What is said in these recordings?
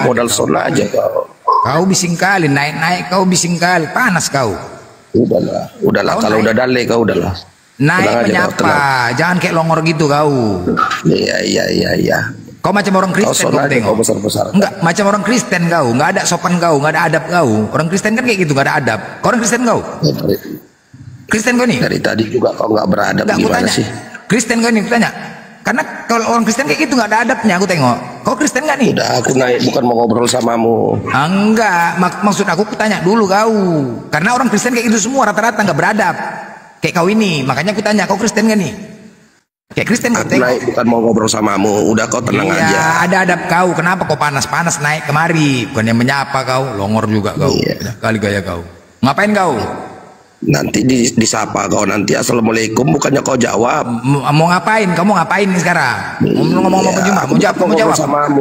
modal son aja kau. Kau bising kali, naik kau bising kali, panas kau. Udahlah kalau udah dale kau udahlah. Naik menyapa, jangan kayak longor gitu kau. Iya. Kau macam orang Kristen kau tengok. Enggak, macam orang Kristen kau, enggak ada sopan kau, enggak ada adab kau. Orang Kristen kan kayak gitu, enggak ada adab. Kau orang Kristen kau? Kristen kau nih? Dari tadi juga kau enggak beradab gimana sih? Kristen kau nih, aku tanya. Karena kalau orang Kristen kayak gitu enggak ada adabnya, aku tengok. Kau Kristen enggak nih? Udah, aku naik bukan mau ngobrol samamu. Enggak, maksud aku tanya dulu kau. Karena orang Kristen kayak gitu semua rata-rata enggak beradab. Kayak kau ini, makanya aku tanya, kau Kristen enggak nih? Kayak Kristen kau tengok. Naik bukan mau ngobrol samamu, udah kau tenang aja. Iya, ada adab kau. Kenapa kau panas-panas naik kemari? Bukan yang menyapa kau, longor juga kau. Iya. Kali gaya kau. Ngapain kau? Nanti disapa kau nanti assalamualaikum bukannya kau jawab. Mau ngapain? Kamu ngapain nih sekarang? Ngomong penjumah, mau jawab.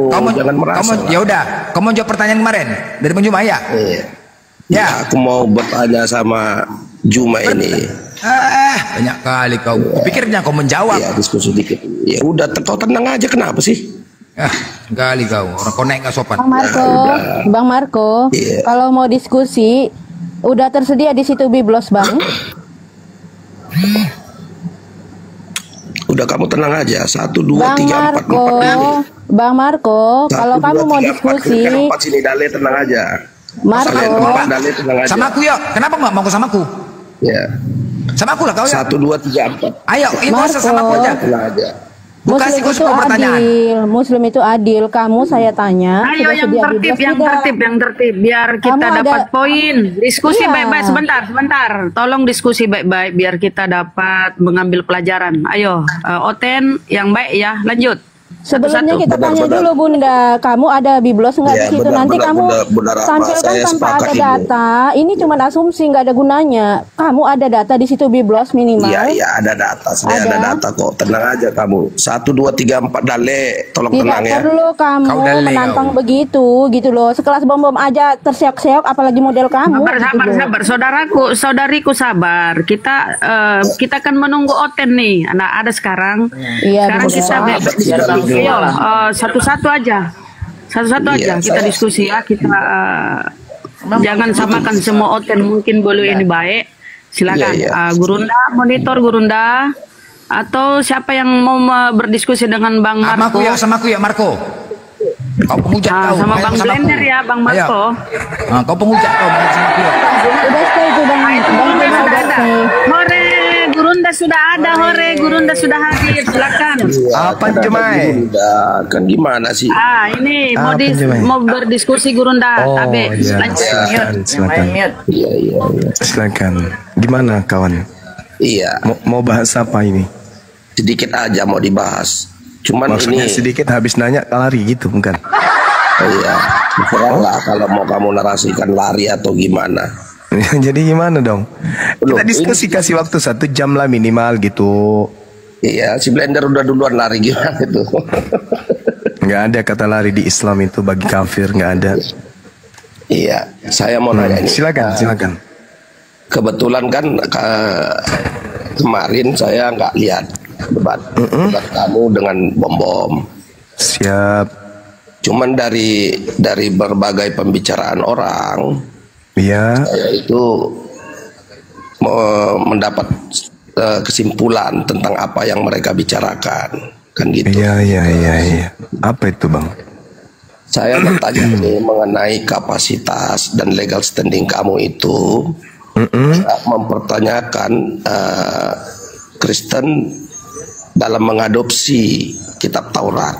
Kamu jangan merasa. Ya udah, kamu mau jawab pertanyaan kemarin dari penjumah ya? Iya. Ya, aku mau bertanya sama Juma ini. Banyak kali kau. Pikirnya kau menjawab. Ya, diskusi dikit. Ya udah, kau tenang aja, kenapa sih? Kali kau. Orang kau naik gak sopan. Bang Marco, yeah. Kalau mau diskusi, udah tersedia di situ Biblos, Bang. Udah, kamu tenang aja. 1, 2, 3, 4, 4. Bang Marco, kalau kamu mau diskusi. 4 sini Dale, tenang aja. Marco, Dale, tenang aja. Sama aku yuk. Kenapa nggak mau sama aku? Ya. Sama aku lah kau ya. 1, 2, 3, 4. Ayo, itu sama aku aja. Tenang aja. Muslim itu adil. Muslim itu adil. Kamu saya tanya. Ayo yang tertib. Biar kita dapat poin. Diskusi baik-baik sebentar. Tolong diskusi baik-baik biar kita dapat mengambil pelajaran. Ayo, Oten yang baik ya. Lanjut. Sebelumnya kita tanya dulu Bunda, kamu ada Biblos nggak di situ? Nanti kamu tampilkan tanpa ada data. Ini cuma asumsi, nggak ada gunanya. Kamu ada data di situ Biblos minimal? Iya, ada data. Saya ada data kok. Tenang aja kamu. 1, 2, 3, 4 Dale. Tolong tenang ya. Tidak perlu kamu menantang begitu, gitu loh. Sekelas bom aja terseok-seok, apalagi model kamu. Sabar. Saudariku sabar. Kita kan menunggu Oten nih. Ada sekarang. Iya. Sekarang kita satu-satu aja kita diskusi ya, kita jangan samakan semua Oten, mungkin boleh ini baik, silakan. Gurunda, monitor Gurunda, atau siapa yang mau berdiskusi dengan Bang Marco? Sama aku ya Marco. Kau pengujat kau. Sama Bang Blender ya Bang Marco. Kau pengujat kau sama aku. Udah stay itu Bang. Hore, Gurunda sudah ada. Gurunda sudah hadir. Silakan. Apa Jumai? Kan gimana sih? Ini mau berdiskusi Gurunda. Tabe. Silakan. Iya. Silakan. Gimana kawan? Iya. Mau bahas apa ini? Sedikit aja mau dibahas. Cuman maksudnya ini sedikit habis nanya lari gitu bukan? Iya. Lah kalau mau kamu narasikan lari atau gimana? Jadi gimana dong? Kita diskusi kasih waktu 1 jam lah minimal gitu. Iya, si Blender udah duluan lari gimana itu? Nggak ada kata lari di Islam itu, bagi kafir nggak ada. Iya, saya mau nanya ini. Silakan. Kebetulan kan kemarin saya nggak lihat debat kamu dengan bom. Siap. Cuman dari berbagai pembicaraan orang, saya itu mendapat kesimpulan tentang apa yang mereka bicarakan, kan gitu. Iya. Apa itu Bang? Saya bertanya ini mengenai kapasitas dan legal standing kamu itu. Mempertanyakan Kristen dalam mengadopsi kitab Taurat.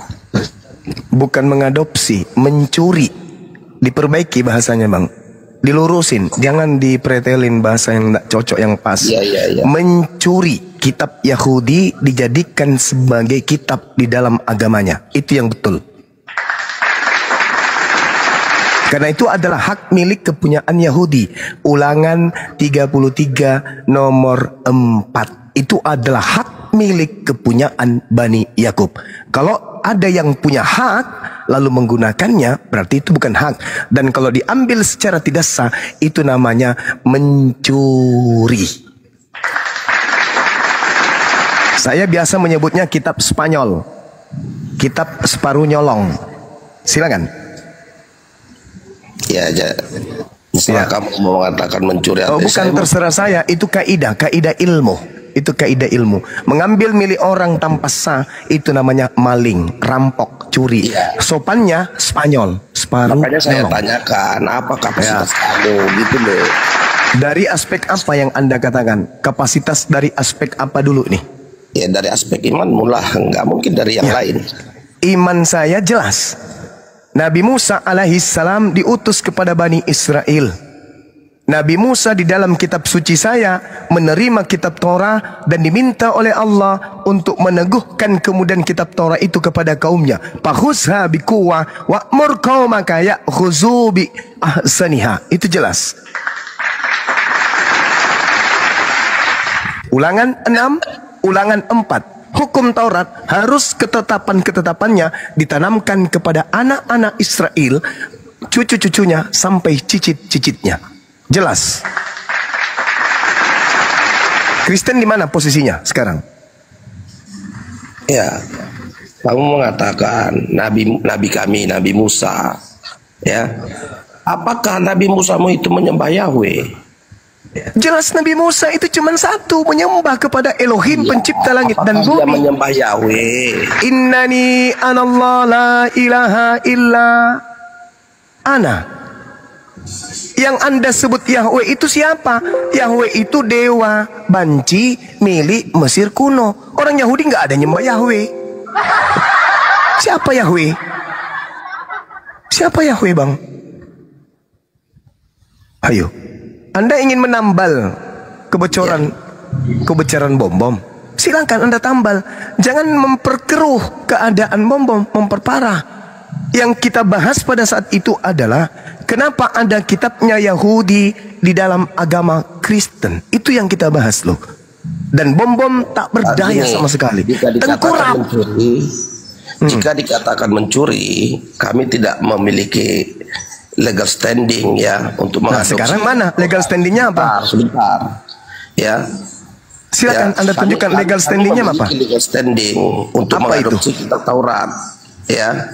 Bukan mengadopsi, mencuri. Diperbaiki bahasanya Bang. Dilurusin, jangan dipretelin bahasa yang tidak cocok, yang pas. Iya. Mencuri kitab Yahudi dijadikan sebagai kitab di dalam agamanya. Itu yang betul. Karena itu adalah hak milik kepunyaan Yahudi. Ulangan 33 nomor 4. Itu adalah hak milik kepunyaan Bani Yakub. Kalau ada yang punya hak lalu menggunakannya, berarti itu bukan hak. Dan kalau diambil secara tidak sah, itu namanya mencuri. Saya biasa menyebutnya kitab Spanyol, kitab separuh nyolong. Silakan. Ya, setelah kamu mau mengatakan mencuri. Oh, bukan terserah saya, itu kaidah ilmu. Itu kaidah ilmu. Mengambil milik orang tanpa sah itu namanya maling, rampok, curi. Ya. Sopannya Spanyol, separuh. Makanya saya tanyakan, apa kapasitas kamu gitu loh. Dari aspek apa yang Anda katakan? Kapasitas dari aspek apa dulu nih? Ya dari aspek iman mulah, nggak mungkin dari yang lain. Iman saya jelas. Nabi Musa alaihissalam diutus kepada Bani Israel. Nabi Musa di dalam kitab suci saya menerima kitab Torah dan diminta oleh Allah untuk meneguhkan kemudian kitab Torah itu kepada kaumnya. Fakhuzha biquwwah wa'mur qaumaka ya'khuzu bi ahsaniha. Itu jelas. Ulangan 6, Ulangan 4. Hukum Taurat harus ketetapan-ketetapannya ditanamkan kepada anak-anak Israel, cucu-cucunya sampai cicit-cicitnya. Jelas. Kristen di mana posisinya sekarang? Ya, kamu mengatakan Nabi kami, Nabi Musa. Ya, apakah Nabi Musamu itu menyembah Yahweh? Jelas Nabi Musa itu cuma satu, menyembah kepada Elohim pencipta langit dan bumi. Dia menyembah Yahweh. Innani anallah la ilaha illa ana. Yang Anda sebut Yahweh itu siapa? Yahweh itu dewa banci milik Mesir kuno. Orang Yahudi nggak ada nyembah Yahweh. Siapa Yahweh? Siapa Yahweh, Bang? Ayo. Anda ingin menambal kebocoran bom-bom? Silakan Anda tambal. Jangan memperkeruh keadaan bom-bom, memperparah. Yang kita bahas pada saat itu adalah kenapa ada kitabnya Yahudi di dalam agama Kristen. Itu yang kita bahas loh. Dan bom-bom tak berdaya sama sekali. Tengkurap. Jika dikatakan mencuri, kami tidak memiliki legal standing ya untuk mengadopsi. Sekarang mana legal standingnya apa? Sebentar. Ya. Silakan Anda tunjukkan legal standingnya apa? Legal standing untuk mengadopsi kitab Taurat. Ya.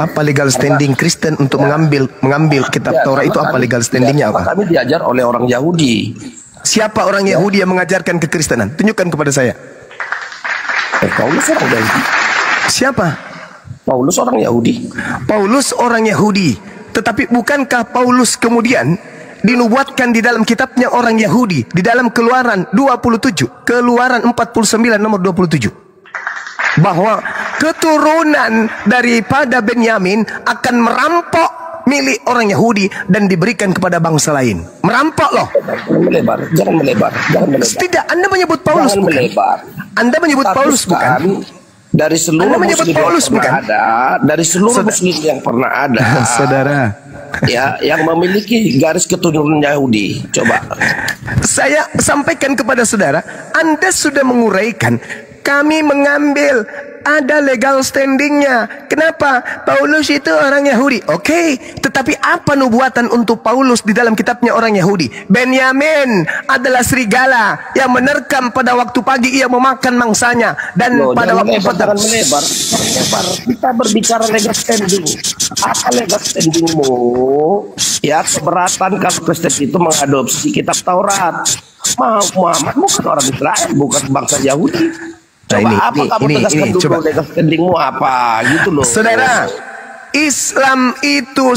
Apa legal standing Kristen untuk mengambil kitab Taurat itu apa legal standingnya apa? Kami diajar oleh orang Yahudi. Siapa orang Yahudi yang mengajarkan kekristenan? Tunjukkan kepada saya. Paulus orang Yahudi. Siapa? Paulus orang Yahudi. Paulus orang Yahudi. Tetapi bukankah Paulus kemudian dinubuatkan di dalam kitabnya orang Yahudi di dalam Keluaran 27, Keluaran 49 nomor 27, bahwa keturunan daripada Benyamin akan merampok milik orang Yahudi dan diberikan kepada bangsa lain. Merampok loh. Jangan melebar. Tidak, Anda menyebut Paulus bukan? Anda menyebut Paulus bukan? Dari seluruh muslim yang pernah ada, saudara, ya, yang memiliki garis keturunan Yahudi. Coba saya sampaikan kepada saudara, Anda sudah menguraikan kami mengambil ada legal standingnya. Kenapa? Paulus itu orang Yahudi. Oke, tetapi apa nubuatan untuk Paulus di dalam kitabnya orang Yahudi? Benyamin adalah serigala yang menerkam pada waktu pagi ia memakan mangsanya dan pada waktu petang. Melebar. Kita berbicara legal standing. Apa legal standingmu? Ya, keberatan kalau Kristen itu mengadopsi kitab Taurat. Muhammad bukan orang Israel, bukan bangsa Yahudi. Coba coba legal standingmu apa gitu loh. Saudara, Islam itu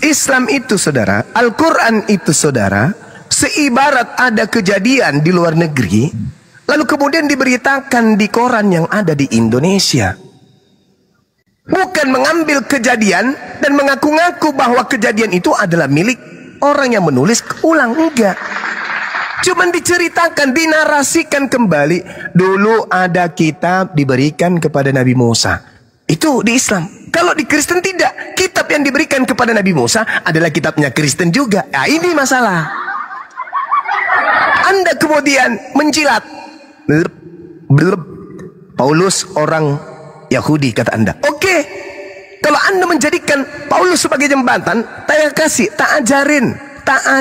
Islam itu saudara, Al-Quran itu saudara, seibarat ada kejadian di luar negeri, lalu kemudian diberitakan di koran yang ada di Indonesia. Bukan mengambil kejadian dan mengaku-ngaku bahwa kejadian itu adalah milik orang yang menulis ulang, enggak. Cuman diceritakan, dinarasikan kembali. Dulu ada kitab diberikan kepada Nabi Musa. Itu di Islam. Kalau di Kristen tidak. Kitab yang diberikan kepada Nabi Musa adalah kitabnya Kristen juga. Nah, ini masalah. Anda kemudian menjilat. Paulus orang Yahudi kata Anda. Oke. Kalau Anda menjadikan Paulus sebagai jembatan, tak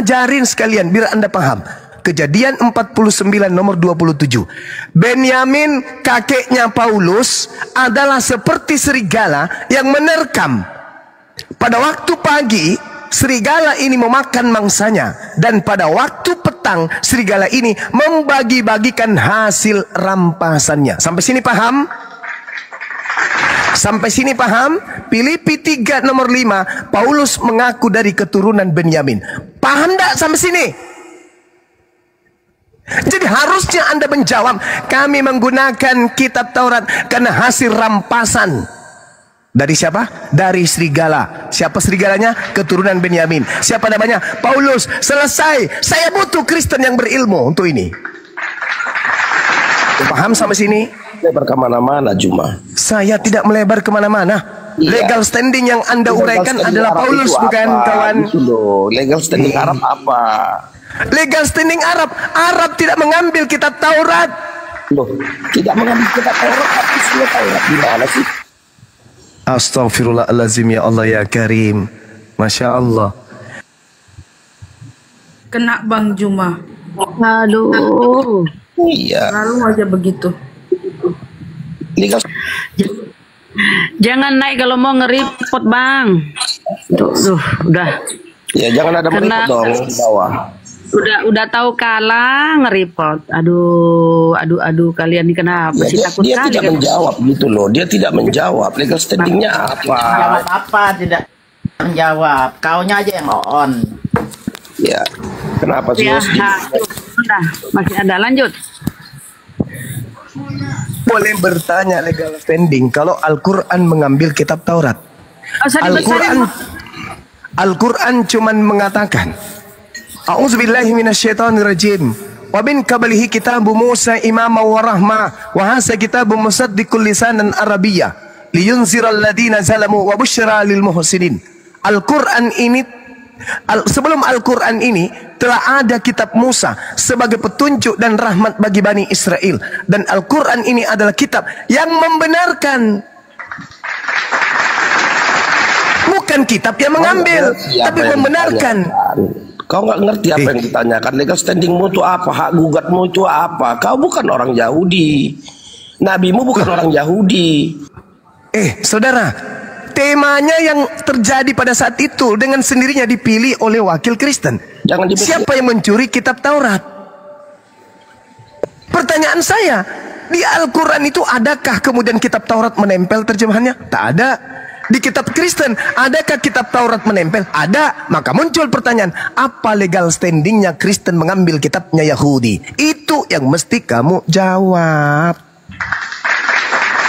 ajarin sekalian biar Anda paham. Kejadian 49 nomor 27. Benyamin kakeknya Paulus adalah seperti serigala yang menerkam. Pada waktu pagi serigala ini memakan mangsanya, dan pada waktu petang serigala ini membagi-bagikan hasil rampasannya. Sampai sini paham? Sampai sini paham? Filipi 3 nomor 5, Paulus mengaku dari keturunan Benyamin. Paham tak sampai sini? Jadi harusnya Anda menjawab, kami menggunakan kitab Taurat karena hasil rampasan. Dari siapa? Dari serigala. Siapa serigalanya? Keturunan Benyamin. Siapa namanya? Paulus. Selesai. Saya butuh Kristen yang berilmu untuk ini. Paham sampai sini? Lebar kemana-mana Juma. Saya tidak melebar kemana-mana. Iya. Legal standing yang Anda uraikan adalah Arab Paulus, bukan kawan? Itu loh. Legal standing Arab apa? Legal standing Arab. Arab tidak mengambil kitab Taurat. Loh, tidak mengambil kitab Taurat, tapi semua Taurat gimana sih? Astaghfirullahalazim, ya Allah ya Karim. Masya Allah. Kena Bang Juma. Aduh. Iya. Lalu aja begitu. Legal. Jangan naik kalau mau nge-report, Bang. Tuh, udah. Ya jangan ada Karena- mereka dong di bawah. Udah tahu kalah nge-report. Aduh, kalian ini kenapa Ya, sih takut dia kali tidak kan? menjawab gitu loh. Dia tidak menjawab. Legal standingnya apa? Jawab apa? Tidak menjawab. Kaunya aja yang on. Ya, kenapa sih? Ya, harus udah, masih ada lanjut. Boleh bertanya legal standing kalau Al-Quran mengambil kitab Taurat. Al-Quran cuman mengatakan, A'udzubillahi minasyaitonirrajim. Wa min qablihi kitabu Musa imama wa rahma wa hasa kitabu musaddiqul lisanan arabiyyah liyunziral ladina zalamu wa busyra lil muhsinin. Al-Quran ini sebelum Al-Quran ini telah ada kitab Musa sebagai petunjuk dan rahmat bagi Bani Israel, dan Al-Quran ini adalah kitab yang membenarkan, bukan kitab yang mengambil, tapi membenarkan. Kau nggak ngerti apa yang ditanyakan. Legal standingmu itu apa? Hak gugatmu itu apa? Kau bukan orang Yahudi. Nabimu bukan orang Yahudi. Saudara, temanya yang terjadi pada saat itu dengan sendirinya dipilih oleh wakil Kristen. Siapa yang mencuri kitab Taurat? Pertanyaan saya, di Al-Quran itu adakah kemudian kitab Taurat menempel terjemahannya? Tak ada. Di kitab Kristen, adakah kitab Taurat menempel? Ada. Maka muncul pertanyaan, apa legal standingnya Kristen mengambil kitabnya Yahudi? Itu yang mesti kamu jawab.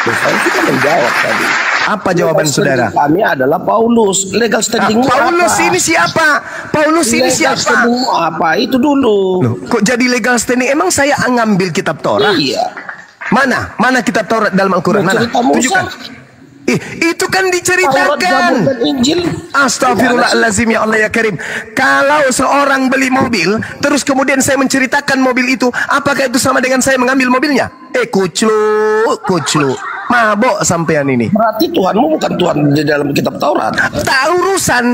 Saya sudah menjawab tadi. Apa jawaban saudara? Kami adalah Paulus. Legal standingmu Paulus apa? ini siapa? Paulus ini Legal siapa? standingmu apa? Itu dulu. Loh, kok jadi legal standing? Emang saya ngambil kitab Taurat? Iya. Mana kitab Taurat dalam Al-Quran? Mana? Cerita Musa. Tunjukkan. Itu kan Taurat, diceritakan. Zabur, dan Injil. Astagfirullahalazim, ya Allah ya Karim. Kalau seorang beli mobil, terus kemudian saya menceritakan mobil itu, apakah itu sama dengan saya mengambil mobilnya? Kuclu. Mabok sampean ini. Berarti Tuhanmu bukan Tuhan di dalam kitab Taurat. Tak urusan.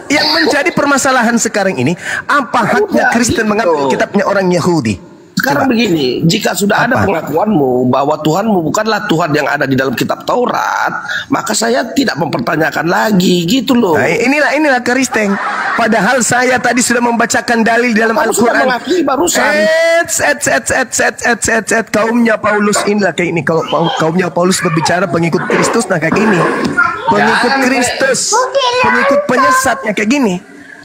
Yang menjadi permasalahan sekarang ini, apa haknya Kristen mengambil kitabnya orang Yahudi? Sekarang begini, jika sudah ada pengakuanmu bahwa Tuhanmu bukanlah Tuhan yang ada di dalam kitab Taurat, maka saya tidak mempertanyakan lagi, gitu loh. Nah, inilah Kristen. Padahal saya tadi sudah membacakan dalil di dalam Al-Quran. Kaumnya Paulus inilah kayak ini. Kalau kaumnya Paulus berbicara pengikut Kristus, nah kayak gini. Pengikut Kristus, pengikut penyesatnya kayak gini.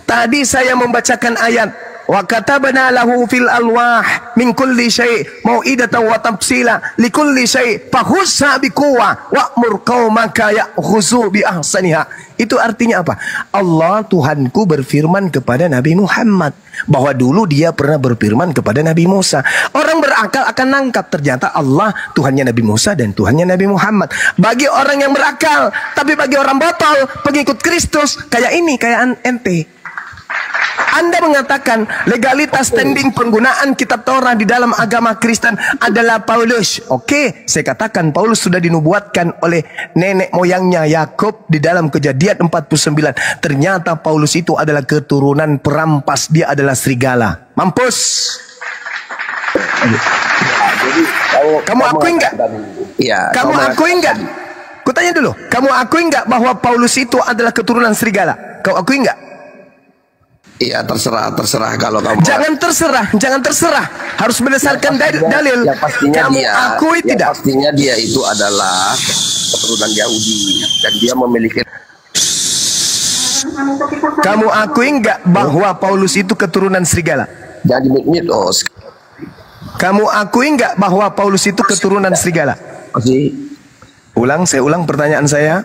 Tadi saya membacakan ayat, wa katabna lahu fil alwah min kulli syai' mau'idatan wa tafsila li kulli syai' fahussa biquwa wa'mur qaumaka ya'khuzu bi ahsaniha. Itu artinya apa? Allah Tuhanku berfirman kepada Nabi Muhammad bahwa dulu dia pernah berfirman kepada Nabi Musa. Orang berakal akan nangkap ternyata Allah Tuhannya Nabi Musa dan Tuhannya Nabi Muhammad. Bagi orang yang berakal, tapi bagi orang botol, pengikut Kristus kayak ini, kayak ente. Anda mengatakan legalitas standing penggunaan kitab Taurat di dalam agama Kristen adalah Paulus. Oke, saya katakan Paulus sudah dinubuatkan oleh nenek moyangnya Yakub di dalam Kejadian 49. Ternyata Paulus itu adalah keturunan perampas, dia adalah serigala. Mampus. Kamu akui enggak? Iya. Kamu akui enggak? Kutanya dulu, kamu akui enggak bahwa Paulus itu adalah keturunan serigala? Kau akui enggak? Iya, terserah kalau kamu. Jangan terserah. Harus berdasarkan dalil. Yang pastinya kamu dia, akui tidak? Pastinya dia itu adalah keturunan Yahudi dan dia memiliki. Kamu akui enggak bahwa Paulus itu keturunan serigala? Jangan dimit-mit, Kamu akui enggak bahwa Paulus itu keturunan serigala? Saya ulang pertanyaan saya.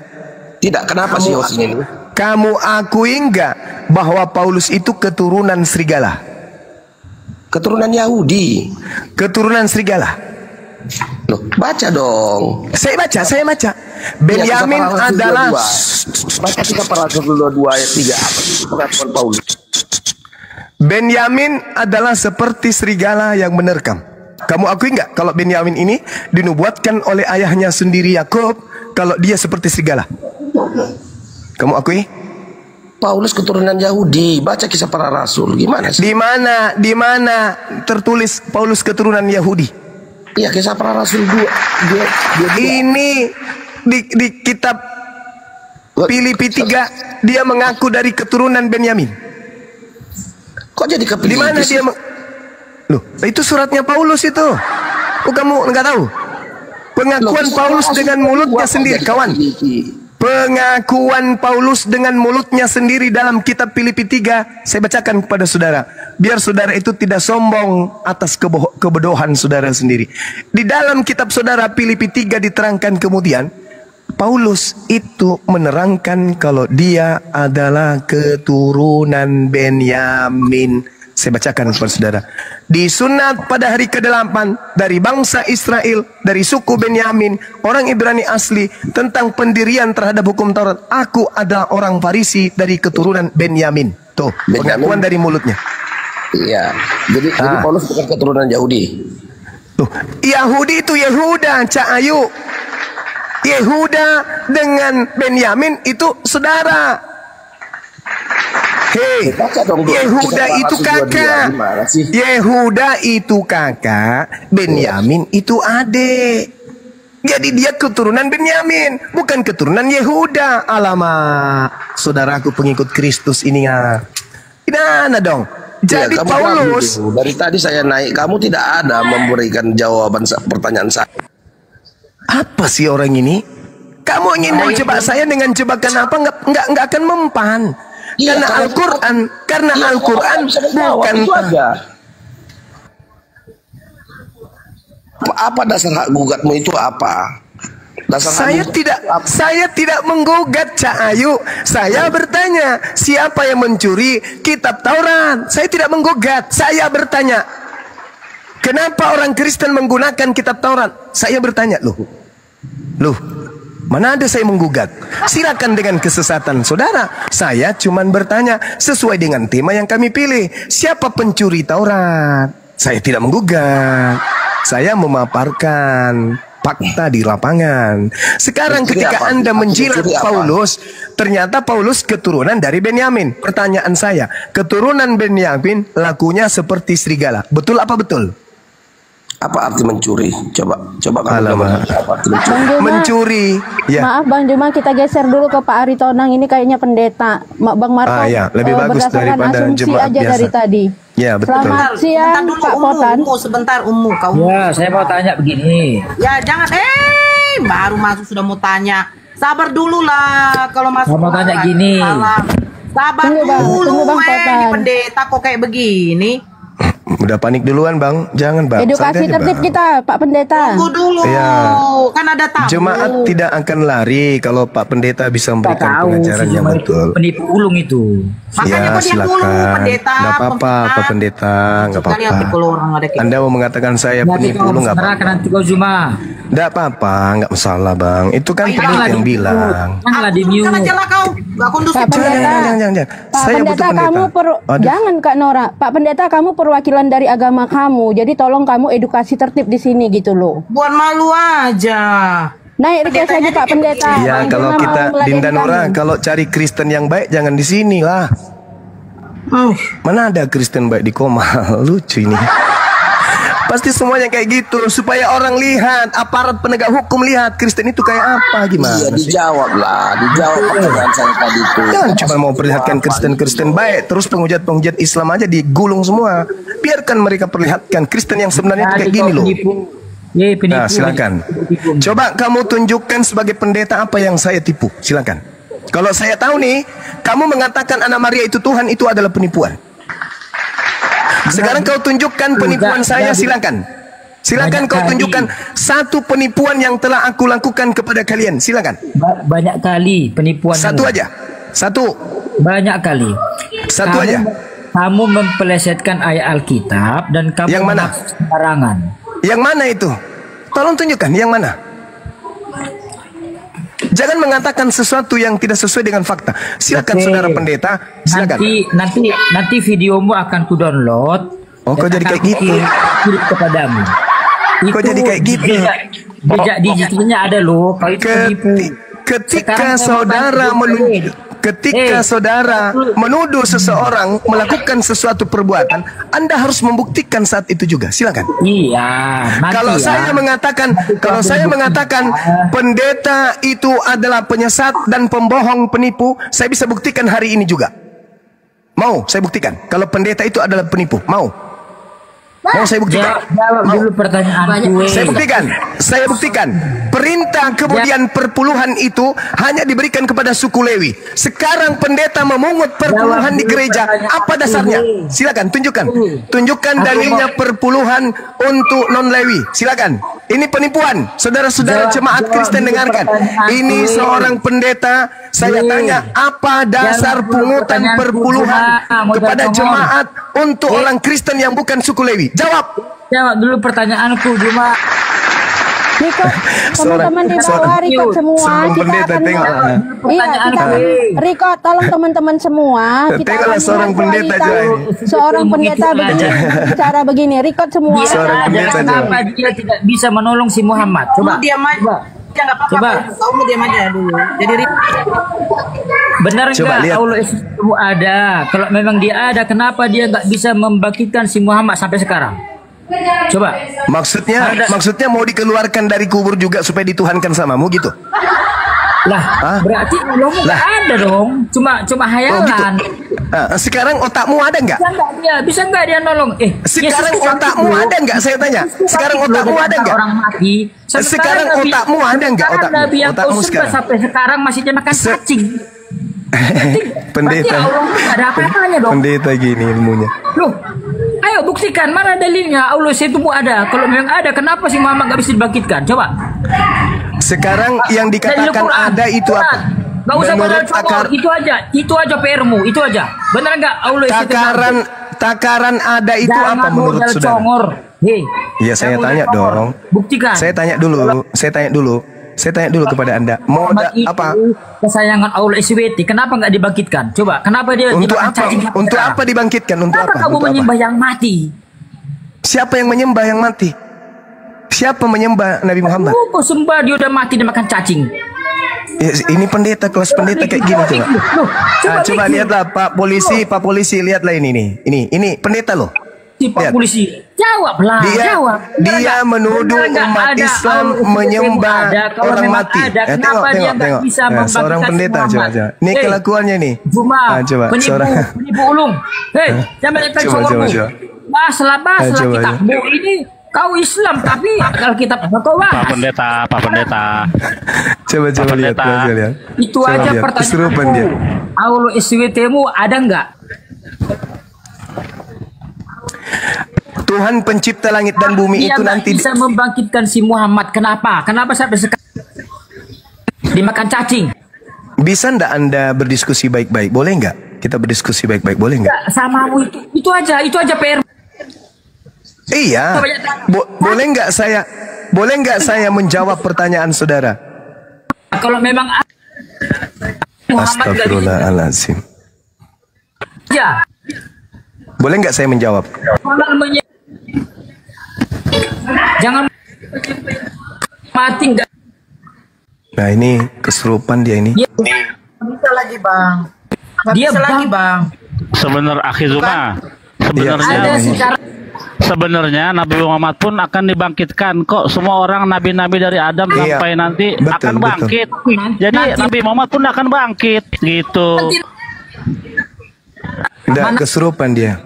Tidak, kenapa sih ini? Kamu akui enggak bahwa Paulus itu keturunan serigala? Keturunan Yahudi. Keturunan serigala. Loh, baca dong. Saya baca. Benyamin adalah baca kita Rasul 22 ayat 3 apa itu pengakuan Paulus. Benyamin adalah seperti serigala yang menerkam. Kamu akui enggak kalau Benyamin ini dinubuatkan oleh ayahnya sendiri Yakub kalau dia seperti serigala? Kamu akui? Paulus keturunan Yahudi. Baca Kisah Para Rasul. Gimana sih? Di mana tertulis Paulus keturunan Yahudi? Iya, Kisah Para Rasul 2. Ini di kitab Filipi 3 dia mengaku dari keturunan Benyamin. Kok jadi ke Filipi? Di mana dia Loh, itu suratnya Paulus itu. Oh, kamu enggak tahu? Pengakuan Paulus dengan mulutnya sendiri, kawan. Pengakuan Paulus dengan mulutnya sendiri dalam kitab Filipi 3. Saya bacakan kepada saudara, biar saudara itu tidak sombong atas kebodohan saudara sendiri. Di dalam kitab saudara Filipi 3 diterangkan kemudian, Paulus itu menerangkan kalau dia adalah keturunan Benyamin. Saya bacakan kepada saudara. Disunat pada hari ke-8 dari bangsa Israel, dari suku Benyamin, orang Ibrani asli, tentang pendirian terhadap hukum Taurat. Aku adalah orang Farisi dari keturunan Benyamin. Tuh, pengakuan dari mulutnya. Iya. Jadi Paulus bukan keturunan Yahudi. Tuh, Yahudi itu Yehuda, Cak Ayu. Yehuda dengan Benyamin itu saudara. Hei, Yehuda itu kakak. Yehuda itu kakak, Benyamin itu adik. Jadi dia keturunan Benyamin, bukan keturunan Yehuda. Alamak, saudaraku pengikut Kristus ini ya. Gimana dong? Jadi ya, Paulus, dari tadi saya naik, kamu tidak ada memberikan jawaban pertanyaan saya. Apa sih orang ini? Kamu ingin mau jebak saya dengan jebakan apa? Nggak akan mempan. Iya, karena Al-Quran bukan itu aja. Apa dasar hak gugatmu itu apa? Saya tidak menggugat, Cak Ayu. Saya bertanya, siapa yang mencuri kitab Taurat? Saya tidak menggugat. Saya bertanya, kenapa orang Kristen menggunakan kitab Taurat? Saya bertanya, loh, mana ada saya menggugat? Silakan dengan kesesatan saudara. Saya cuma bertanya sesuai dengan tema yang kami pilih. Siapa pencuri Taurat? Saya tidak menggugat. Saya memaparkan fakta di lapangan. Sekarang ketika Anda menjilat Paulus, ternyata Paulus keturunan dari Benyamin. Pertanyaan saya, keturunan Benyamin lakunya seperti serigala. Betul apa betul? Apa arti mencuri? Coba kamu apa arti mencuri? Mencuri. Ya. Maaf Bang Juma, kita geser dulu ke Pak Ari Tonang. Ini kayaknya pendeta. Bang Marco. Ya. Lebih bagus daripada jemaat aja biasa. Dari tadi. Ya, betul. Selamat siang Pak Potan. Sebentar kau. Ya, saya mau tanya begini. Ya jangan, baru masuk sudah mau tanya. Sabar dulu lah kalau masuk. Saya mau tanya gini. Sabar dulu, ini pendeta kok kayak begini. Udah panik duluan Bang, jangan Bang. Edukasi tertib kita Pak Pendeta. Tunggu dulu, ya. Kan ada tamu. Jemaat tidak akan lari kalau Pak Pendeta bisa memberikan pengajaran yang betul. Penipu ulung itu. Makanya ya silakan. Nggak apa-apa Pak Pendeta, nggak apa-apa. Anda mau mengatakan saya penipu ulung nggak apa-apa. Nanti kau Juma. Nggak apa-apa, nggak masalah bang. Itu kan pendeta yang bilang. Janganlah di mute. Kan acara kau, nggak kondusif. Pak Pendeta, Jangan. Pak Saya Pendeta, butuh pendeta. kamu jangan Kak Nora. Pak Pendeta, kamu perwakilan dari agama kamu. Jadi tolong kamu edukasi tertib di sini gitu loh. Buat malu aja. Naik request aja Pak Pendeta. Ya Bang kalau Juma kita mau meladeni Dinda Nora, kami. kalau cari Kristen yang baik jangan di sini lah. Mana ada Kristen baik di Komal? Lucu ini. Pasti semuanya kayak gitu supaya orang lihat, aparat penegak hukum lihat Kristen itu kayak apa gimana? Iya, dijawab pertanyaan saya tadi itu. Jangan cuma mau perlihatkan Kristen baik, terus penghujat Islam aja digulung semua. Biarkan mereka perlihatkan Kristen yang sebenarnya itu kayak gini loh. Nah, silakan. Coba kamu tunjukkan sebagai pendeta apa yang saya tipu. Silakan. Kalau saya tahu nih, kamu mengatakan anak Maria itu Tuhan, itu adalah penipuan. Sekarang kau tunjukkan penipuan saya, silakan. Silakan kau tunjukkan satu penipuan yang telah aku lakukan kepada kalian. Silakan. Banyak kali penipuan. Satu aja. Satu. Banyak kali. Satu aja. Kamu mempelesetkan ayat Alkitab dan kamu yang mana? Sembarangan. Yang mana itu? Tolong tunjukkan yang mana. Jangan mengatakan sesuatu yang tidak sesuai dengan fakta. Silakan saudara pendeta, silakan. Nanti videomu akan ku download. Oh, kok jadi kayak gitu? Kirim kepadamu. Kok jadi kayak gitu? Jejak digitalnya ada loh. Ketika saudara menuduh seseorang melakukan sesuatu perbuatan, Anda harus membuktikan saat itu juga. Silakan. Iya. Kalau saya mengatakan pendeta itu adalah penyesat dan pembohong penipu, saya bisa buktikan hari ini juga. Mau saya buktikan kalau pendeta itu adalah penipu? Mau saya buktikan? Jawab dulu pertanyaanku. Saya buktikan. Perintah kemudian perpuluhan itu hanya diberikan kepada suku Lewi. Sekarang pendeta memungut perpuluhan di gereja. Apa dasarnya? Silakan tunjukkan. Tunjukkan dalilnya perpuluhan untuk non Lewi. Silakan. Ini penipuan. Saudara-saudara jemaat Kristen dengarkan. Ini seorang pendeta. Saya tanya, apa dasar pungutan perpuluhan kepada jemaat untuk orang Kristen yang bukan suku Lewi? Jawab dulu pertanyaanku, Juma. Rikot, teman-teman di bawah Rikot semua. Kita akan Rikot, tolong teman-teman semua. Kita akan seorang pendeta seorang pendeta begini, cara begini. Rikot semua. Kenapa dia tidak bisa menolong si Muhammad? Coba. Diam aja. Coba. Kamu diam aja dulu. Jadi benar nggak Allah itu ada? Kalau memang dia ada, kenapa dia nggak bisa membangkitkan si Muhammad sampai sekarang? Coba. Maksudnya mau dikeluarkan dari kubur juga supaya dituhankan samamu gitu? Lah, berarti Allah nggak ada dong. Cuma hayalan. Gitu. Sekarang otakmu ada nggak? Bisa nggak dia nolong? Sekarang otakmu ada nggak? Saya tanya. Sekarang otakmu ada nggak? Orang mati. Sekarang otakmu ada nggak? Nabi yang kau sembah sampai sekarang masih dia makan cacing. Pendeta. Ada apa-apanya dong. Pendeta gini ilmunya. Loh, ayo buktikan mana dalilnya Allah itu ada. Kalau memang ada, kenapa si Muhammad nggak bisa dibangkitkan? Coba. Sekarang yang dikatakan ada itu apa? Gak usah akar itu aja PR-mu, itu aja. Benar nggak Allah takaran ada itu apa menurut saudara? Iya, saya tanya dong. Buktikan. Saya tanya dulu kepada Anda. Mau apa? Kesayangan Allah SWT, kenapa nggak dibangkitkan? Coba, kenapa dia untuk apa? Untuk apa dibangkitkan? Untuk apa? Kamu menyembah yang mati? Siapa yang menyembah yang mati? Siapa menyembah Nabi Muhammad? Kok sembah dia udah mati, dia makan cacing. Ini pendeta, kelas pendeta kayak gini coba. Coba lihatlah Pak polisi lihatlah ini pendeta loh. Pak polisi, jawablah. Dia menuduh umat Islam menyembah orang mati. Tengok. Seorang pendeta coba. Ini kelakuannya nih. Coba. Penipu ulung. Jangan lihat coba. Baslah kitabmu ini. Kau Islam tapi kalau kita kau Pak Pendeta. Coba lihat. Itu aja pertanyaanku. Allah SWT-mu ada nggak? Tuhan pencipta langit dan bumi itu nanti bisa membangkitkan si Muhammad. Kenapa sampai sekarang dimakan cacing? Bisa ndak Anda berdiskusi baik-baik? Boleh nggak? Kita berdiskusi baik-baik, boleh nggak? Samamu itu aja PR. Iya. Boleh nggak saya boleh nggak saya menjawab pertanyaan saudara? Kalau memang Muhammad Astagfirullahaladzim. Ya. Boleh nggak saya menjawab? Jangan mati enggak. Nah ini kesurupan dia ini. Bisa lagi bang. Nggak Dia bisa lagi bang. Sebenarnya Akhizuma, sebenarnya Nabi Muhammad pun akan dibangkitkan kok. Semua orang nabi-nabi dari Adam sampai nanti akan bangkit. Jadi Nabi Muhammad pun akan bangkit gitu. Tidak kesurupan dia.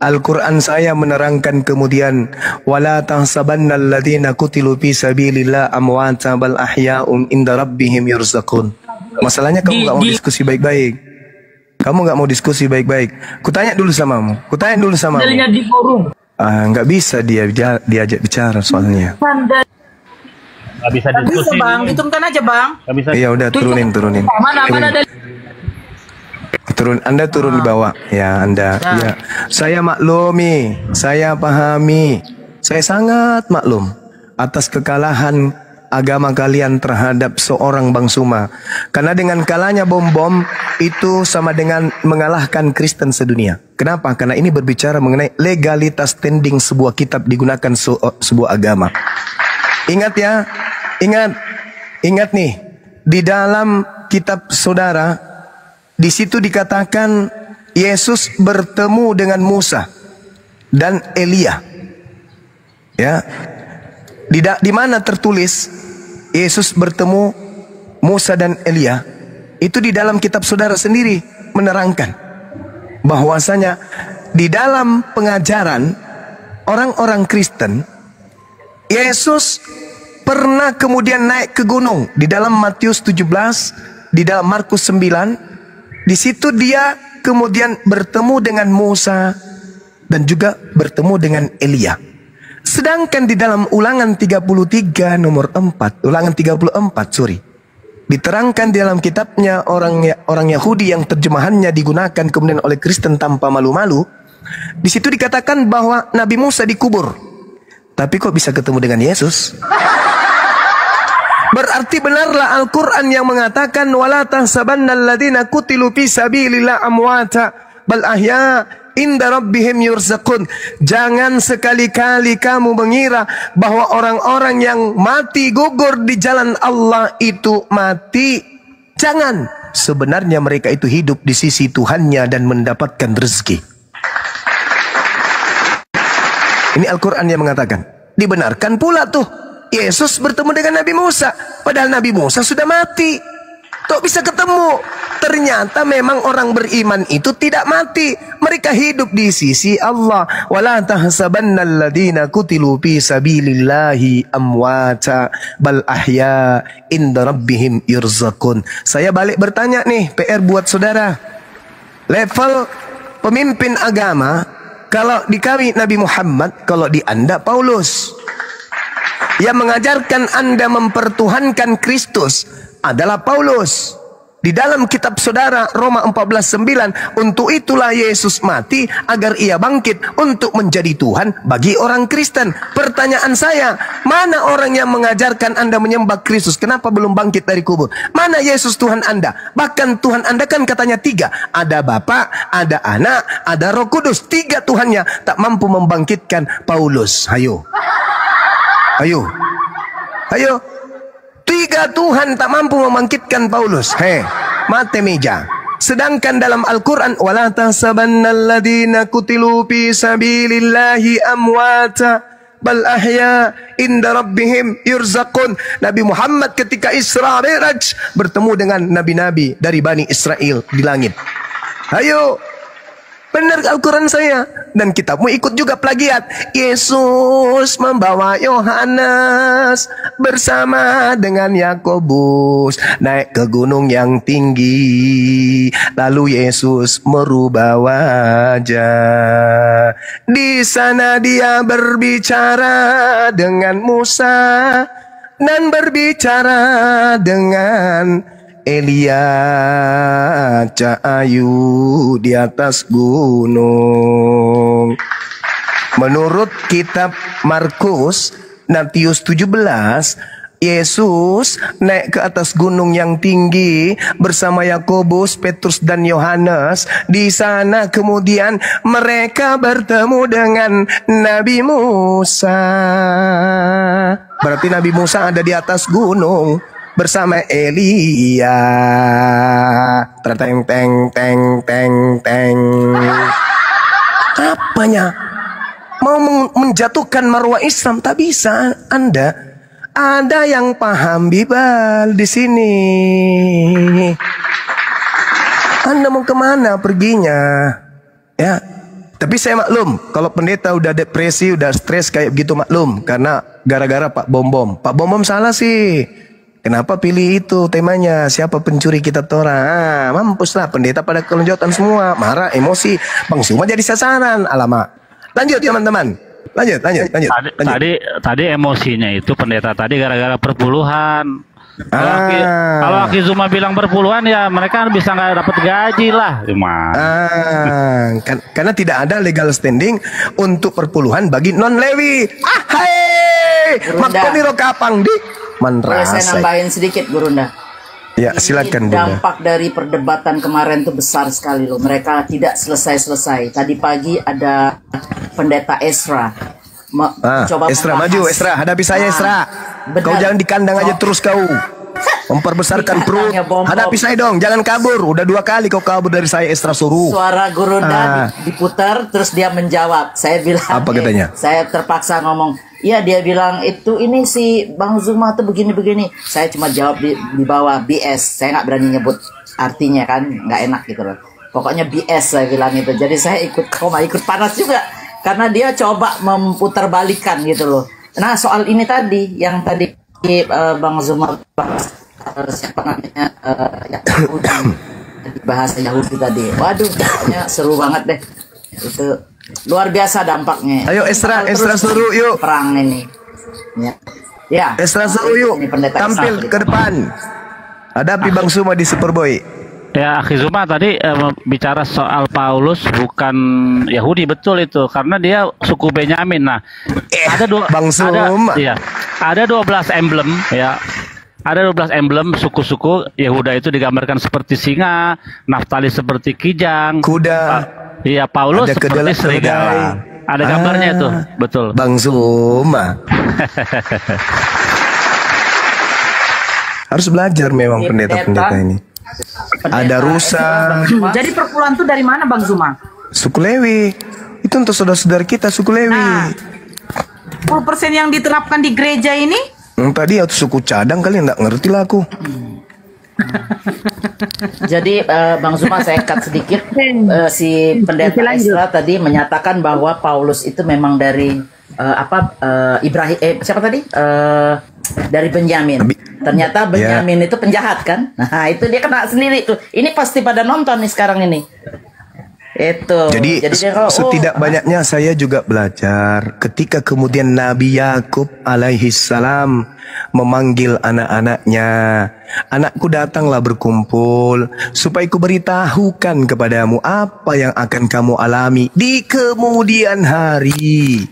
Al-Quran saya menerangkan kemudian wala tahsabanna alladziina qutilu fi sabilillah amwata bal ahya'un inda rabbihim yurzaqun. Masalahnya kamu nggak mau diskusi baik-baik. Kamu nggak mau diskusi baik-baik. Kutanya dulu samamu. Di forum. Nggak bisa diajak bicara soalnya. Nggak bisa diskusi. Bisa bang, hitungkan aja bang. Iya udah turunin. Mana Anda turun di bawah. Ya Anda. Ya. Saya maklumi, saya pahami, saya sangat maklum atas kekalahan agama kalian terhadap seorang Bang Suma. Karena dengan kalahnya bom-bom itu sama dengan mengalahkan Kristen sedunia. Kenapa? Karena ini berbicara mengenai legalitas standing sebuah kitab digunakan sebuah agama. Ingat ya, ingat nih, di dalam kitab saudara, di situ dikatakan Yesus bertemu dengan Musa dan Elia. Ya. Di mana tertulis Yesus bertemu Musa dan Elia? Itu di dalam kitab saudara sendiri menerangkan bahwasanya di dalam pengajaran orang-orang Kristen, Yesus pernah kemudian naik ke gunung di dalam Matius 17, di dalam Markus 9. Di situ dia kemudian bertemu dengan Musa dan juga bertemu dengan Elia. Sedangkan di dalam Ulangan 33 nomor 4, Ulangan 34, diterangkan di dalam kitabnya orang Yahudi yang terjemahannya digunakan kemudian oleh Kristen tanpa malu-malu. Di situ dikatakan bahwa Nabi Musa dikubur. Tapi kok bisa ketemu dengan Yesus? Berarti benarlah Al-Quran yang mengatakan wala tahsabanna alladziina qutilu fi sabilillah amwata bal ahya inda rabbihim yurzaqun. Jangan sekali-kali kamu mengira bahwa orang-orang yang mati gugur di jalan Allah itu mati. Jangan. Sebenarnya mereka itu hidup di sisi Tuhannya dan mendapatkan rezeki. Ini Al-Quran yang mengatakan. Dibenarkan pula tuh Yesus bertemu dengan Nabi Musa. Padahal Nabi Musa sudah mati. Kok bisa ketemu? Ternyata memang orang beriman itu tidak mati. Mereka hidup di sisi Allah. Wala tahsabanna alladziina qutilu fi sabilillahi amwata bal ahya inda rabbihim yurzaqun. Saya balik bertanya nih, PR buat saudara. Level pemimpin agama, kalau di kami Nabi Muhammad, kalau di Anda Paulus. Yang mengajarkan Anda mempertuhankan Kristus adalah Paulus. Di dalam kitab saudara Roma 14:9, untuk itulah Yesus mati agar ia bangkit untuk menjadi Tuhan bagi orang Kristen. Pertanyaan saya, mana orang yang mengajarkan Anda menyembah Kristus? Kenapa belum bangkit dari kubur? Mana Yesus Tuhan Anda? Bahkan Tuhan Anda kan katanya 3. Ada Bapa, ada Anak, ada Roh Kudus. 3 Tuhannya tak mampu membangkitkan Paulus. Ayo. 3 Tuhan tak mampu membangkitkan Paulus. Mate meja. Sedangkan dalam Al-Quran wala tahsabanna alladziina qutilu fi sabilillahi amwata bal ahya inda rabbihim yurzaqun. Nabi Muhammad ketika Isra Mi'raj bertemu dengan nabi-nabi dari Bani Israel di langit. Ayo. Benar Al-Quran saya. Dan kitabmu ikut juga plagiat. Yesus membawa Yohanes bersama dengan Yakobus naik ke gunung yang tinggi. Lalu Yesus merubah wajah. Di sana dia berbicara dengan Musa dan berbicara dengan Elia Cahayu di atas gunung. Menurut kitab Markus Matius 17, Yesus naik ke atas gunung yang tinggi bersama Yakobus, Petrus dan Yohanes. Di sana kemudian mereka bertemu dengan Nabi Musa. Berarti Nabi Musa ada di atas gunung bersama Elia. Teng teng teng teng teng. Apanya? Mau menjatuhkan marwah Islam tak bisa Anda. Ada yang paham Bibal di sini. Anda mau kemana perginya? Ya, tapi saya maklum kalau pendeta udah depresi, udah stres kayak begitu maklum, karena gara-gara Pak Bom-Bom. Pak Bom-Bom salah sih. Kenapa pilih itu temanya? Siapa pencuri kitab Torah? Mampus lah, pendeta pada kelonjotan semua, marah, emosi. Bang Suma jadi sasaran. Alamak. Lanjut teman-teman. Lanjut. Tadi emosinya itu pendeta tadi gara-gara perpuluhan. Kalau Aki Zuma bilang perpuluhan ya mereka bisa nggak dapat gaji lah. Karena tidak ada legal standing untuk perpuluhan bagi non Lewi. Makoni rokapang di Boleh saya nambahin sedikit, Gurunda? Ya, silakan, Bunda. Dampak dari perdebatan kemarin itu besar sekali loh. Mereka tidak selesai-selesai. Tadi pagi ada pendeta Esra. Coba Esra maju, Esra hadapi saya, Esra. Benar. Kau jangan di kandang aja terus kau. Memperbesarkan perut. Hadapi saya dong, jangan kabur. Udah 2 kali kau kabur dari saya, Esra suruh. Suara Gurunda diputar, terus dia menjawab. Saya bilang, apa katanya? Saya terpaksa ngomong. Iya, dia bilang ini si Bang Zuma tuh begini-begini. Saya cuma jawab di bawah BS. Saya nggak berani nyebut artinya kan, nggak enak gitu loh. Pokoknya BS saya bilang itu. Jadi saya ikut panas juga karena dia coba memutarbalikkan gitu loh. Nah soal ini tadi yang tadi Bang Zuma siapa namanya bahasa Yahudi tadi. Waduh, kayaknya seru banget deh itu. Luar biasa dampaknya. Ayo Esra suruh yuk. Perang ini. Ya. Esra suruh yuk. Tampil ke depan. Hadapi Bang Zuma di Superboy. Ya, Akhi Zuma tadi bicara soal Paulus bukan Yahudi, betul itu, karena dia suku Benyamin. Nah, ada Bang Zuma. Ada 12 emblem ya. Ada 12 emblem suku-suku Yehuda itu digambarkan seperti singa, Naftali seperti kijang, kuda. Iya, Paulus seperti serigala. Ada gambarnya itu, betul. Bang Zuma. Harus belajar memang pendeta-pendeta ini. Ada rusa. Jadi perpuluhan itu dari mana, Bang Zuma? Suku Lewi. Itu untuk saudara-saudara kita suku Lewi. Nah, 10% yang diterapkan di gereja ini? Tadi itu suku cadang kali, enggak ngerti lah aku. Jadi Bang Zuma saya cut sedikit. Si pendeta Esra tadi menyatakan bahwa Paulus itu memang dari Ibrahim siapa tadi? Dari Benyamin. Ternyata Benyamin itu penjahat kan? Nah, itu dia kena sendiri tuh. Ini pasti pada nonton nih sekarang ini. Itu. Jadi setidak banyaknya saya juga belajar ketika kemudian Nabi Yakub alaihi salam memanggil anak-anaknya. Anakku datanglah berkumpul supaya ku beritahukan kepadamu apa yang akan kamu alami di kemudian hari.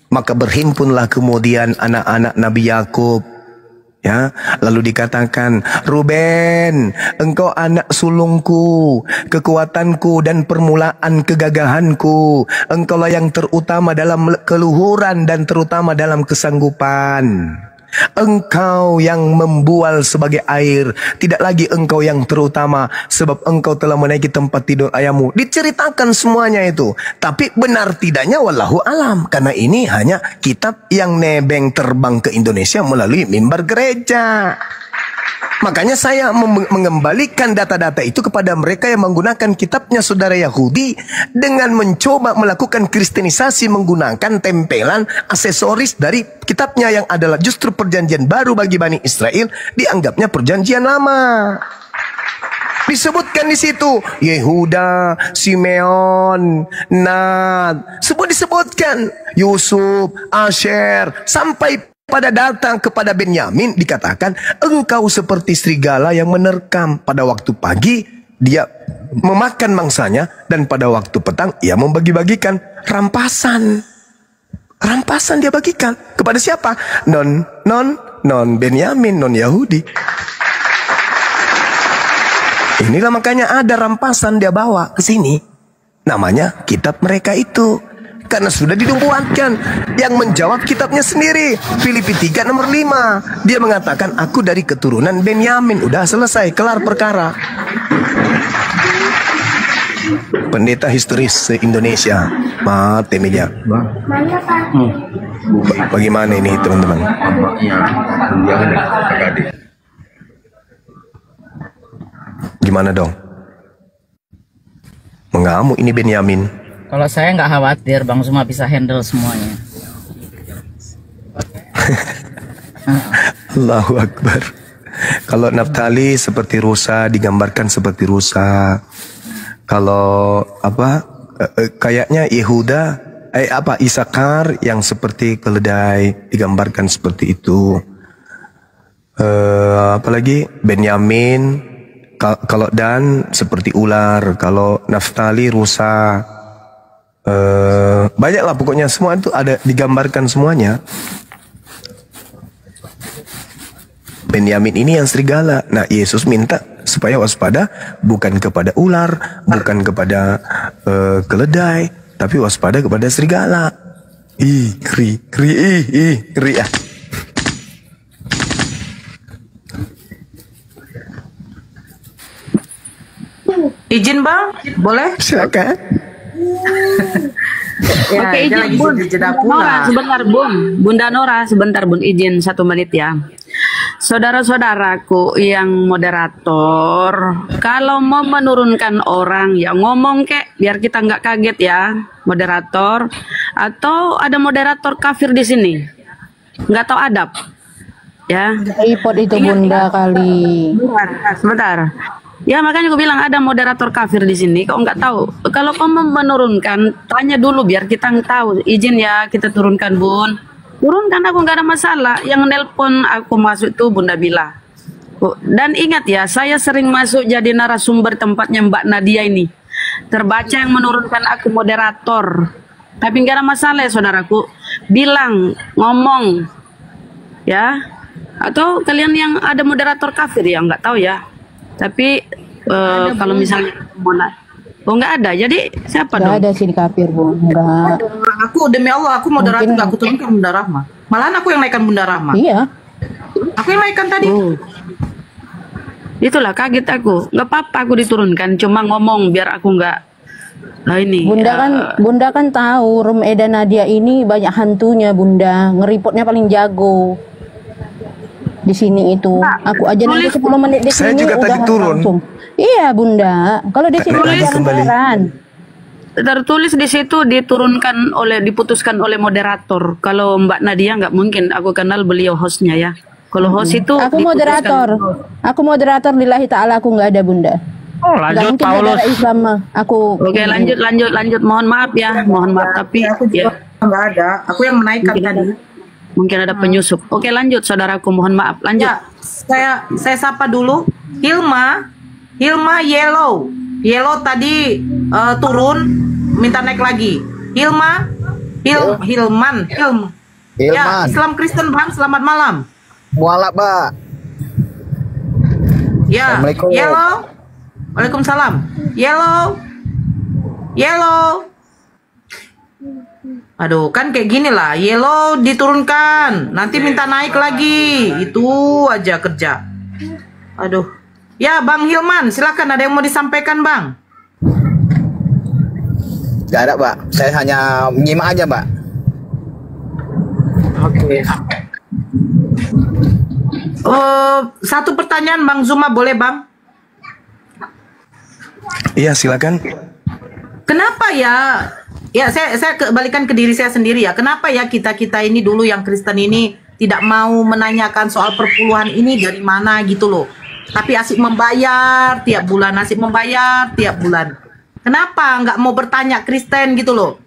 Maka berhimpunlah kemudian anak-anak Nabi Yakub. Ya, lalu dikatakan, Ruben, engkau anak sulungku, kekuatanku dan permulaan kegagahanku. Engkaulah yang terutama dalam keluhuran dan terutama dalam kesanggupan. Engkau yang membual sebagai air, tidak lagi engkau yang terutama, sebab engkau telah menaiki tempat tidur ayahmu. Diceritakan semuanya itu. Tapi benar tidaknya wallahu alam, karena ini hanya kitab yang nebeng terbang ke Indonesia melalui mimbar gereja. Makanya saya mengembalikan data-data itu kepada mereka yang menggunakan kitabnya saudara Yahudi dengan mencoba melakukan kristenisasi menggunakan tempelan aksesoris dari kitabnya yang adalah justru perjanjian baru bagi Bani Israel, dianggapnya perjanjian lama. Disebutkan di situ Yehuda, Simeon, Nad, semua disebutkan, Yusuf, Asher, sampai pada datang kepada Benyamin dikatakan engkau seperti serigala yang menerkam. Pada waktu pagi dia memakan mangsanya dan pada waktu petang ia membagi-bagikan rampasan. Rampasan dia bagikan kepada siapa? Non Benyamin, non Yahudi. Inilah makanya ada rampasan dia bawa ke sini. Namanya kitab mereka itu. Karena sudah dinubuatkan. Yang menjawab kitabnya sendiri. Filipi 3 nomor 5. Dia mengatakan, aku dari keturunan Benyamin. Udah selesai, kelar perkara. Pendeta historis se-Indonesia. Mati meja. Bagaimana ini teman-teman? Gimana dong? Mengamuk ini Benyamin. Kalau saya nggak khawatir, Bang Zuma bisa handle semuanya. Allahu Akbar. Kalau Naftali seperti rusa, digambarkan seperti rusa. Kalau kayaknya Yehuda, Isakar yang seperti keledai, digambarkan seperti itu. Apalagi Benyamin. Kalau Dan seperti ular, kalau Naftali rusa, banyaklah pokoknya semua itu ada digambarkan semuanya. Benyamin ini yang serigala. Nah Yesus minta supaya waspada bukan kepada ular, bukan kepada keledai, tapi waspada kepada serigala. Ngeri ah. Izin Bang, boleh? Silakan. Ya, oke, izin Bun. Nora, sebentar Bun. Bunda Nora, sebentar Bun, izin 1 menit ya. Saudara-saudaraku yang moderator, kalau mau menurunkan orang ya ngomong kek, biar kita nggak kaget ya, moderator. Atau ada moderator kafir di sini, nggak tahu adab, ya. Report itu Bunda kali. Sebentar. Ya makanya aku bilang ada moderator kafir di sini. Kau nggak tahu. Kalau kau mau menurunkan, tanya dulu biar kita tahu. Izin ya kita turunkan Bun. Turunkan, aku nggak ada masalah. Yang nelpon aku masuk tuh Bunda Bila. Dan ingat ya, saya sering masuk jadi narasumber tempatnya Mbak Nadia ini. Terbaca yang menurunkan aku moderator. Tapi nggak ada masalah ya saudaraku. Bilang, ngomong, ya. Atau kalian yang ada moderator kafir ya nggak tahu ya. Tapi kalau misalnya nggak ada, jadi siapa dong? Nggak ada sih di kafir Bu, nggak. Aku demi Allah, aku moderator nggak aku turunkan Bunda Rahma. Malahan aku yang naikkan Bunda Rahma. Iya. Aku yang naikkan tadi. Itulah kaget aku. Nggak apa-apa aku diturunkan, cuma ngomong biar aku nggak. Nah ini. Bunda kan tahu Room Eda Nadia ini banyak hantunya Bunda, ngeripotnya paling jago. Di sini itu aku aja nanti 10 menit di sini juga udah tadi turun langsung. Iya Bunda, kalau di sini jangan. Tertulis di situ diputuskan oleh moderator. Kalau Mbak Nadia nggak mungkin, aku kenal beliau hostnya ya. Kalau host itu aku moderator lillahi ta'ala, aku nggak ada Bunda. Oh lanjut Paulus. Islam aku. Oke lanjut. Mohon maaf ya, mohon maaf tapi aku juga nggak ada. Aku yang menaikkan tadi. Mungkin ada penyusup. Oke lanjut saudaraku, mohon maaf. Lanjut. Ya, saya sapa dulu. Hilma Yellow tadi turun, minta naik lagi. Hilman. Ya, Islam Kristen Bang, selamat malam. Mualaf, Pak. Ya, Yellow. Waalaikumsalam. Yellow. Aduh, kan kayak gini lah. Yellow diturunkan, nanti minta naik lagi. Itu aja kerja. Aduh. Ya, Bang Hilman, silakan, ada yang mau disampaikan, Bang? Gak ada, Pak. Saya hanya menyimak aja, Pak. Oke. Satu pertanyaan, Bang Zuma, boleh, Bang? Iya, silakan. Kenapa ya? Ya, saya kembalikan ke diri saya sendiri ya. Kenapa ya kita ini dulu yang Kristen ini tidak mau menanyakan soal perpuluhan ini dari mana gitu loh. Tapi asik membayar tiap bulan, Kenapa nggak mau bertanya Kristen gitu loh?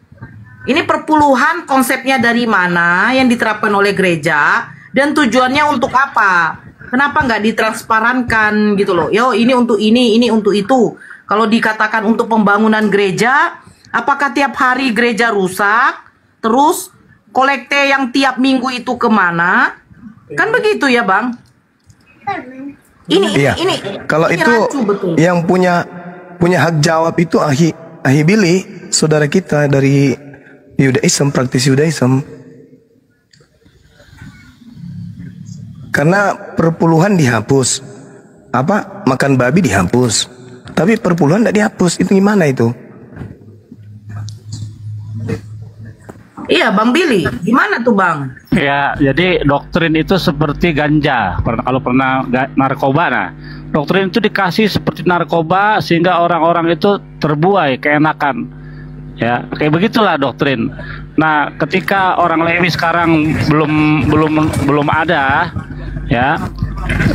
Ini perpuluhan konsepnya dari mana yang diterapkan oleh gereja dan tujuannya untuk apa? Kenapa nggak ditransparankan gitu loh? Yo, ini untuk ini untuk itu. Kalau dikatakan untuk pembangunan gereja, apakah tiap hari gereja rusak? Terus kolekte yang tiap minggu itu kemana? Kan begitu ya Bang? Ini kalau ini itu rancu, betul. yang punya hak jawab itu Ahi Billy, saudara kita dari Yudaism, praktisi Yudaism. Karena perpuluhan dihapus, makan babi dihapus, tapi perpuluhan tidak dihapus. Itu gimana itu? Iya Bang Billy, gimana tuh Bang? Ya, jadi doktrin itu seperti ganja. Kalau pernah narkoba, nah doktrin itu dikasih seperti narkoba sehingga orang-orang itu terbuai, keenakan. Ya, kayak begitulah doktrin. Nah, ketika orang Lewi sekarang belum ada, ya,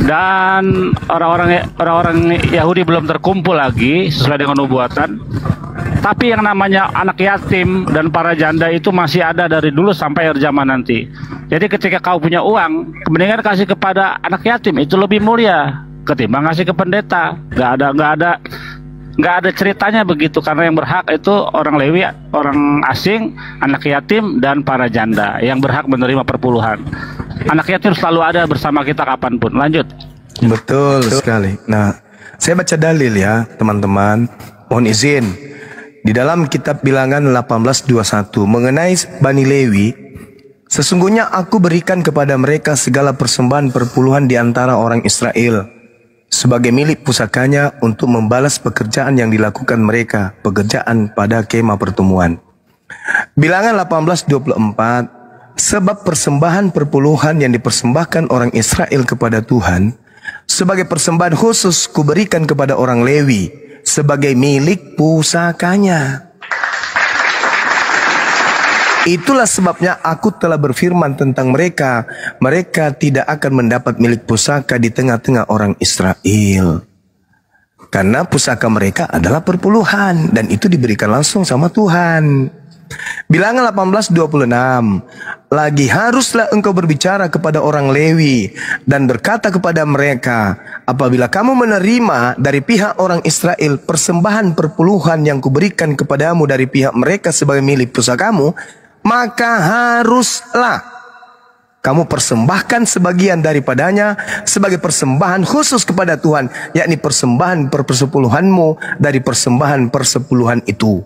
dan orang-orang Yahudi belum terkumpul lagi sesuai dengan nubuatan. Tapi yang namanya anak yatim dan para janda itu masih ada dari dulu sampai akhir zaman nanti. Jadi ketika kau punya uang, mendingan kasih kepada anak yatim, itu lebih mulia ketimbang kasih ke pendeta. Nggak ada ceritanya begitu, karena yang berhak itu orang Lewi, orang asing, anak yatim dan para janda yang berhak menerima perpuluhan. Anak yatim selalu ada bersama kita kapanpun. Lanjut. Betul sekali. Nah, saya baca dalil ya teman-teman. Mohon izin. Di dalam kitab Bilangan 18:21 mengenai Bani Lewi, sesungguhnya aku berikan kepada mereka segala persembahan perpuluhan di antara orang Israel sebagai milik pusakanya untuk membalas pekerjaan yang dilakukan mereka, pekerjaan pada kemah pertemuan. Bilangan 18:24, sebab persembahan perpuluhan yang dipersembahkan orang Israel kepada Tuhan sebagai persembahan khusus kuberikan kepada orang Lewi sebagai milik pusakanya. Itulah sebabnya aku telah berfirman tentang mereka. Mereka tidak akan mendapat milik pusaka di tengah-tengah orang Israel. Karena pusaka mereka adalah perpuluhan. Dan itu diberikan langsung sama Tuhan. Bilangan 18:26. Lagi haruslah engkau berbicara kepada orang Lewi dan berkata kepada mereka, apabila kamu menerima dari pihak orang Israel persembahan perpuluhan yang kuberikan kepadamu dari pihak mereka sebagai milik pusakamu, maka haruslah kamu persembahkan sebagian daripadanya sebagai persembahan khusus kepada Tuhan, yakni persembahan persepuluhanmu dari persembahan persepuluhan itu.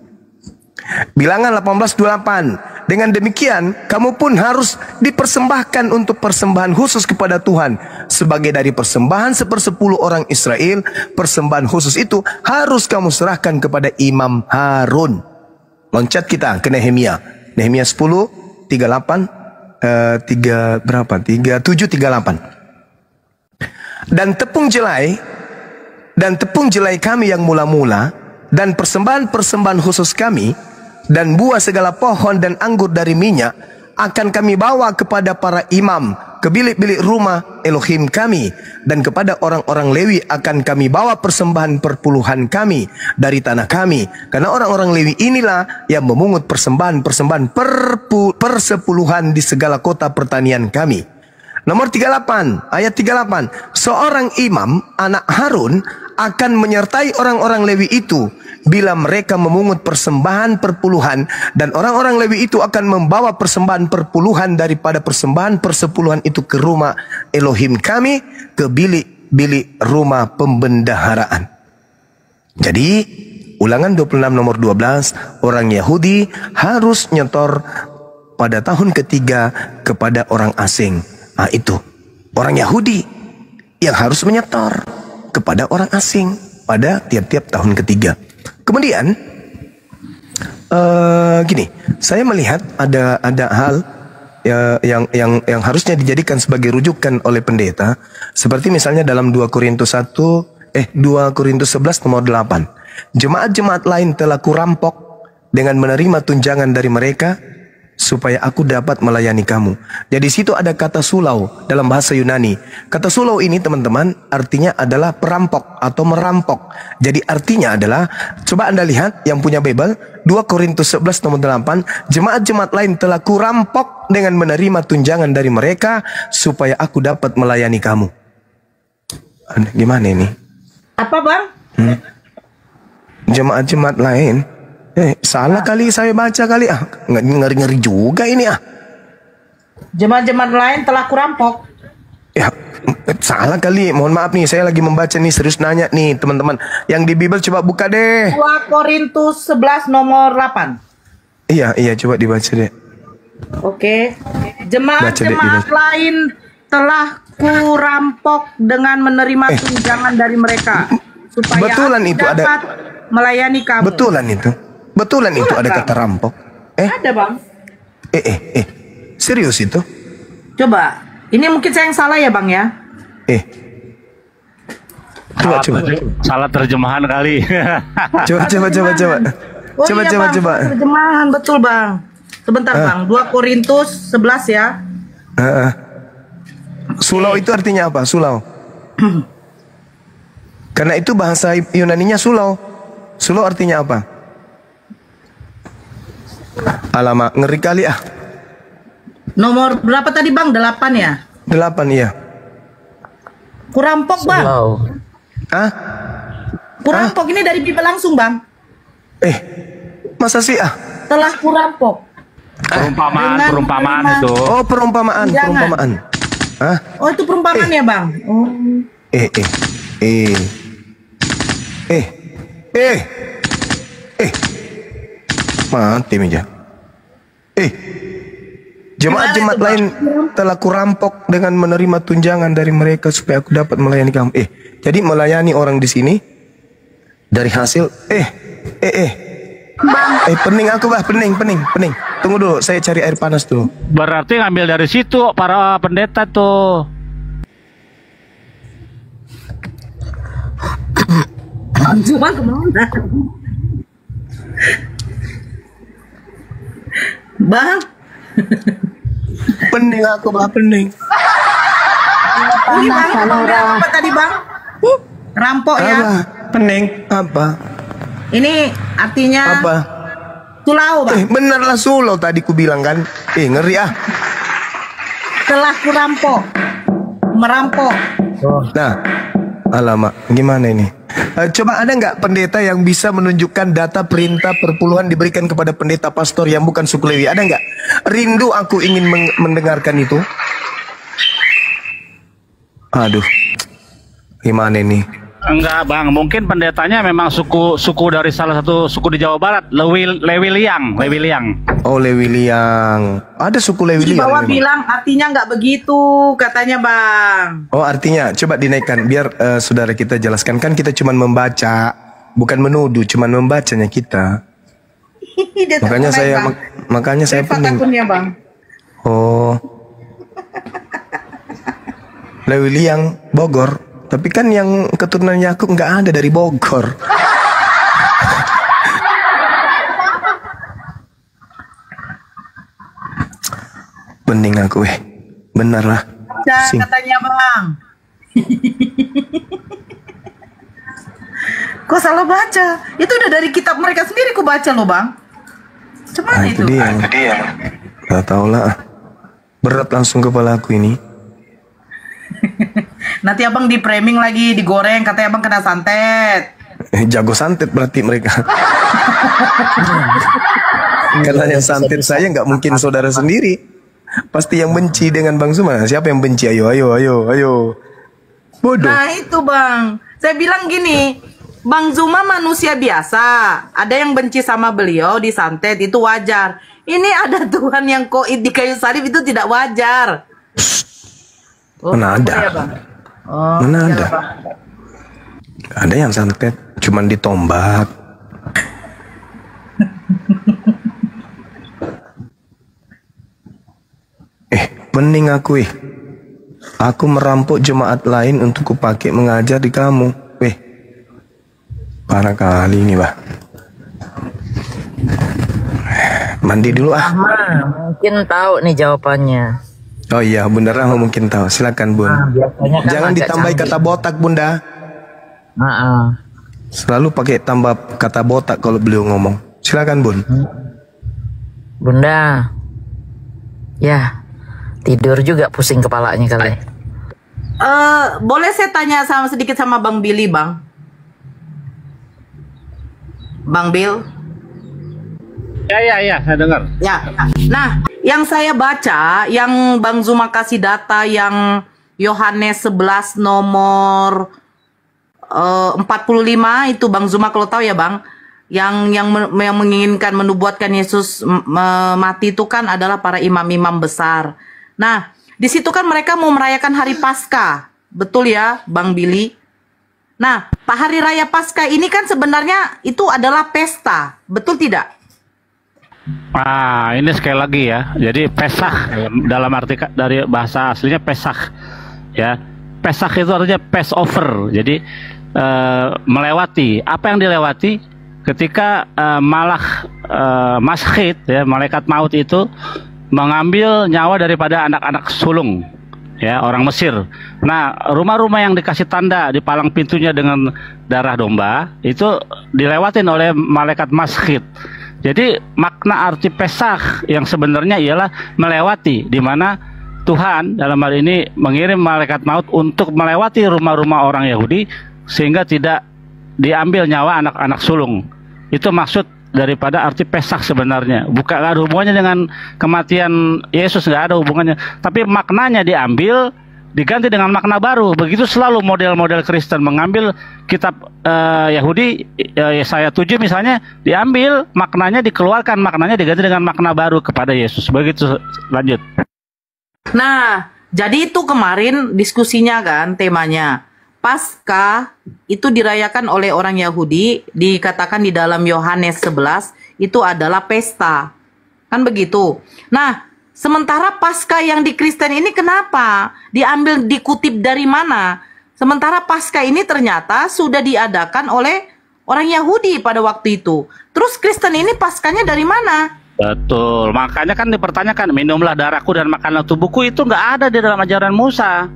Bilangan 18:28. Dengan demikian kamu pun harus dipersembahkan untuk persembahan khusus kepada Tuhan sebagai dari persembahan 1/10 orang Israel. Persembahan khusus itu harus kamu serahkan kepada Imam Harun. Loncat kita ke Nehemia. Nehemia 10:38 37:38. Dan tepung jelai kami yang mula-mula dan persembahan khusus kami dan buah segala pohon dan anggur dari minyak akan kami bawa kepada para imam ke bilik-bilik rumah Elohim kami, dan kepada orang-orang Lewi akan kami bawa persembahan perpuluhan kami dari tanah kami, karena orang-orang Lewi inilah yang memungut persembahan persepuluhan di segala kota pertanian kami. Nomor 38, ayat 38. Seorang imam, anak Harun, akan menyertai orang-orang Lewi itu bila mereka memungut persembahan perpuluhan, dan orang-orang Lewi itu akan membawa persembahan perpuluhan daripada persembahan persepuluhan itu ke rumah Elohim kami, ke bilik-bilik rumah pembendaharaan. Jadi Ulangan 26 nomor 12, orang Yahudi harus nyetor pada tahun ketiga kepada orang asing. Nah itu, orang Yahudi yang harus menyetor kepada orang asing pada tiap-tiap tahun ketiga. Kemudian gini, saya melihat ada hal yang harusnya dijadikan sebagai rujukan oleh pendeta, seperti misalnya dalam 2 Korintus 11 nomor 8. Jemaat-jemaat lain telah kurampok dengan menerima tunjangan dari mereka supaya aku dapat melayani kamu. Jadi situ ada kata sulau dalam bahasa Yunani. Kata sulau ini teman-teman artinya adalah perampok atau merampok. Jadi artinya adalah, coba Anda lihat yang punya Bible, 2 Korintus 11 nomor 8, jemaat-jemaat lain telah kurampok dengan menerima tunjangan dari mereka supaya aku dapat melayani kamu. Gimana ini? Apa Bang? Jemaat-jemaat lain. Salah kali saya baca kali. Ngeri-ngeri juga ini . Jemaat-jemaat lain telah kurampok. Ya, salah kali. Mohon maaf nih, saya lagi membaca nih, serius nanya nih teman-teman. Yang di Bible coba buka deh. 2 Korintus 11 nomor 8. Iya, coba dibaca deh. Oke. Jemaat-jemaat lain telah kurampok dengan menerima tunjangan dari mereka supaya betulan itu dapat melayani kamu. Betulan itu ada kata rampok. Ada, Bang. Serius itu? Coba. Ini mungkin saya yang salah ya, Bang ya? Coba. Salah terjemahan kali. Coba. Coba. Terjemahan betul, Bang. Sebentar, Bang. 2 Korintus 11 ya. Sulau itu artinya apa? Sulau. Karena itu bahasa Yunaninya sulau. Sulau artinya apa? Alamak, ngeri kali ah. Nomor berapa tadi, Bang? 8 ya? 8 iya. Kurampok, Bang. Kurampok ini dari Bible langsung, Bang. Masa sih ah? Telah kurampok. Perumpamaan itu. Oh, perumpamaan. Hah? Oh, itu perumpamaan ya, Bang? Mati meja. Jemaat-jemaat lain telah kurampok dengan menerima tunjangan dari mereka supaya aku dapat melayani kamu. Jadi melayani orang di sini dari hasil pening aku bah, pening. Tunggu dulu, saya cari air panas dulu. Berarti ngambil dari situ para pendeta tuh. Cuma kemana? Bang, pening aku bah, pening. Ini Bang, apa tadi, Bang? Rampok ya? Pening apa? Ini artinya apa? Sulau, Bang. Bener lah sulau tadi ku bilang kan. Ngeri ah. Telah kurampok, merampok. Nah, alamak, gimana ini? Coba ada nggak pendeta yang bisa menunjukkan data perintah perpuluhan diberikan kepada pendeta pastor yang bukan suku Lewi? Ada nggak? Rindu aku ingin mendengarkan itu. Aduh, gimana ini? Enggak, Bang, mungkin pendetanya memang suku dari salah satu suku di Jawa Barat, Lewi Liang. Oh, Lewi Liang. Ada suku Lewi Liang. Di bawah bilang artinya nggak begitu, katanya, Bang. Oh, artinya coba dinaikkan biar saudara kita jelaskan, kan kita cuma membaca, bukan menuduh, cuma membacanya kita. makanya saya pening. Akunnya, Bang. Oh. Lewi Liang Bogor. Tapi kan yang keturunan Yakub nggak ada dari Bogor. Bening aku bener lah. Katanya, Bang. Kok salah baca? Itu udah dari kitab mereka sendiri ku baca loh, Bang. Cuman itu dia. Gak tau lah. Berat langsung kepala aku ini. Nanti Abang di framing lagi, digoreng, katanya Abang kena santet. Jago santet berarti mereka. Karena yang santet saya nggak mungkin saudara sendiri. Pasti yang benci dengan Bang Zuma. Siapa yang benci? Ayo. Bodoh. Nah itu, Bang. Saya bilang gini, Bang Zuma manusia biasa. Ada yang benci sama beliau di santet, itu wajar. Ini ada Tuhan yang koid di kayu salib, itu tidak wajar. Mana ada? Ya, Bang? Mana ada? Ada yang santet, cuman ditombak. Pening aku Aku merampok jemaat lain untuk kupakai mengajar di kamu. Parah kali ini, Bah. Mandi dulu ah. Mungkin tahu nih jawabannya. Oh iya, Bunda Rahma mungkin tahu. Silakan, Bun. Jangan ditambahi kata botak, Bunda. Selalu pakai tambah kata botak kalau beliau ngomong. Silakan, Bun. Bunda. Ya, tidur juga pusing kepalanya kali. Boleh saya tanya sedikit sama Bang Billy, Bang? Bang Bill? Ya, saya dengar. Ya. Nah, yang saya baca, yang Bang Zuma kasih data yang Yohanes 11 nomor 45 itu Bang Zuma kalau tahu ya Bang, yang menginginkan menubuatkan Yesus mati itu kan adalah para imam-imam besar. Nah, di situ kan mereka mau merayakan hari Paskah, betul ya Bang Billy? Nah, hari raya Paskah ini kan sebenarnya itu adalah pesta, betul tidak? Ini sekali lagi ya. Jadi Pesach dalam arti dari bahasa aslinya Pesach ya. Pesach itu artinya Passover. Jadi melewati. Apa yang dilewati ketika Maschid ya, malaikat maut itu mengambil nyawa daripada anak-anak sulung ya, orang Mesir. Nah, rumah-rumah yang dikasih tanda di palang pintunya dengan darah domba itu dilewatin oleh malaikat Maschid. Jadi makna arti Pesach yang sebenarnya ialah melewati, di mana Tuhan dalam hal ini mengirim malaikat maut untuk melewati rumah-rumah orang Yahudi sehingga tidak diambil nyawa anak-anak sulung. Itu maksud daripada arti Pesach sebenarnya. Bukan, gak ada hubungannya dengan kematian Yesus, nggak ada hubungannya. Tapi maknanya diambil, diganti dengan makna baru. Begitu selalu model-model Kristen mengambil kitab Yahudi, Yesaya 7 misalnya, diambil maknanya, dikeluarkan maknanya, diganti dengan makna baru kepada Yesus. Begitu, lanjut. Nah, jadi itu kemarin diskusinya kan, temanya Paskah itu dirayakan oleh orang Yahudi, dikatakan di dalam Yohanes 11 itu adalah pesta, kan begitu. Nah, sementara Paskah yang di Kristen ini kenapa diambil, dikutip dari mana? Sementara Paskah ini ternyata sudah diadakan oleh orang Yahudi pada waktu itu. Terus Kristen ini Paskahnya dari mana? Betul, makanya kan dipertanyakan, minumlah darahku dan makanlah tubuhku, itu nggak ada di dalam ajaran Musa.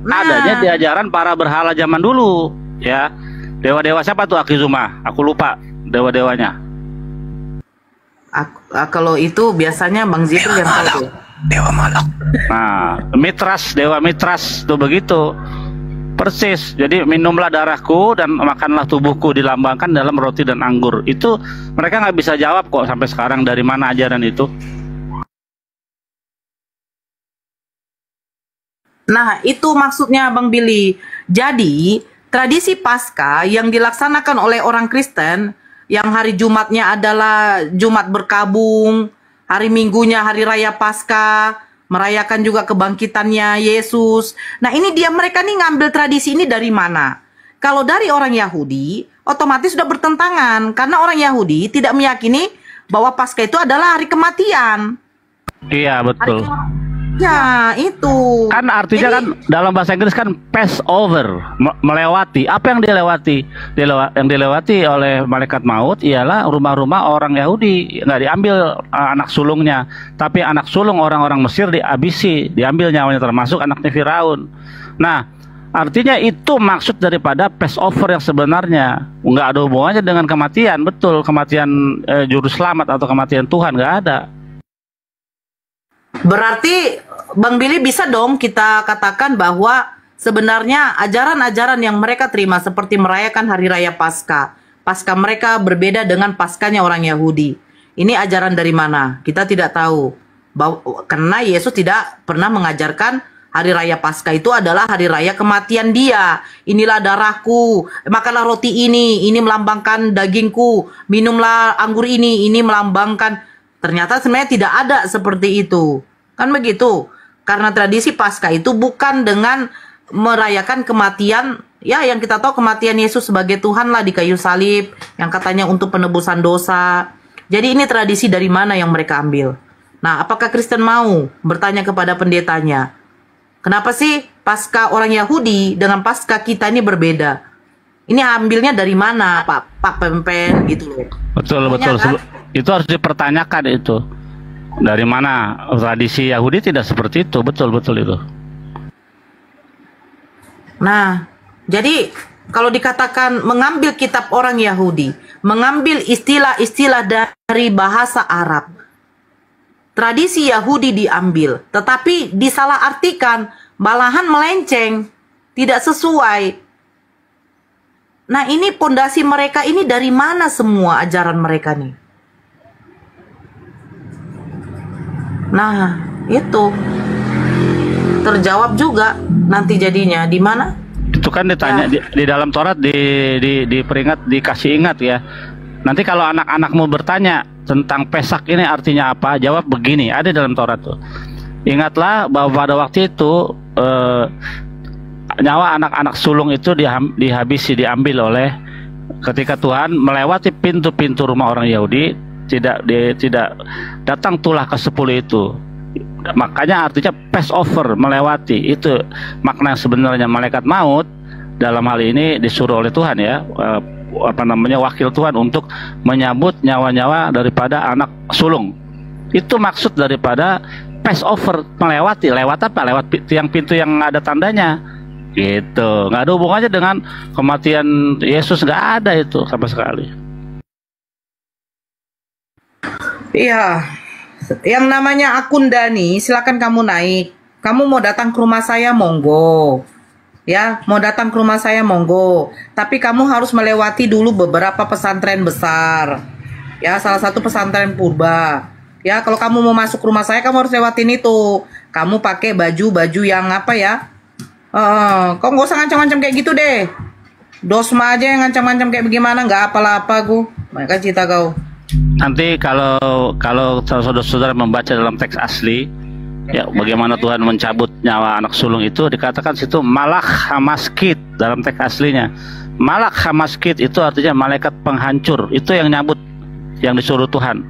Adanya di ajaran para berhala zaman dulu ya. Dewa-dewa siapa tuh Akizuma? Aku lupa dewa-dewanya. Kalau itu biasanya Bang Zito yang tahu. Dewa Malak. Nah, Mitras, dewa Mitras tuh begitu. Persis. Jadi minumlah darahku dan makanlah tubuhku, dilambangkan dalam roti dan anggur. Itu mereka nggak bisa jawab kok sampai sekarang dari mana ajaran itu. Nah, itu maksudnya Bang Billy. Jadi, tradisi Paskah yang dilaksanakan oleh orang Kristen, yang hari Jumatnya adalah Jumat berkabung, hari Minggunya hari raya Paskah, merayakan juga kebangkitannya Yesus. Nah, ini mereka nih ngambil tradisi ini dari mana? Kalau dari orang Yahudi, otomatis sudah bertentangan. Karena orang Yahudi tidak meyakini bahwa Paskah itu adalah hari kematian. Iya, betul. Ya, itu. Kan artinya kan dalam bahasa Inggris kan Passover, melewati. Apa yang dilewati? Yang dilewati oleh malaikat maut ialah rumah-rumah orang Yahudi. Nggak diambil anak sulungnya, tapi anak sulung orang-orang Mesir dihabisi, diambil nyawanya, termasuk anaknya Firaun. Nah, artinya itu maksud daripada Passover yang sebenarnya. Nggak ada hubungannya dengan kematian. Betul, kematian juru selamat atau kematian Tuhan, nggak ada. Berarti Bang Billy bisa dong kita katakan bahwa sebenarnya ajaran-ajaran yang mereka terima seperti merayakan hari raya Paskah, Paskah mereka berbeda dengan Paskahnya orang Yahudi. Ini ajaran dari mana? Kita tidak tahu. Karena Yesus tidak pernah mengajarkan hari raya Paskah itu adalah hari raya kematian dia. Inilah darahku, makanlah roti ini melambangkan dagingku, minumlah anggur ini melambangkan. Ternyata sebenarnya tidak ada seperti itu. Kan begitu. Karena tradisi Paskah itu bukan dengan merayakan kematian, ya yang kita tahu kematian Yesus sebagai Tuhan lah di kayu salib, yang katanya untuk penebusan dosa. Jadi ini tradisi dari mana yang mereka ambil? Nah, apakah Kristen mau bertanya kepada pendetanya? Kenapa sih Paskah orang Yahudi dengan Paskah kita ini berbeda? Ini ambilnya dari mana, Pak Pempen gitu loh. Betul, betul. Kan? Itu harus dipertanyakan itu. Dari mana tradisi Yahudi tidak seperti itu, betul-betul itu. Nah, jadi kalau dikatakan mengambil kitab orang Yahudi, mengambil istilah-istilah dari bahasa Arab, tradisi Yahudi diambil, tetapi disalahartikan, malahan melenceng, tidak sesuai. Nah, ini pondasi mereka ini dari mana semua ajaran mereka nih? Nah, itu terjawab juga nanti jadinya di mana? Itu kan ditanya di dalam Taurat diperingat, dikasih ingat ya. Nanti kalau anak-anakmu bertanya tentang Pesak ini artinya apa, jawab begini, ada dalam Taurat tuh. Ingatlah bahwa pada waktu itu nyawa anak-anak sulung itu dihabisi, diambil oleh ketika Tuhan melewati pintu-pintu rumah orang Yahudi, tidak datang tulah ke-10 itu. Makanya artinya Passover, melewati, itu makna yang sebenarnya. Malaikat maut dalam hal ini disuruh oleh Tuhan ya, wakil Tuhan untuk menyambut nyawa-nyawa daripada anak sulung. Itu maksud daripada Passover, melewati. Lewat apa? Lewat tiang pintu yang ada tandanya gitu. Nggak ada hubungannya dengan kematian Yesus, nggak ada itu sama sekali. Iya, yang namanya akun Dani, silakan kamu naik. Kamu mau datang ke rumah saya, monggo. Ya, mau datang ke rumah saya, monggo. Tapi kamu harus melewati dulu beberapa pesantren besar. Ya, salah satu pesantren purba. Ya, kalau kamu mau masuk rumah saya, kamu harus lewatin itu. Kamu pakai baju yang apa ya? Kau nggak usah ngancam-ngancam kayak gitu deh. Dosma aja yang ngancam-ngancam kayak bagaimana, nggak apalah-apa gue. Mereka cerita kau. Nanti kalau saudara-saudara membaca dalam teks asli, ya bagaimana Tuhan mencabut nyawa anak sulung itu, dikatakan situ malak hamaskit dalam teks aslinya. Malak hamaskit itu artinya malaikat penghancur, itu yang nyabut, yang disuruh Tuhan.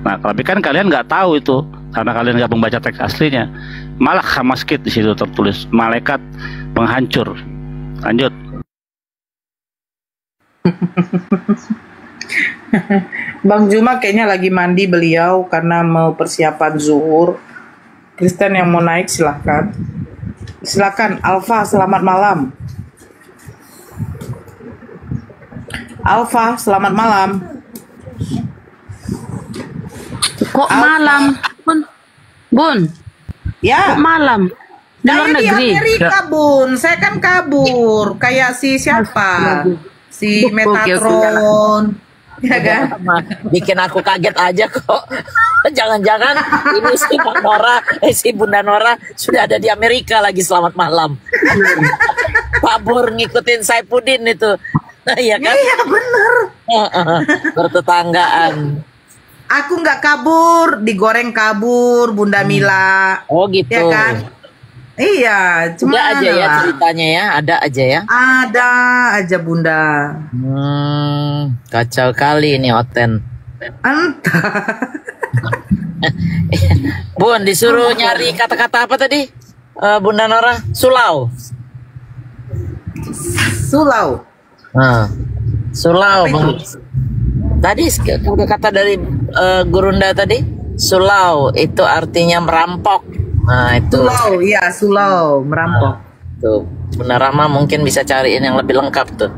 Nah, tapi kan kalian nggak tahu itu karena kalian nggak membaca teks aslinya. Malak hamaskit di situ tertulis malaikat penghancur. Lanjut. Bang Juma kayaknya lagi mandi beliau karena mau persiapan zuhur. Kristen yang mau naik silahkan. Silakan Alfa, selamat malam. Alfa, selamat malam. Kok malam? Bun. Ya. Kok malam? Di luar Saya di negeri. Amerika, Bun. Saya kan kabur. Kayak si siapa? Si Metatron. Ya kan? Bikin aku kaget aja kok. Jangan-jangan ini si Bang Nora, si Bunda Nora sudah ada di Amerika lagi, selamat malam. Kabur ngikutin Saipudin itu. Iya kan? Iya bener. Bertetanggaan. Aku nggak kabur, digoreng kabur, Bunda Mila. Oh gitu. Ya kan? Iya, cuma ada aja ya ceritanya ya, ada aja ya. Ada aja Bunda. Kacau kali ini Oten. Entah. Bun, disuruh nyari kata-kata apa tadi? Bunda Nora, sulau. Sulau. Sulau. Tadi kata-kata dari Gurunda tadi, sulau itu artinya merampok. Nah itu. Sulau, iya sulau, merampok. Tuh, Bunda Rahma mungkin bisa cariin yang lebih lengkap tuh.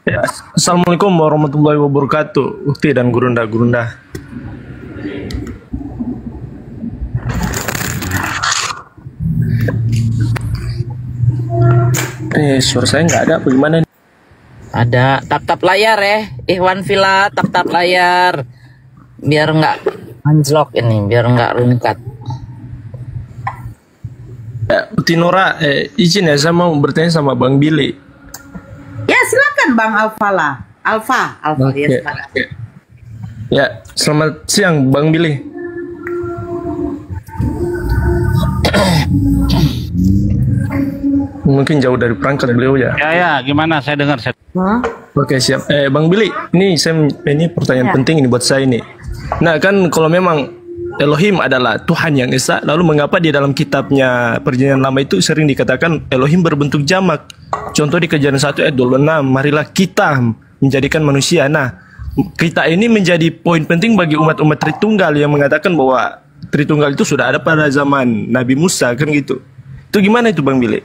Ya, Assalamualaikum warahmatullahi wabarakatuh. Ukti dan Gurunda. Suara saya nggak ada, bagaimana? Ada, tap-tap layar ya, Ikhwan Villa, tap-tap layar. Biar nggak anjlok ini, biar nggak rungkat. Ya, Ukti Nora, izin ya, saya mau bertanya sama Bang Billy. Ya silakan Bang Alfa lah. Alfa ya, ya, selamat siang Bang Billy. Mungkin jauh dari perangkat beliau ya. Ya, gimana? Saya dengar. Oke, siap. Bang Billy, ini pertanyaan penting ini buat saya ini. Nah, kan kalau memang Elohim adalah Tuhan yang esa, lalu mengapa di dalam kitabnya Perjanjian Lama itu sering dikatakan Elohim berbentuk jamak? Contoh di Kejadian 1 ayat 26, marilah kita menjadikan manusia. Nah, kita ini menjadi poin penting bagi umat-umat Tritunggal yang mengatakan bahwa Tritunggal itu sudah ada pada zaman Nabi Musa, kan gitu. Itu gimana itu Bang Billy?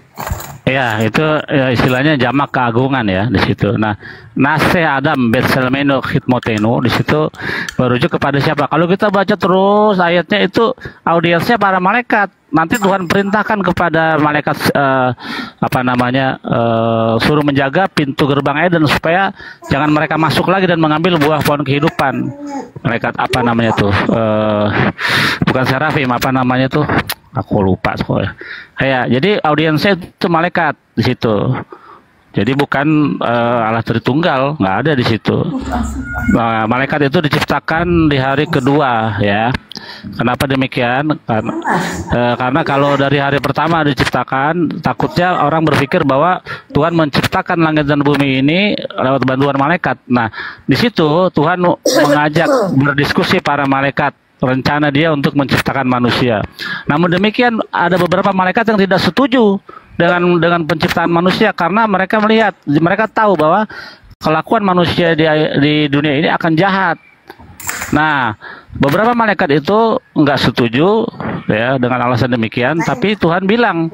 Ya, itu ya, istilahnya jamak keagungan ya di situ. Nah, Nase Adam Betselmeno Khidmotenu di situ merujuk kepada siapa? Kalau kita baca terus ayatnya itu audiensnya para malaikat. nanti Tuhan perintahkan kepada malaikat suruh menjaga pintu gerbang Eden supaya jangan mereka masuk lagi dan mengambil buah pohon kehidupan. Malaikat bukan serafim, aku lupa soalnya. Ya, jadi audiensnya itu malaikat di situ. Jadi bukan Allah Tritunggal, nggak ada di situ. Nah, malaikat itu diciptakan di hari kedua, ya. Kenapa demikian? Karena kalau dari hari pertama diciptakan, takutnya orang berpikir bahwa Tuhan menciptakan langit dan bumi ini lewat bantuan malaikat. Nah, di situ Tuhan mengajak berdiskusi para malaikat rencana dia untuk menciptakan manusia. Namun demikian ada beberapa malaikat yang tidak setuju dengan penciptaan manusia karena mereka tahu bahwa kelakuan manusia di dunia ini akan jahat. Nah, beberapa malaikat itu nggak setuju ya dengan alasan demikian, tapi Tuhan bilang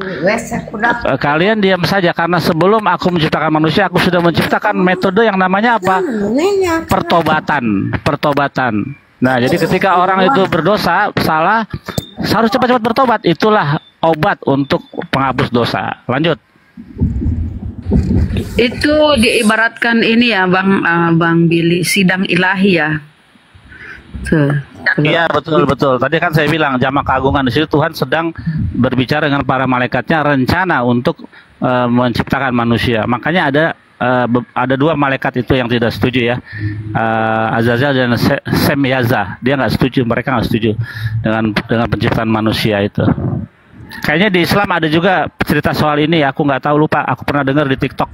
kalian diam saja karena sebelum aku menciptakan manusia aku sudah menciptakan metode yang namanya apa? Pertobatan. Nah, jadi ketika orang itu berdosa, salah, harus cepat-cepat bertobat. Itulah obat untuk penghapus dosa. Lanjut. Itu diibaratkan ini ya, Bang Billy, sidang ilahi ya. Iya, betul. Tadi kan saya bilang jamak keagungan, di situ Tuhan sedang berbicara dengan para malaikatnya rencana untuk menciptakan manusia. Makanya ada dua malaikat itu yang tidak setuju ya, Azazel dan Semyaza. Dia nggak setuju, mereka nggak setuju dengan penciptaan manusia itu. Kayaknya di Islam ada juga cerita soal ini, aku nggak tahu, lupa. Aku pernah dengar di TikTok.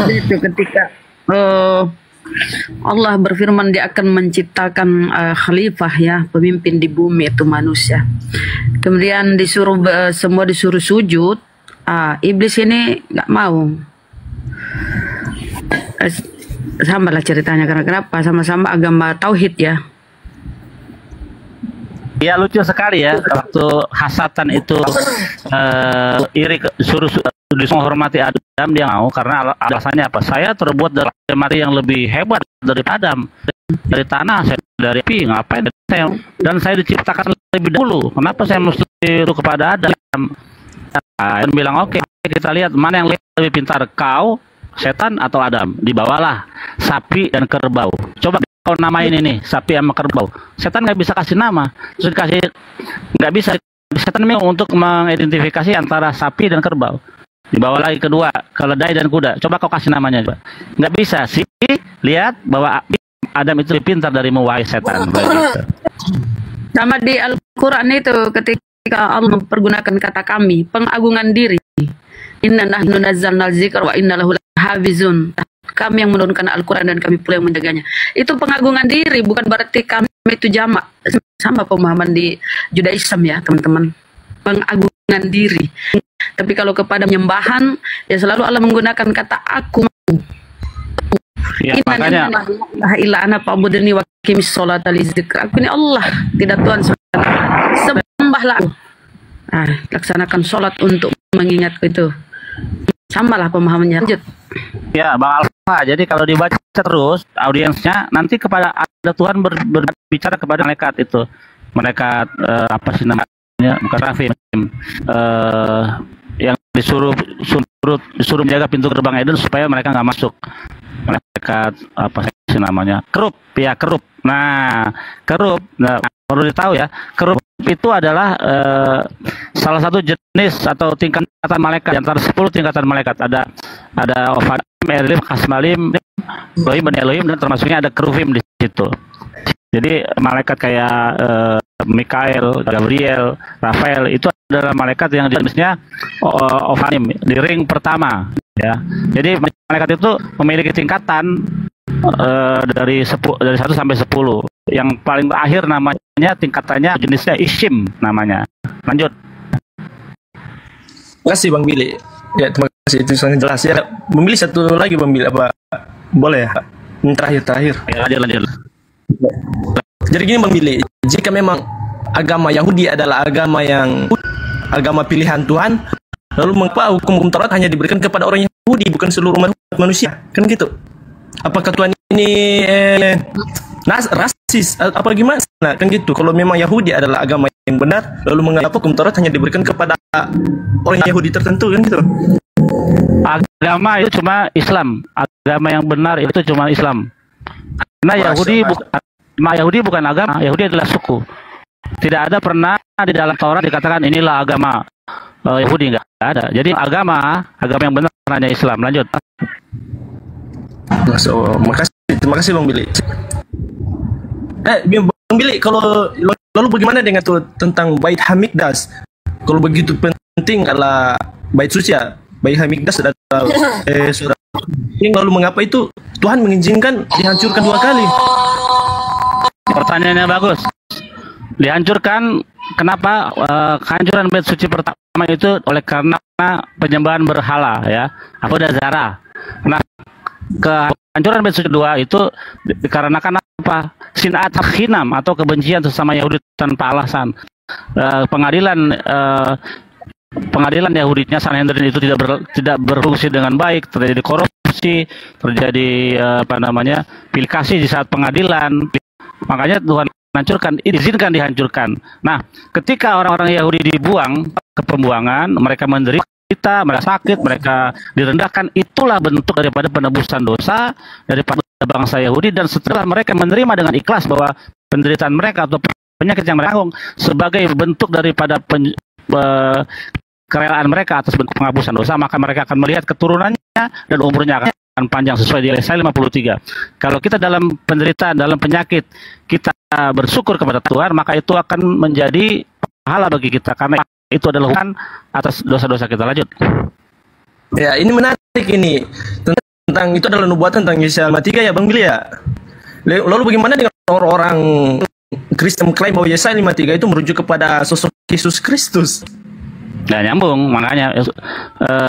Itu ketika Allah berfirman dia akan menciptakan khalifah ya, pemimpin di bumi itu manusia. Kemudian semua disuruh sujud. Iblis ini nggak mau. Sama lah ceritanya, karena kenapa? Sama-sama agama tauhid ya. Ya, lucu sekali ya waktu hasatan itu iri disuruh menghormati Adam, dia mau karena alasannya apa? Saya terbuat dari mati yang lebih hebat dari Adam, dari tanah, saya dari api, ngapain saya diciptakan lebih dahulu, kenapa saya mesti tiru kepada Adam? Adam bilang oke, kita lihat mana yang lebih pintar, kau, setan atau Adam. Dibawalah sapi dan kerbau. Coba kau namain ini sapi sama kerbau. Setan nggak bisa kasih nama, terus dikasih nggak bisa. Setan memang untuk mengidentifikasi antara sapi dan kerbau. Dibawa lagi kedua, keledai dan kuda. Coba kau kasih namanya, coba. Nggak bisa sih. Lihat bahwa Adam itu lebih pintar darimu, wahai setan. Sama di Al-Quran itu ketika Allah mempergunakan kata kami, pengagungan diri. Inna nahnu nazzalna dzikra wa inna lahu lahafizun. Kami yang menurunkan Al-Quran dan kami pula yang menjaganya. Itu pengagungan diri, bukan berarti kami itu jamak. Sama pemahaman di Judaism ya teman-teman. Pengagungan diri. Tapi kalau kepada penyembahan, ya selalu Allah menggunakan kata aku. Ya, makanya aku ini Allah, tidak Tuhan. Sembahlah aku. Laksanakan sholat untuk mengingatku itu. Samalah pemahamannya. Lanjut. Ya, Bang Alfa. Jadi kalau dibaca terus audiensnya, nanti ada Tuhan berbicara kepada malaikat itu. Malaikat apa sih namanya? Bukan Rafim. Yang disuruh menjaga pintu gerbang Eden supaya mereka nggak masuk. Malaikat apa sih namanya? Kerub. Nah, kerub. Nah, perlu ditahu ya, kerub itu adalah salah satu jenis atau tingkatan malaikat antara 10 tingkatan malaikat. Ada Ofanim, Elim, Kasmalim, Elohim, Bani Elohim, dan termasuknya ada keruvim di situ. Jadi malaikat kayak Mikael, Gabriel, Rafael itu adalah malaikat yang jenisnya Ofanim di ring pertama ya. Jadi malaikat itu memiliki tingkatan dari 1 sampai 10. Yang paling terakhir namanya tingkatannya jenisnya Ishim namanya. Lanjut. Terima kasih Bang Billy. Ya, terima kasih, itu sangat jelas ya. Memilih satu lagi Bang Billy, apa boleh ya? Terakhir. Ya, lanjut. Jadi gini Bang Billy, jika memang agama Yahudi adalah agama pilihan Tuhan, lalu mengapa hukum Taurat hanya diberikan kepada orang Yahudi, bukan seluruh umat manusia? Kan gitu. Apakah Tuhan ini rasis apa gimana kan gitu. Kalau memang Yahudi adalah agama yang benar, lalu mengapa hukum Taurat hanya diberikan kepada orang Yahudi tertentu kan gitu. Agama itu cuma Islam. Agama yang benar itu cuma Islam. Karena Yahudi bukan agama, Yahudi adalah suku. Tidak ada pernah di dalam Taurat dikatakan inilah agama Yahudi, nggak ada. Jadi agama yang benar hanya Islam. Lanjut. Terima kasih Bang Billy. Bang Billy, kalau lalu bagaimana dengan tuh tentang Bait Hamikdas? Kalau begitu penting adalah bait suci ya, Bait Hamikdas adalah surah. Lalu mengapa itu Tuhan mengizinkan dihancurkan 2 kali? Pertanyaannya bagus. Dihancurkan kenapa? Kehancuran bait suci pertama itu oleh karena penyembahan berhala ya, atau Zara. Nah, kehancuran bait suci kedua itu dikarenakan apa? Sinat hinam atau kebencian sesama Yahudi tanpa alasan. Pengadilan Yahudinya Sanhedrin itu tidak berfungsi dengan baik, terjadi korupsi, terjadi pilih kasih di saat pengadilan. Makanya Tuhan izinkan dihancurkan. Nah, ketika orang-orang Yahudi dibuang ke pembuangan, mereka menderita, mereka sakit, mereka direndahkan, itulah bentuk daripada penebusan dosa daripada bangsa Yahudi. Dan setelah mereka menerima dengan ikhlas bahwa penderitaan mereka atau penyakit yang mereka tanggung sebagai bentuk daripada kerelaan mereka atas bentuk penghapusan dosa, maka mereka akan melihat keturunannya dan umurnya akan panjang sesuai di Yesaya 53. Kalau kita dalam penderitaan, dalam penyakit, kita bersyukur kepada Tuhan, maka itu akan menjadi pahala bagi kita, karena itu adalah hukuman atas dosa-dosa kita. Lanjut. Ya, ini menarik ini. Tentang itu adalah nubuatan tentang Yesaya 53 ya Bang Billy ya. Lalu bagaimana dengan orang-orang Kristen klaim bahwa Yesaya 53 itu merujuk kepada sosok Yesus Kristus? Nah, nyambung, makanya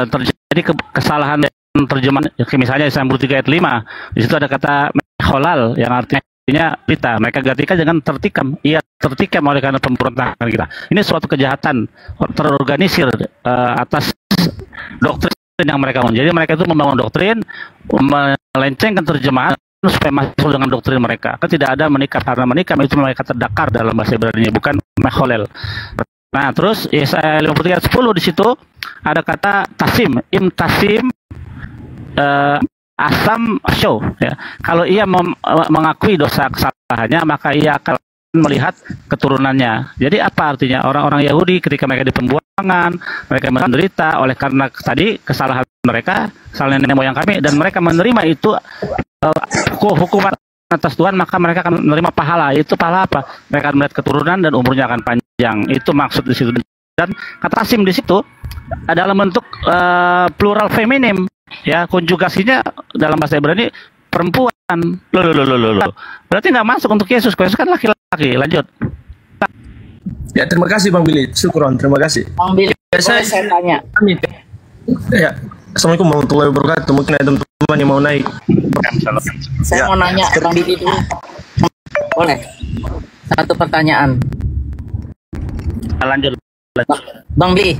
terjadi kesalahan terjemahan. Misalnya Yesaya 53 ayat 5, di situ ada kata holal yang artinya kita. Mereka gantikan dengan tertikam. Ia tertikam oleh karena pemberontakan kita. Ini suatu kejahatan terorganisir atas doktrin yang mereka bangun. Jadi mereka itu membangun doktrin, melencengkan terjemahan supaya masuk dengan doktrin mereka. Kan tidak ada menikah, karena menikah itu mereka terdakar dalam bahasa Ibrani, bukan meholel. Nah, terus Yesaya 53 ayat 10 di situ ada kata tasim, tasim, asam show ya. Kalau ia mengakui dosa kesalahannya, maka ia akan melihat keturunannya. Jadi apa artinya? Orang-orang Yahudi ketika mereka di pembuangan, mereka menderita oleh karena tadi kesalahan mereka, kesalahan nenek moyang kami, dan mereka menerima itu hukuman atas Tuhan, maka mereka akan menerima pahala. Itu pahala apa? Mereka akan melihat keturunan dan umurnya akan panjang. Itu maksud di situ. Dan kata asim di situ adalah bentuk plural feminim. Ya, konjugasinya dalam bahasa Ibrani perempuan. Loh. Berarti nggak masuk untuk Yesus. Yesus kan laki-laki. Lanjut. Ya, terima kasih Bang Billy. Syukron, terima kasih. Bang Billy, saya tanya. Amin. Ya, Assalamualaikum warahmatullahi wabarakatuh. Mungkin ada teman-teman yang mau naik. Saya mau nanya Bang Billy dulu. Boleh? Satu pertanyaan. Lanjut. Bang Billy,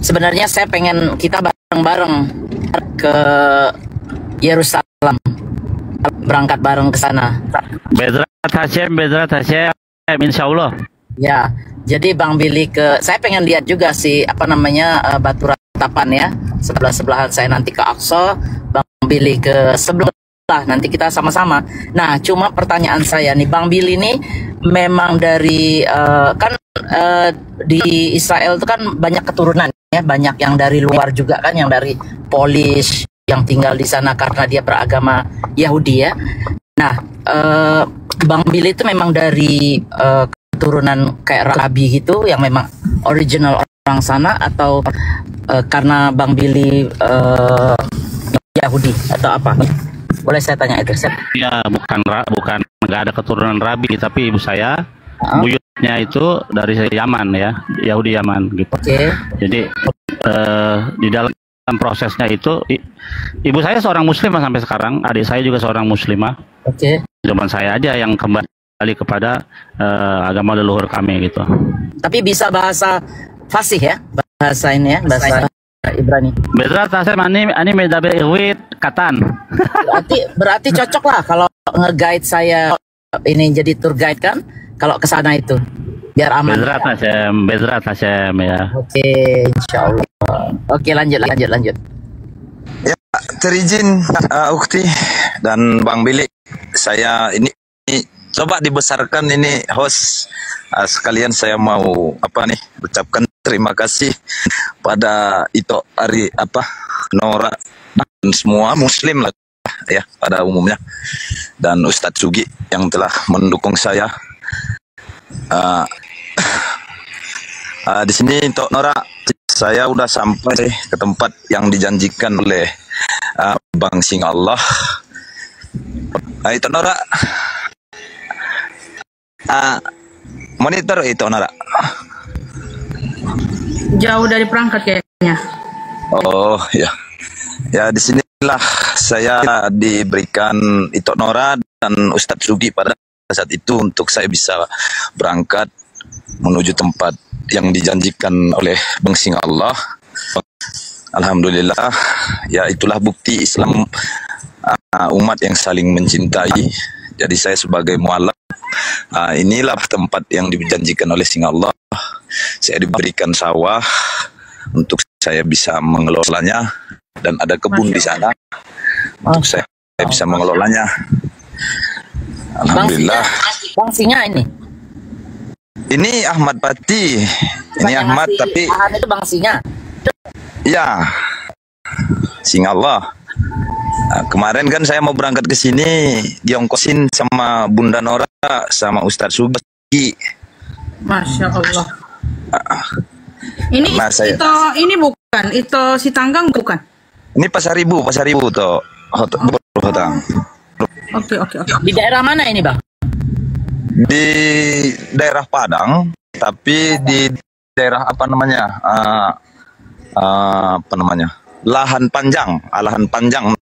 sebenarnya saya pengen kita bareng-bareng ke Yerusalem, berangkat bareng ke sana. Bedrat Hashem, insya Allah. Ya, jadi Bang Billy saya pengen lihat juga sih batu ratapan ya, sebelah-sebelahan. Saya nanti ke Aqsa, Bang Billy ke sebelah, nanti kita sama-sama. Nah, cuma pertanyaan saya nih, Bang Billy ini memang dari di Israel itu kan banyak keturunan ya, banyak yang dari luar juga kan, yang dari Polish yang tinggal di sana karena dia beragama Yahudi ya. Nah, Bang Billy itu memang dari keturunan kayak Rabi gitu, yang memang original orang sana, atau karena Bang Billy Yahudi atau apa? Boleh saya tanya itu? Ya, bukan nggak ada keturunan Rabi, tapi ibu saya buyutnya itu dari Yaman ya, Yahudi Yaman gitu. Jadi di dalam prosesnya itu ibu saya seorang muslimah sampai sekarang, adik saya juga seorang muslimah. Cuman saya aja yang kembali kepada agama leluhur kami gitu. Tapi bisa bahasa fasih ya, bahasa ini ya, bahasa Ibrani? Bezrat Hasem ani medabe iwit katan. Berarti cocok lah kalau nge-guide saya ini jadi tour guide kan kalau ke sana itu. Biar aman. Bezrat Hasem ya. Oke, insyaallah. Oke, lanjut. Ya, terizin Ukti dan Bang Billy, saya ini coba dibesarkan ini host. Sekalian saya mau ucapkan terima kasih pada Ito Ari Nora dan semua Muslim lah ya pada umumnya, dan Ustadz Sugi yang telah mendukung saya. Di sini Tok Nora, saya udah sampai ke tempat yang dijanjikan oleh Bang Sing Allah. Tok Nora, monitor itu Nora. Jauh dari perangkat kayaknya. Oh ya, ya disinilah saya diberikan Ito Nora dan Ustadz Sugi pada saat itu untuk saya bisa berangkat menuju tempat yang dijanjikan oleh Bang Sing Allah. Alhamdulillah, ya itulah bukti Islam, umat yang saling mencintai. Jadi saya sebagai mualaf, inilah tempat yang dijanjikan oleh Sing Allah. Saya diberikan sawah untuk saya bisa mengelolanya, dan ada kebun di sana untuk saya bisa mengelolanya. Alhamdulillah. Bang Singa ini. Ini Ahmad Pati. Ini Ahmad tapi itu Bang Singa. Ya. Sing Allah. Kemarin kan saya mau berangkat ke sini, diongkosin sama Bunda Nora sama Ustadz Sugi. Masya Allah. Ini ini bukan, itu si Tanggang bukan? Ini Pasaribu tuh. Hotang. Oke. Di daerah mana ini, Bang? Di daerah Padang, tapi di daerah Lahan Panjang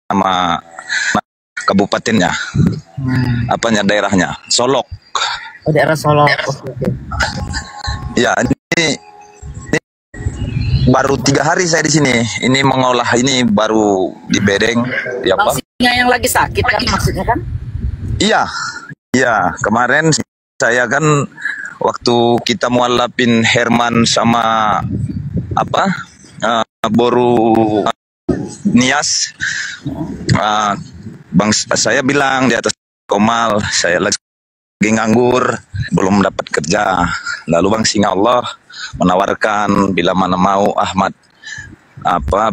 nama kabupatennya. Daerahnya? Solok. Oh, daerah Solok. Ya, ini baru 3 hari saya di sini. Ini mengolah ini baru di bedeng. Bang Singa yang lagi sakit kan maksudnya kan? Iya. Kemarin saya kan waktu kita mualafin Herman sama Boru Nias, saya bilang di atas Komal saya lagi nganggur, belum dapat kerja. Lalu Bang Singa Allah menawarkan bila mana mau Ahmad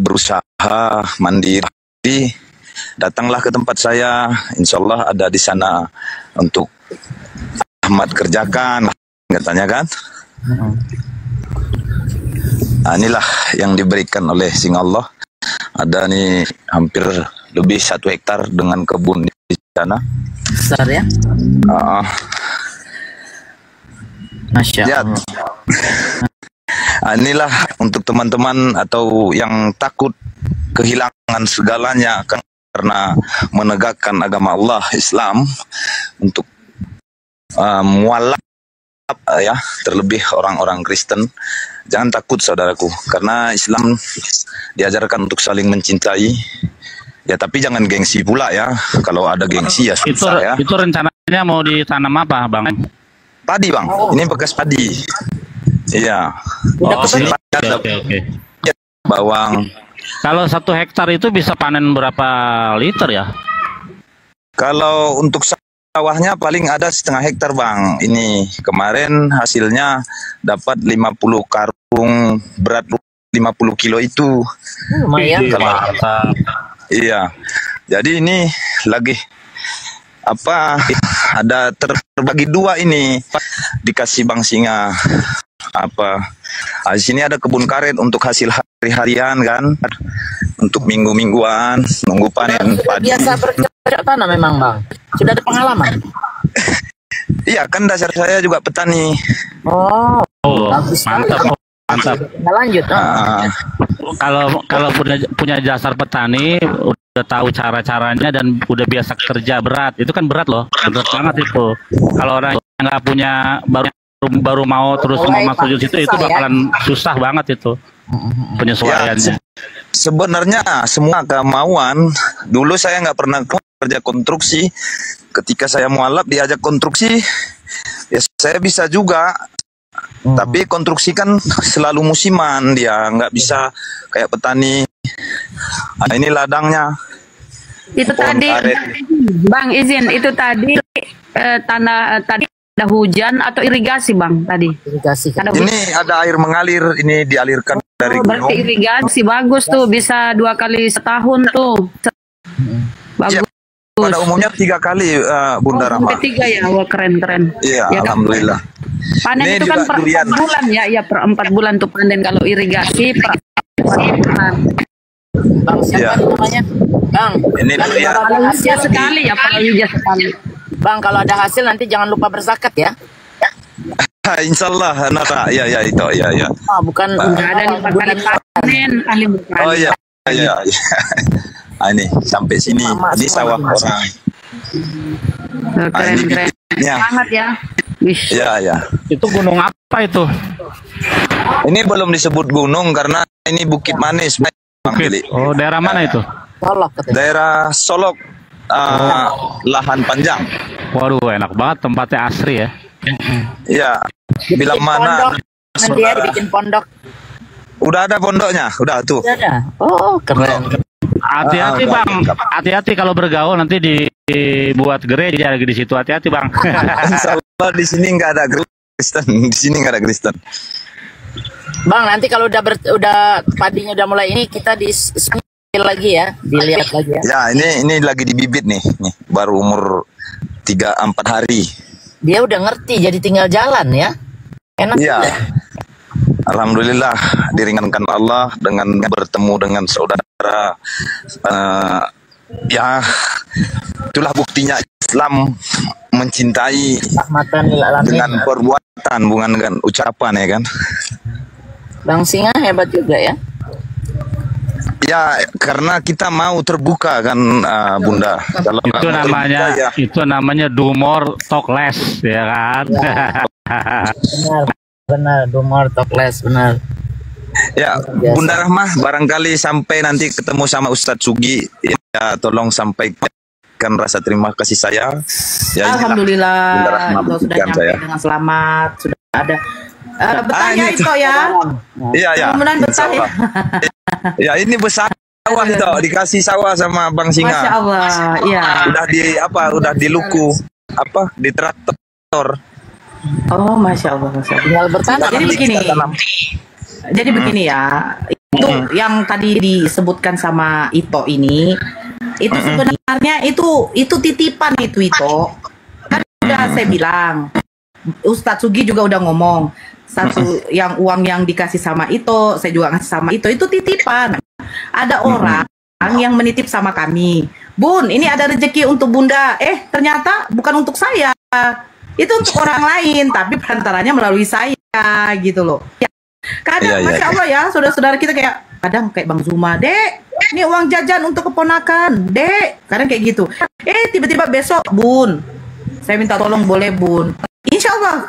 berusaha mandiri, datanglah ke tempat saya, insya Allah ada di sana untuk Ahmad kerjakan, katanya kan. Inilah yang diberikan oleh Sing Allah. Ada nih hampir lebih 1 hektar dengan kebun di sana. Besar ya? Masya Allah. Inilah untuk teman-teman atau yang takut kehilangan segalanya karena menegakkan agama Allah Islam, untuk mualaf ya, terlebih orang-orang Kristen. Jangan takut saudaraku, karena Islam diajarkan untuk saling mencintai. Ya tapi jangan gengsi pula ya. Kalau ada gengsi ya susah ya. Itu rencananya mau ditanam apa, Bang? Padi, Bang. Ini bekas padi. Iya. Oke. Bawang. Kalau 1 hektar itu bisa panen berapa liter ya? Kalau untuk sawahnya paling ada 1/2 hektar, Bang. Ini kemarin hasilnya dapat 50 karung berat 50 kilo itu. Lumayan. Iya. Jadi ini lagi ada terbagi 2 ini dikasih Bang Singa. Di sini ada kebun karet untuk hasil hari-harian kan, untuk minggu-mingguan nunggu panen padi. Biasa bercocok tanam memang, Bang. Sudah ada pengalaman. Iya kan, dasar saya juga petani. Mantap. Nah, lanjut. Kalau punya dasar petani, udah tahu cara-caranya dan udah biasa kerja berat, itu kan berat loh, berat banget itu. Kalau orang yang nggak punya baru mau terus mau masuk di situ, itu bakalan susah banget itu. penyesuaiannya. Sebenarnya semua kemauan. Dulu saya nggak pernah kerja konstruksi. Ketika saya mualaf diajak konstruksi, ya saya bisa juga. Tapi konstruksi kan selalu musiman, dia nggak bisa kayak petani. Nah, ini ladangnya. Itu tadi, Bang izin, itu tadi tanah tadi ada hujan atau irigasi Bang tadi? Irigasi. Ini ada air mengalir, ini dialirkan dari gunung. Berarti irigasi bagus tuh, bisa 2 kali setahun tuh. Bagus. Ya, pada umumnya 3 kali, Bunda Rahma. 3 ya, wah keren. Iya, Ya, alhamdulillah. Panen Ini itu kan juga per 4 durian. bulan ya, per 4 bulan tuh panen kalau irigasi per 4 bulan. Bang siapa namanya? Bang. Ini durian. Kalau hujan sekali ya, kalau hujan sekali. Bang, kalau ada hasil nanti jangan lupa berzakat ya. Insya Allah, Nara. Ya, itu, ya. Ah, bukan Enggak ada nih kali panen, kali bukan. Oh iya. Ah, ini sampai sini. Ini sawah orang. Keren. Ya. Sangat ya. Ya. Itu gunung apa itu? Ini belum disebut gunung karena ini Bukit Manis. Bang Billy. Oh, daerah mana itu? Solok. Daerah Solok, lahan panjang. Waduh, enak banget tempatnya asri ya. Ya, bila mana Nanti ya dibikin pondok. udah ada pondoknya, udah tuh. Udah ada. Oh, keren. Hati-hati Bang, hati-hati kalau bergaul nanti dibuat gereja lagi di situ. Hati-hati Bang. Insya Allah di sini nggak ada Kristen, di sini nggak ada Kristen. Bang, nanti kalau udah padinya udah mulai ini kita lagi ya, dilihat lagi ya. Ya, ini lagi dibibit nih, baru umur 3-4 hari. Dia udah ngerti, jadi tinggal jalan ya. Enak. Iya. Alhamdulillah diringankan Allah dengan bertemu dengan saudara. Ya, itulah buktinya Islam mencintai dengan perbuatan, bukan dengan ucapan ya kan. Bang Singa hebat juga ya. Ya, karena kita mau terbuka kan, Bunda. Kalau Itu nggak namanya terbuka, ya. itu namanya do more talk less ya kan. Benar, do more talk less, benar. Ya, Bunda Rahmah, barangkali sampai nanti ketemu sama Ustadz Sugi, ya tolong sampaikan rasa terima kasih saya. Ya, Alhamdulillah, Bunda Rahmah itu sudah berikan nyampe saya. dengan selamat, sudah ada. Betahnya ini itu ya. Iya. Mudah-mudahan betah ya. Ya, ini besar sawah itu, dikasih sawah sama Bang Singa. Masya Allah, iya. Udah diluku, di traktor. Oh, Masya Allah. Tinggal bertanam. Jadi begini ya, itu yang tadi disebutkan sama Ito ini, itu sebenarnya itu titipan itu kan udah saya bilang, Ustadz Sugi juga udah ngomong, yang uang yang dikasih sama Ito, saya juga ngasih sama Ito, itu titipan. Ada orang yang menitip sama kami, Bun, ini ada rezeki untuk Bunda, ternyata bukan untuk saya, itu untuk orang lain, tapi perantaranya melalui saya, gitu loh. Kadang Masya Allah ya, saudara-saudara kita kadang kayak Bang Zuma, Dek, ini uang jajan untuk keponakan, Dek, kadang kayak gitu. Tiba-tiba besok, Bun, saya minta tolong boleh Bun. Insya Allah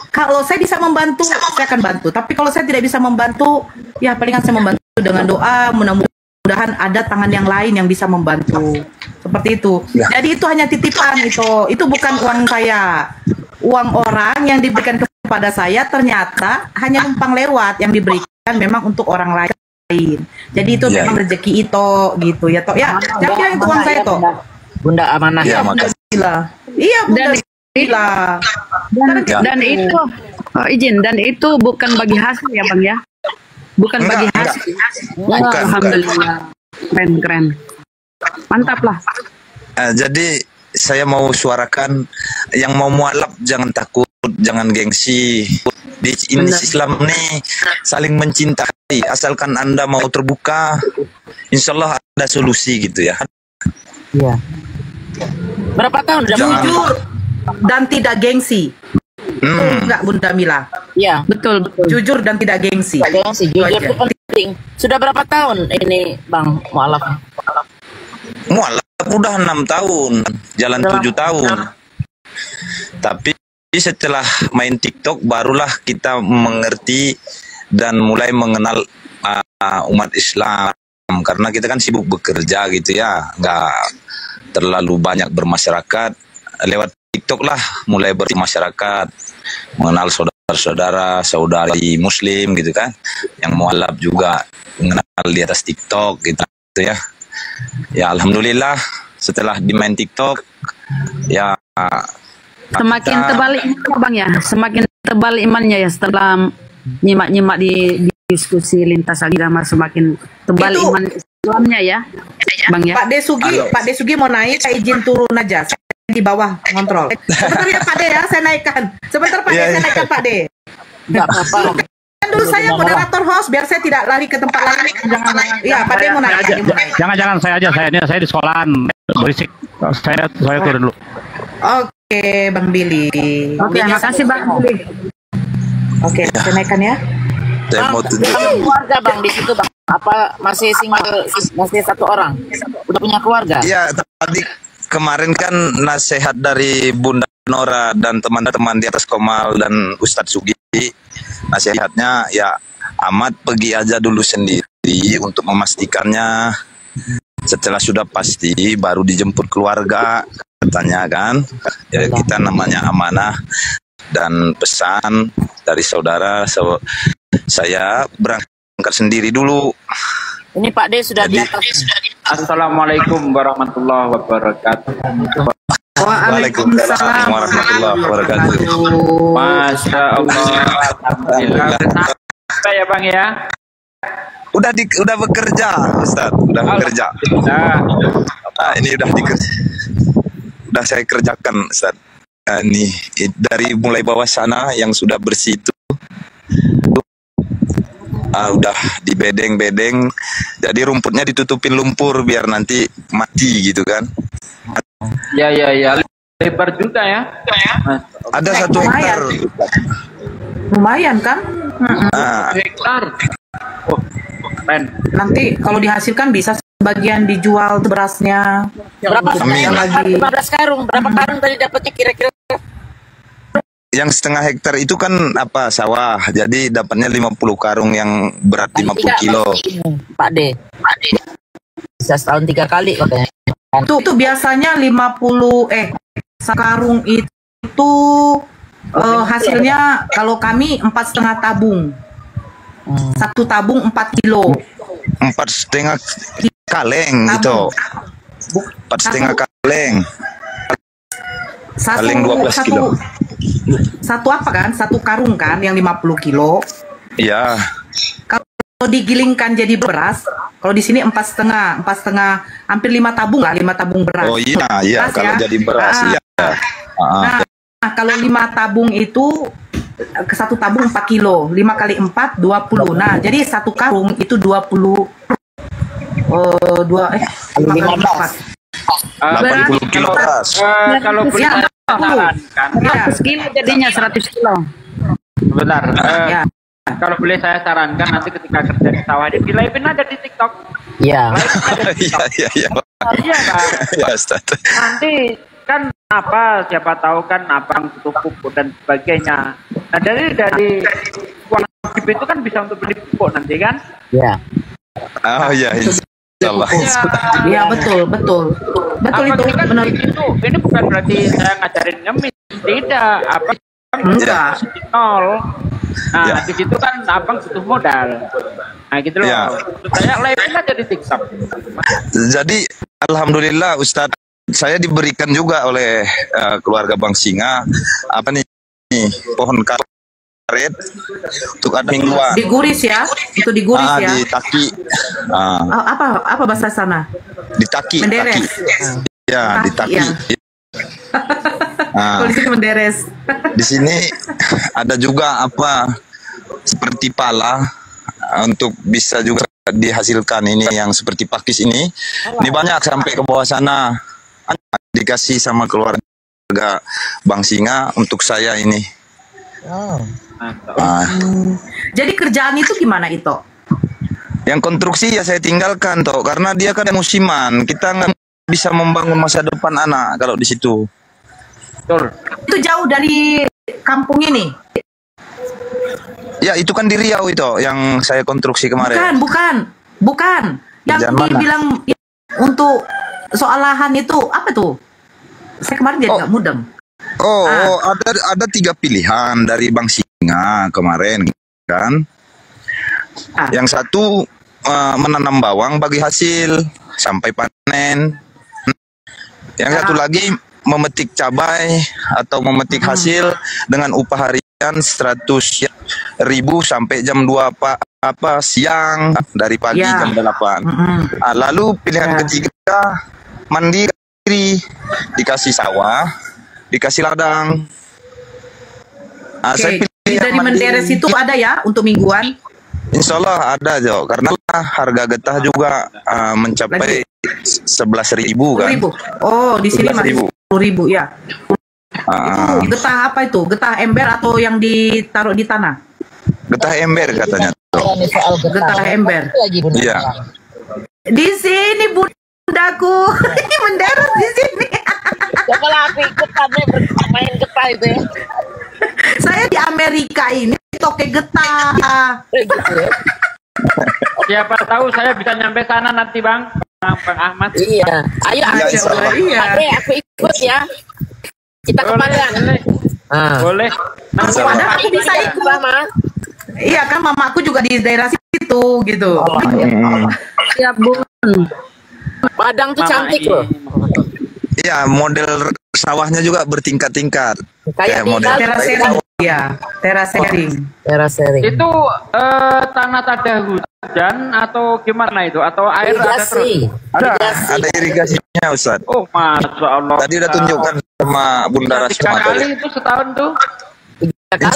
kalau saya bisa membantu, saya akan bantu. Tapi kalau saya tidak bisa membantu, ya palingan saya membantu dengan doa, mudah-mudahan ada tangan yang lain yang bisa membantu. Seperti itu. Jadi itu hanya titipan itu bukan uang saya. Uang orang yang diberikan kepada saya ternyata hanya numpang lewat, yang diberikan memang untuk orang lain. Jadi itu memang rezeki itu gitu ya toh ya. Jangan kira itu uang saya toh. Bunda amanah ya. Iya Bunda. Dan itu dan itu bukan bagi hasil ya Bang ya. Bukan bagi hasil. Alhamdulillah. Keren. Mantap lah. Jadi saya mau suarakan yang mau mualaf jangan takut, jangan gengsi. Di Islam nih saling mencintai, asalkan Anda mau terbuka, insya Allah ada solusi gitu ya. Iya. Berapa tahun udah jujur dan tidak gengsi? Enggak Bunda Mila? Iya, betul. Jujur dan tidak gengsi. Jujur itu penting. Sudah berapa tahun ini Bang mualaf? Mualaf udah 6 tahun, jalan 7 tahun. Tapi setelah main TikTok barulah kita mengerti dan mulai mengenal umat Islam, karena kita kan sibuk bekerja gitu ya, nggak terlalu banyak bermasyarakat. Lewat TikTok lah mulai bermasyarakat, mengenal saudara-saudara, saudari Muslim gitu kan, yang mualaf juga mengenal di atas TikTok gitu ya. Ya alhamdulillah setelah dimain TikTok ya semakin tebal imannya Bang ya, semakin tebal imannya ya setelah nyimak-nyimak di diskusi lintas agama, semakin tebal iman Islamnya ya Bang ya. Pak Desugi mau naik, saya izin turun aja, saya di bawah ngontrol. Sebentar ya Pak De ya, saya naikkan. Sebentar Pak De, saya naikkan Pak De. Nggak apa-apa. Kan dulu saya moderator host, biar saya tidak lari ke tempat lain. Iya Pak De mau naik. Jangan saya aja, saya di sekolahan berisik. Saya turun dulu. Oke Bang Billy. Oke, makasih Bang Billy. Oke, saya naikkan ya. Bang, keluarga Bang di situ Bang. Apa masih single, masih satu orang? Udah punya keluarga? Iya, tadi kemarin kan nasihat dari Bunda Nora dan teman-teman di atas Komal dan Ustadz Sugi, nasihatnya ya amat pergi aja dulu sendiri untuk memastikannya. Setelah sudah pasti baru dijemput keluarga katanya kan. Ya, kita namanya amanah, dan pesan dari saudara, saya berangkat sendiri dulu. Ini Pak D sudah di atas. Assalamualaikum warahmatullahi wabarakatuh. Waalaikumsalam warahmatullahi wabarakatuh. Masya Allah. Alhamdulillah. Ya Bang ya. Udah bekerja, Ustaz. Udah bekerja. Nah, ini udah saya kerjakan, Ustaz. Nah, ini dari mulai bawah sana yang sudah bersih itu. Udah dibedeng-bedeng, jadi rumputnya ditutupin lumpur biar nanti mati gitu kan. Ya lebar juga ya. Ada 1 hektar. Lumayan kan? Hektar. Keren. Nanti kalau dihasilkan bisa sebagian dijual berasnya. Berapa lagi? 15 karung. Berapa karung tadi dapatnya kira-kira? Yang 1/2 hektar itu kan apa, sawah, jadi dapatnya 50 karung yang berat 50 kilo. Pak D, bisa setahun 3 kali katanya. Itu biasanya 50 sekarung itu hasilnya kalau kami 4,5 tabung. 1 tabung 4 kilo. 4,5 kaleng itu. 4,5 kaleng. Kaleng 12 kilo. Satu apa kan? 1 karung kan yang 50 kilo. Iya. Kalau digilingkan jadi beras, kalau di sini 4,5, hampir 5 tabung lah, 5 tabung beras. Oh iya, beras kalau ya. jadi beras iya. Nah, kalau 5 tabung itu ke 1 tabung 4 kilo, 5 kali 4 20. Nah, jadi 1 karung itu 20 80 kilo beras. Kalau boleh saya sarankan, 100 kilo jadinya 100 kilo. Benar. Kalau boleh saya sarankan, nanti ketika kerja di sawah di live-in aja di TikTok. Iya. Iya. Iya kan. Ya, Ustaz. Nanti kan apa, siapa tahu kan abang butuh pupuk dan sebagainya. Nah dari uang itu kan bisa untuk beli pupuk nanti kan? Iya. Oh iya, insyaallah. Iya betul itu kan benar. Ini bukan berarti saya ngajarin ngemis, tidak. Apa enggak nol. Nah di situ kan abang butuh modal. Nah gitu loh. Saya live aja di TikTok. Jadi alhamdulillah Ustadz, saya diberikan juga oleh keluarga Bang Singa apa nih pohon karet untuk ada mingguan. Diguris ya, itu diguris ya. Di taki. Apa bahasa sana? Di taki. Menderes. Taki. Ya, di taki. Ya. Polisi menderes. Di sini ada juga apa seperti pala untuk bisa juga dihasilkan ini yang seperti pakis ini. Ini banyak sampai ke bawah sana. Dikasih sama keluarga Bang Singa untuk saya ini. Jadi kerjaan itu gimana itu? Yang konstruksi ya saya tinggalkan toh, karena dia kan musiman. Kita nggak bisa membangun masa depan anak kalau di situ. Betul. Itu jauh dari kampung ini? Ya itu kan di Riau itu yang saya konstruksi kemarin. Bukan. Yang dibilang untuk soal lahan itu apa tuh? Saya kemarin jadi nggak mudeng. Ada 3 pilihan dari Bang Singa kemarin kan. Yang satu menanam bawang bagi hasil sampai panen. Yang satu lagi memetik cabai atau memetik hasil dengan upah harian 100.000 sampai jam 2 siang dari pagi jam 8. Lalu pilihan ketiga mandiri, dikasih sawah, dikasih ladang. Saya pilih dari Menderes itu ada ya untuk mingguan? Insya Allah ada Jo, karena harga getah juga mencapai 11.000 kan. Oh, di sini masih 10.000 ya. Itu getah apa itu? Getah ember atau yang ditaruh di tanah? Getah ember katanya. Getah ember. Iya. Di sini bundaku Menderes di sini. Coba aku ikut main getah itu ya. Saya di Amerika ini toke getah. Siapa tahu saya bisa nyampe sana nanti Bang Ahmad. Iya. Ayo aku ikut ya. Kita ke Padang. Boleh. Padang aku bisa ikut Mama. Iya kan mamaku juga di daerah situ gitu. Siap Bun. Padang tuh cantik loh. Iya, model sawahnya juga bertingkat-tingkat. Kayak model terasering. Iya, terasering. Terasering. Itu tanah ada hujan atau gimana itu? Atau air irigasi. Ada irigasinya Ustaz. Oh, Masya Allah. Tadi udah tunjukkan sama Bunda Rasma. 3 kali itu setahun tuh.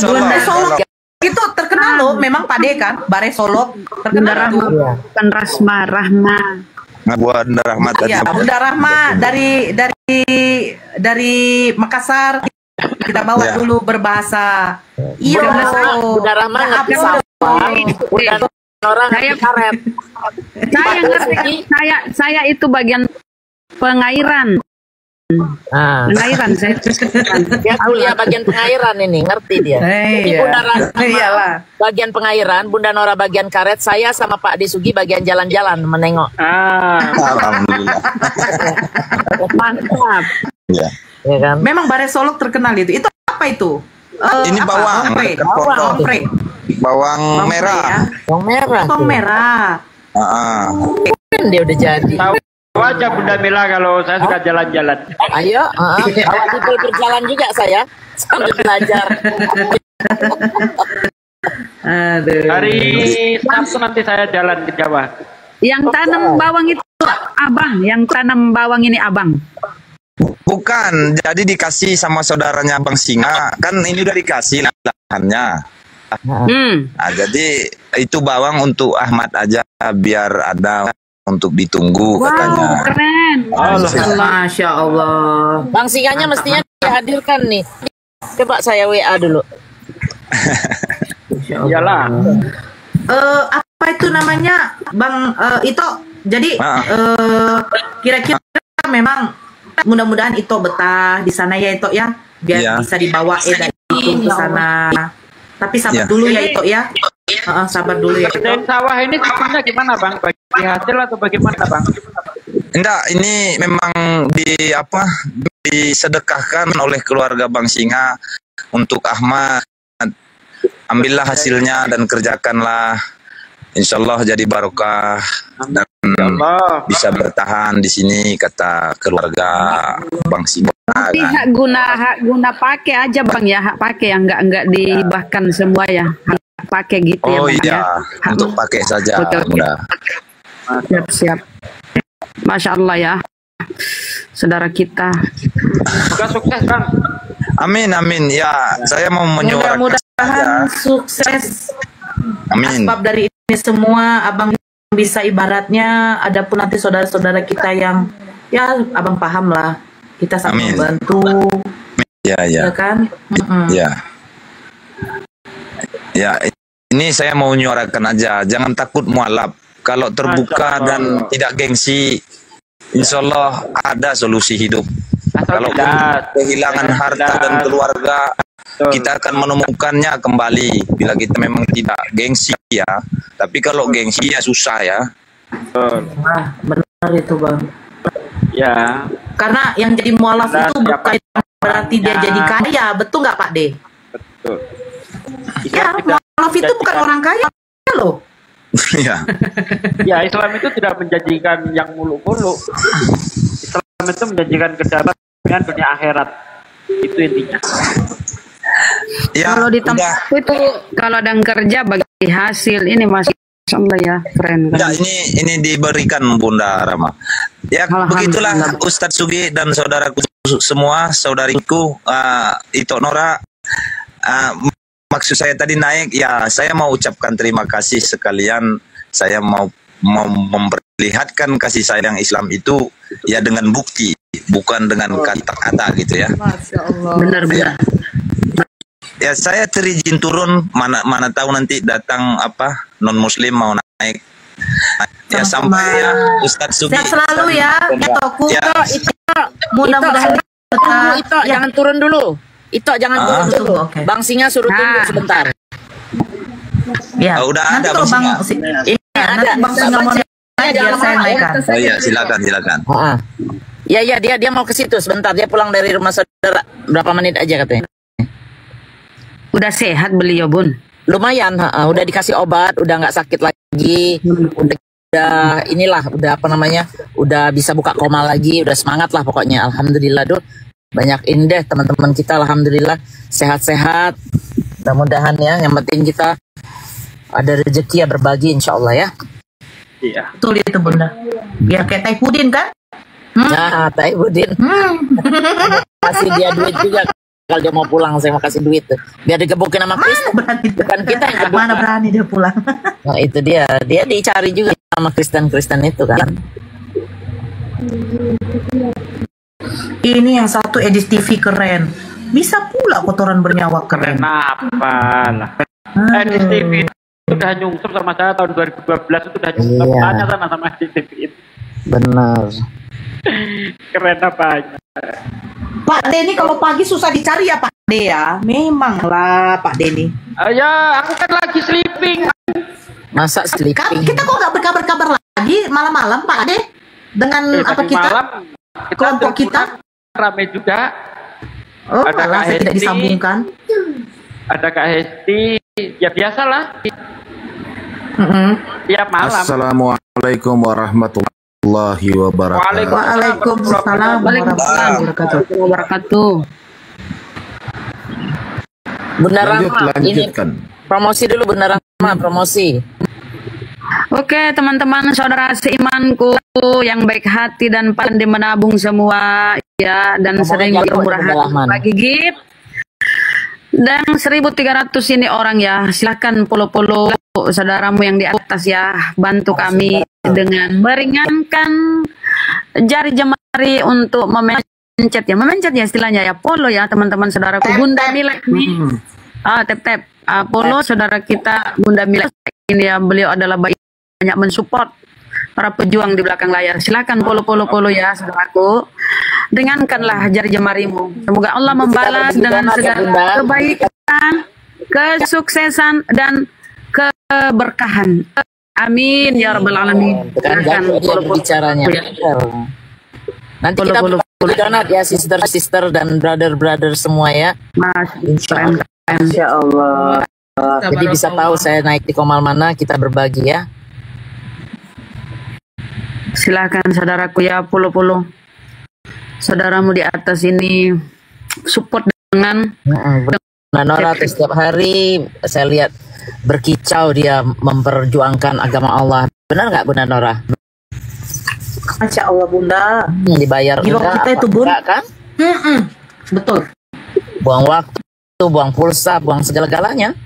Bunda Solok itu terkenal loh, memang Pade kan, Bare Solok terkenal tuh. Kan Rasma Rahma. Bunda Rahma tadi. Iya, Bunda Rahma dari Makassar. Kita bawa dulu berbahasa. Iya, Bunda Rahma nggak bisa. Bunda orang karet. Saya ngerti. Saya itu bagian pengairan. Pengairan saya. Dia kuliah bagian pengairan ini, ngerti dia. Jadi Bunda Rahma bagian pengairan, Bunda Nora bagian karet, saya sama Pak Disugi bagian jalan-jalan menengok. Alhamdulillah. Mantap. Ya. Ya kan? Memang Bare Solok terkenal itu. Itu apa itu? Ini bawang. Bawang merah. Bawang merah. Bawang merah. Dia udah jadi. Tahu aja Bunda Mila kalau saya suka jalan-jalan. Ayo, awal berjalan juga saya sambil belajar. Hari Sabtu nanti saya jalan ke Jawa. Yang tanam bawang itu abang, yang tanam bawang ini abang. Bukan, jadi dikasih sama saudaranya Bang Singa. Kan ini udah dikasih lahannya. Nah, jadi itu bawang untuk Ahmad aja biar ada untuk ditunggu katanya. Keren. Masya Allah. Bang Singanya mestinya dihadirkan nih. Coba saya WA dulu. Iyalah. Apa itu namanya Bang Ito? Jadi kira-kira memang mudah-mudahan Ito betah di sana ya Ito ya, biar bisa dibawa dari itu ke sana. Tapi sabar dulu ya Ito ya. Sabar dulu ya. Dan sawah ini sistemnya gimana Bang? Bagi hasil atau bagaimana Bang? Enggak, ini memang disedekahkan oleh keluarga Bang Singa untuk Ahmad. Ambillah hasilnya dan kerjakanlah. Insya Allah jadi barokah dan bisa bertahan di sini kata keluarga Bang Singa. Tapi hak guna pakai aja Bang ya, hak pakai yang enggak dihibahkan semua ya. Hak pakai gitu ya. Oh Bang, iya, ya. untuk pakai saja. Siap. Masya Allah ya, saudara kita. Semoga sukses Bang. Amin. Ya, saya mau menyuarakan. Mudah-mudahan sukses. Amin. Asbab dari ini semua Abang bisa ibaratnya, adapun nanti saudara-saudara kita yang ya Abang paham lah, kita saling membantu. Ya kan? Ya, ini saya mau menyuarakan aja, jangan takut mualaf. Kalau terbuka dan tidak gengsi, insya Allah ada solusi hidup. Kalau kehilangan harta dan keluarga, kita akan menemukannya kembali bila kita memang tidak gengsi ya. Tapi kalau gengsi ya susah ya. Nah, benar itu Bang. Ya. Karena yang jadi mualaf itu bukan berarti dia jadi kaya, betul nggak Pak D? Betul. Ya, mualaf itu bukan orang kaya loh. Ya. Ya, Islam itu tidak menjanjikan yang muluk-muluk. Islam itu menjanjikan kedamaian dunia akhirat. Itu intinya. Ya, kalau di tempat itu kalau ada yang kerja bagi hasil ini masih Allah ya keren. Ya, ini diberikan Bunda Rama. Ya begitulah Ustadz Sugi dan saudaraku semua, saudariku Ito Nora. Maksud saya tadi naik ya, saya mau ucapkan terima kasih sekalian. Saya mau memperlihatkan kasih sayang Islam itu ya dengan bukti, bukan dengan kata-kata gitu ya. Masya Allah. Benar-benar. Ya saya terizin turun, mana tahu nanti datang apa non muslim mau naik. Ya sampai ya Ustadz Sugi. Sehat selalu ya, Itoku. Ya. Mudah-mudahan Ito, jangan turun dulu. Ito jangan turun dulu. Bang Singa suruh tunggu sebentar. Ya. Oh, udah nanti ada kalau Bang Singa. Ini ada. Bang Singa mau naik, biar saya naikkan. Oh iya, silakan. Ya, dia mau ke situ sebentar. Dia pulang dari rumah saudara berapa menit aja katanya. Udah sehat beliau Bun? Lumayan, udah dikasih obat, udah nggak sakit lagi, udah inilah, udah apa namanya, udah bisa buka koma lagi, udah semangat lah pokoknya. Alhamdulillah banyak ini deh teman-teman kita, alhamdulillah sehat-sehat. Mudah-mudahan ya, yang penting kita ada rezeki ya berbagi, insya Allah ya. Iya. Betul itu Bunda. Biar kayak Taifudin kan? Nah, Taifudin. Kasih dia duit juga. Kalau dia mau pulang, saya mau kasih duit tuh. Biar digebukin sama Kristen. Bukan kita yang gebukin. Mana berani dia pulang. Nah itu dia dicari juga sama Kristen itu kan. Ini yang satu Edis TV keren. Bisa pula kotoran bernyawa keren. Kenapa lah? Edis TV sudah nyungsep sama saya tahun 2012 itu sudah nyungsep. Tanya sana sama Edis TV itu. Benar. Keren apa? Pak Denny kalau pagi susah dicari ya Pak D ya. Memanglah Pak Denny. Ya aku kan lagi sleeping. Masa sleeping? Kita kok nggak berkabar-kabar lagi malam-malam Pak D dengan apa kita? Malam, kelompok kita rame juga. Oh, ada Kak Hesti, tidak disambungkan. Ada Kak Hesti, ya biasalah. Tiap malam. Assalamualaikum warahmatullahi wabarakatuh. Waalaikumsalam warahmatullahi wabarakatuh. Bunda Rahma, lanjutkan. Ini promosi dulu Bunda Rahma, promosi. Oke teman-teman saudara seimanku yang baik hati dan pandai menabung semua ya, dan sering bermurah hati bagi gigit. Dan 1.300 ini orang ya, silahkan follow saudaramu yang di atas ya, bantu kami dengan meringankan jari jemari untuk memencet ya istilahnya ya, follow ya teman-teman saudaraku. Bunda Milek nih, tap follow saudara kita Bunda Milek ini ya, beliau adalah banyak mensupport para pejuang di belakang layar. Silakan follow ya saudaraku. Dengankanlah jari jemarimu. Semoga Allah membalas dengan segala kebaikan, kesuksesan dan keberkahan. Amin ya rabbal alamin. Silakan bicaranya. Nanti kita donat ya sister dan brother semua ya. Insya Allah. Jadi bisa tahu saya naik di komal mana, kita berbagi ya. Silakan saudaraku ya, follow saudaramu di atas ini, support dengan Nora setiap hari saya lihat berkicau dia memperjuangkan agama Allah. Benar nggak Bunda Nora? Masya Allah Bunda. Dibayar kita itu Bunda kan? Betul. Buang waktu, buang pulsa, buang segala-galanya.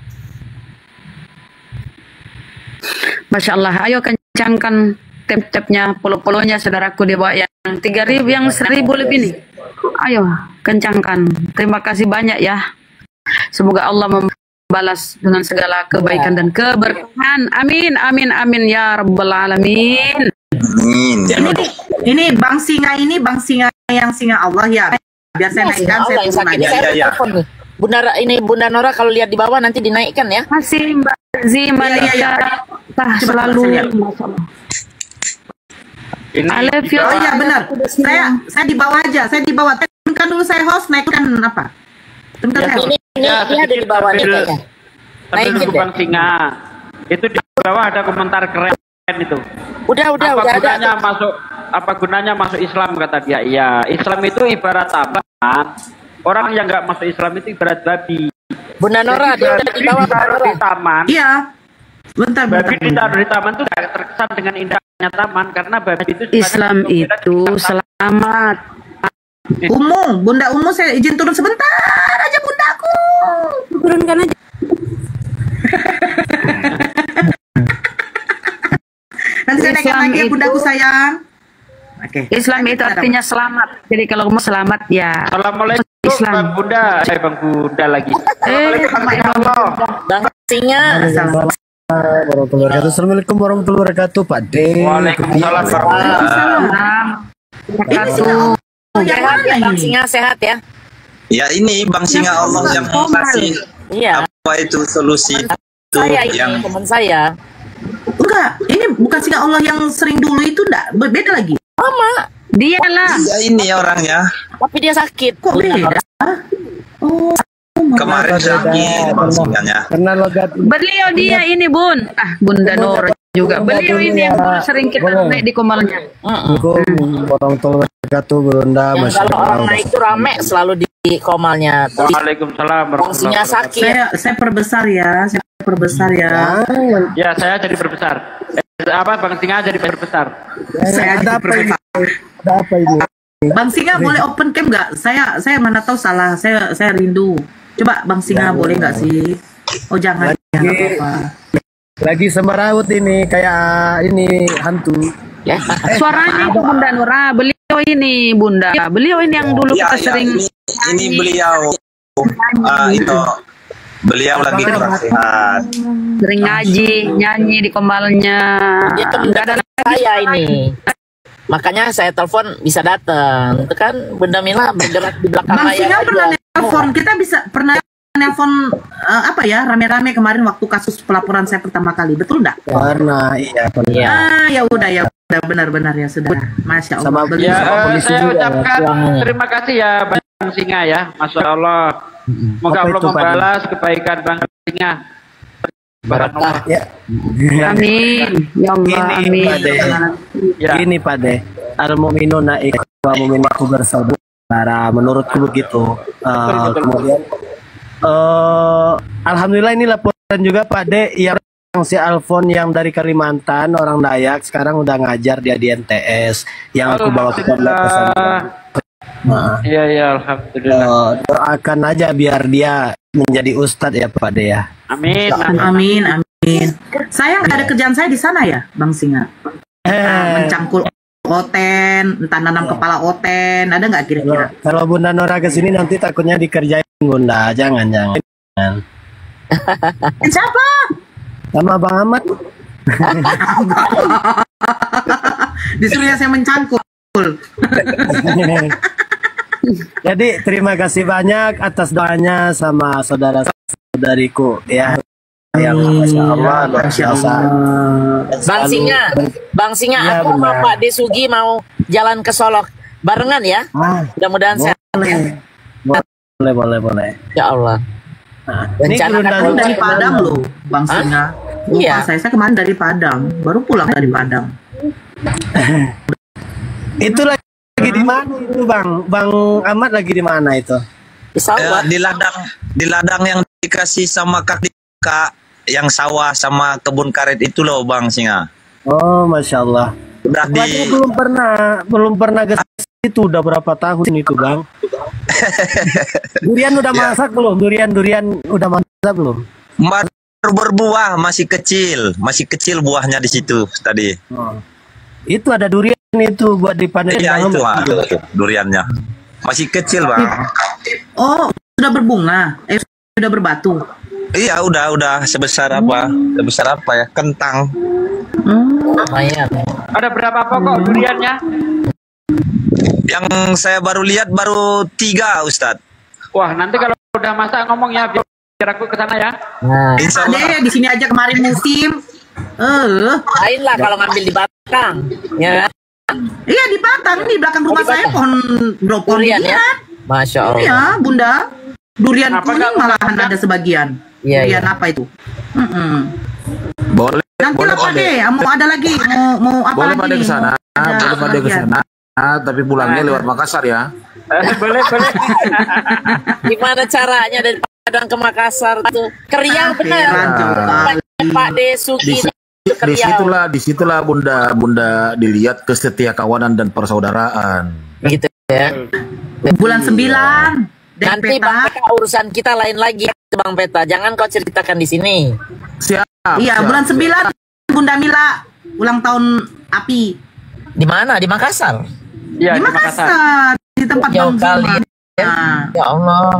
Masya Allah, ayo kencangkan tap-tapnya, follow-nya saudaraku di bawah yang 3.000, yang 1.000 lebih nih. Ayo kencangkan. Terima kasih banyak ya. Semoga Allah membalas dengan segala kebaikan dan keberkahan. Amin ya rabbal alamin. Ini Bang Singa yang singa Allah ya. Biar saya naikkan, saya turun aja. Bunda Nora kalau lihat di bawah nanti dinaikkan ya. Masih Mbak Zima ya. Selalu. I love you. Oh iya benar. Saya di bawah aja. Saya di bawah. Kan dulu saya host, naikkan apa? Ini dia ada di bawah nih kayaknya. Naikin deh. Bang Singa. Itu di bawah ada komentar keren itu. Udah ada. Apa gunanya masuk Islam kata dia? Iya, Islam itu ibarat apa? Orang yang nggak masuk Islam itu ibarat babi. Bunda Nora dia udah di bawah di taman. Iya. Bentar. Babi ditaruh di taman tuh gak terkesan dengan indahnya taman karena babi itu Islam itu selamat. Bunda Umu saya izin turun sebentar aja bundaku. Turunkan aja. Nanti saya naikkan lagi ya bundaku sayang. Oke. Islam itu artinya selamat. Jadi kalau kamu selamat ya. Assalamualaikum Bang Bunda. Bang Bunda lagi. Bang Singa. Assalamualaikum warahmatullahi wabarakatuh, Pak De. Waalaikumsalam warahmatullahi. Sehat ya Bang Singa, sehat ya. Ya ini Bang Singa Allah yang kasih apa itu solusi itu yang teman saya. Enggak, ini bukan Singa Allah yang sering dulu itu enggak, beda lagi. Sama. Dialah. Ya ini orangnya. Tapi dia sakit. Kok beda? Oh. Kemarin sakit Bang Singanya. Beliau dia ini Bun. Bunda Nora juga. Beliau ini yang dulu sering kita naik di komalnya. Assalamualaikum warahmatullahi wabarakatuh, Bunda. Kalau orang naik itu rame selalu di komalnya. Waalaikumsalam. Bang Singa sakit. Saya perbesar ya. Ya, saya jadi perbesar. Bang Singa jadi perbesar. Saya jadi perbesar. Ada apa ini? Bang Singa boleh open cam nggak? Saya mana tahu salah. Saya rindu. Coba Bang Singa boleh nggak sih? Oh jangan. Lagi semeraut ini kayak ini hantu. Ya. Suaranya itu Bunda Nora. Beliau ini Bunda. Beliau ini yang dulu kita sering. Ini beliau. Itu. Beliau lagi kurang sehat. Sering ngaji, nyanyi di komalnya. Dia teman saya ini. Makanya saya telepon bisa datang. Itu kan Bunda Mila bergerak di belakang Bang layar. Singa pernah nelfon. Kita pernah nelfon apa ya rame-rame kemarin waktu kasus pelaporan saya pertama kali. Betul enggak? Pernah, iya pernah. Ya udah benar-benar ya sudah. Masya Allah. Saya ucapkan terima kasih ya Bang Singa ya. Masya Allah. Semoga Allah membalas kebaikan Bang Singa. Barakah ya. Amin. Ya Allah. Amin. Ini Pak De. Al-mu'minuna ikhwa mu'minatu bersaudara. Menurutku begitu. Kemudian alhamdulillah ini laporan juga Pak De yang si Alfon yang dari Kalimantan orang Dayak sekarang udah ngajar dia di NTS yang aku bawa ke pesantren. Iya alhamdulillah. Doakan aja biar dia menjadi ustadz ya Pak De ya. Amin. Saya nggak ada kerjaan saya di sana ya Bang Singa. Mencangkul oten, entah nanam kepala oten, ada nggak kira-kira? Kalau Bunda Nora kesini nanti takutnya dikerjain Bunda, jangan. Siapa? Sama Bang Ahmad. Disuruhnya saya mencangkul. Jadi terima kasih banyak atas doanya sama saudara-saudariku ya. Yang Masya Allah luar biasa. Bang Singa, ya, aku sama Pak Desugi mau jalan ke Solok barengan ya. Mudah-mudahan sehat. Boleh. Ya Allah. Rencana dari Padang loh, Bang Singa. Iya. Saya kemarin dari Padang, baru pulang dari Padang. Itu lagi di mana itu Bang Ahmad lagi di mana itu? Di ladang yang dikasih sama kakak yang sawah sama kebun karet itu loh Bang Singa. Oh Masya Allah. Belum pernah ke situ udah berapa tahun itu Bang? Durian udah masak belum? Durian udah masak belum? Baru berbuah, masih kecil buahnya di situ tadi. Itu ada durian itu buat dipanen. Iya itu duriannya masih kecil Bang. Oh sudah berbunga, sudah berbatu. Iya udah sebesar apa ya kentang. Ada berapa pokok duriannya? Yang saya baru lihat baru 3 Ustadz. Wah nanti kalau udah masak ngomong ya, biar aku ke sana ya. Nah, Ade, di sini aja kemarin musim. lain lah kalau ngambil di Batang, ya. Iya di Batang, di belakang rumah saya pohon Durian ya? Masya Allah. Iya, Bunda. Durian kuning malahan ada sebagian. Iya, Durian iya. apa itu? Boleh. Nanti Boleh, lah Pak boleh. De, mau ada lagi, mau apa Boleh lagi? pada ke sana. Ada Boleh pada ke bagian. sana. Tapi pulangnya lewat Makassar ya. Boleh. Gimana caranya dari Padang ke Makassar tuh? Ke Riau benar. Pak Desuki Disitulah bunda dilihat kesetiakawanan dan persaudaraan. gitu ya. Bulan 9. Nanti Bang Peta urusan kita lain lagi Bang Peta. Jangan kau ceritakan di sini. Siap. Iya, bulan 9 Bunda Mila ulang tahun api. Di mana? Di Makassar. Iya, di Makassar. Di tempat Jauh Bang kali. Zuma. Ya Allah.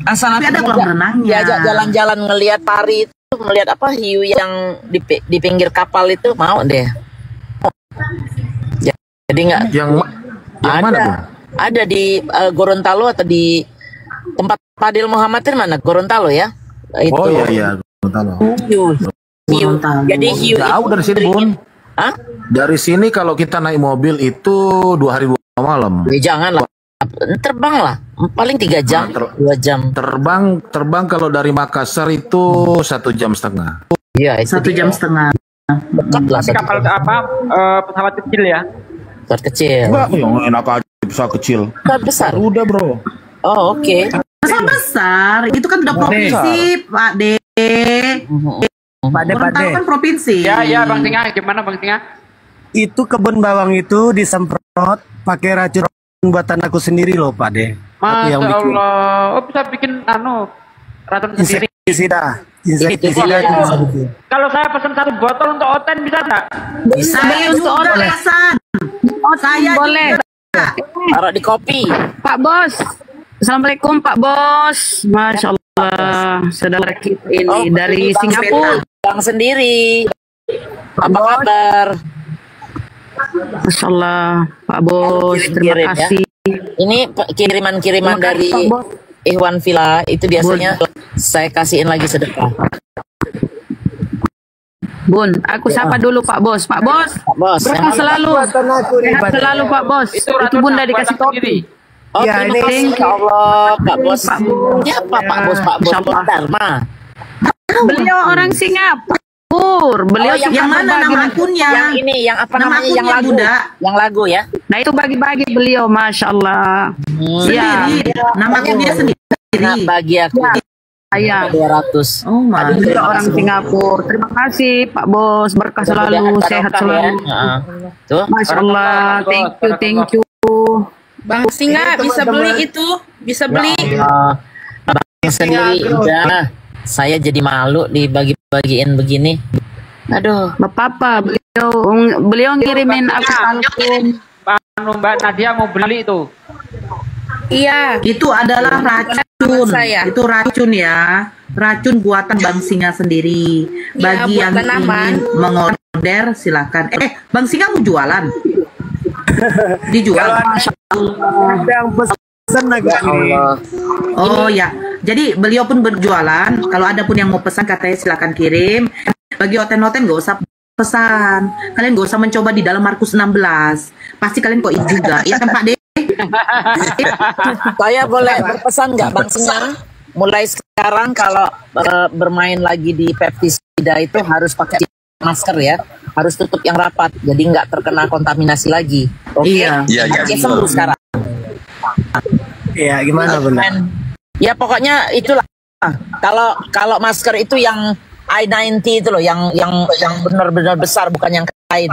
Asal Tapi ada kolam renangnya. Diajak jalan-jalan ngelihat pari itu, melihat apa hiu yang di pinggir kapal itu mau deh. Jadi nggak yang ada, mana, Bun? ada di Gorontalo atau di tempat Fadil Muhammad itu mana? Gorontalo ya? Itu. Oh iya. Gorontalo. Hiu. Jadi hiu Jauh dari sini, Bun. Hah? Dari sini kalau kita naik mobil itu 2 hari 2 malam. Jangan lah. Terbang lah. Paling 3 jam, 2 jam. Terbang kalau dari Makassar itu 1,5 jam. Iya, 1,5 jam. Dekat lah. Tapi kapal apa? Pesawat kecil ya? Pesawat kecil. Enggak, yang enak aja pesawat kecil. Pesawat besar. Udah, Bro. Oh, oke. Pesawat besar itu kan udah provinsi, Pak De. Gorontalo kan provinsi. Ya, Bang Singa, gimana Bang Singa? Itu kebun bawang itu disemprot pakai racun buatan aku sendiri loh Pak De. Aku Masya yang bikin. Allah. Oh, bisa bikin racun sendiri. Insektisida. Kalau saya pesan 1 botol untuk Oten bisa nggak? Saya juga pesan. Saya boleh. Taruh di kopi. Pak Bos. Assalamualaikum Pak Bos. Masya Allah. Saudara kita ini dari Bang Singapura. Bang sendiri. Apa kabar? Masya Allah, Pak Bos, terima Kirim, ya. kasih. Ini kiriman-kiriman Terima kasih, dari Pak Bos. Ikhwan Villa itu biasanya saya kasihin lagi sedekah. Bun, aku sapa dulu Pak Bos. Pak Bos, Bos, berkah selalu. Sehat selalu Pak Bos. Itu Bunda dikasih topi. Oh, Ya, terima ini- kasih ya Allah, Pak Bos. Pak Bos. Siapa Pak Bos? Pak Bos Dharma. Beliau orang Singapura. Beliau Oh, yang suka mana berbagi. nama akunnya? Yang ini, yang apa Nama namanya? Yang akunnya, lagu. Bunda. Yang lagu ya. Nah itu bagi-bagi beliau, Masya Allah. Sendiri. Nama akunnya sendiri. Nah, bagi aku Saya 200. Oh, my. beliau orang Singapura. Terima kasih Pak Bos, berkah selalu, sehat selalu. Tuh. Masya Allah, thank you. Bang Singa bisa beli itu, bisa beli. Bang sendiri udah. Saya jadi malu dibagi-bagiin begini. Aduh, Bapak, beliau ngirimin aku kalkun. Mbak Nadia mau beli itu. Iya. Itu adalah racun. Saya. Itu racun ya. Racun buatan Bang Singa sendiri. Bagi yang buatan aman. ingin mengorder silakan. Bang Singa mau jualan? Dijual. Ada yang pesan agak ini. Oh ya. Jadi beliau pun berjualan. Kalau ada pun yang mau pesan katanya silakan kirim. Bagi oten-oten gak usah pesan. Kalian gak usah mencoba di dalam Markus 16. Pasti kalian kok juga. Iya kan Pak De? saya boleh berpesan nggak Bang Singa? Mulai sekarang kalau bermain lagi di pestisida itu harus pakai masker ya. Harus tutup yang rapat. Jadi nggak terkena kontaminasi lagi. Oke? Iya. Oke, sembuh sekarang. Iya, gimana benar? Ya pokoknya itulah. Kalau masker itu yang I90 itu loh, yang benar-benar besar, bukan yang kain.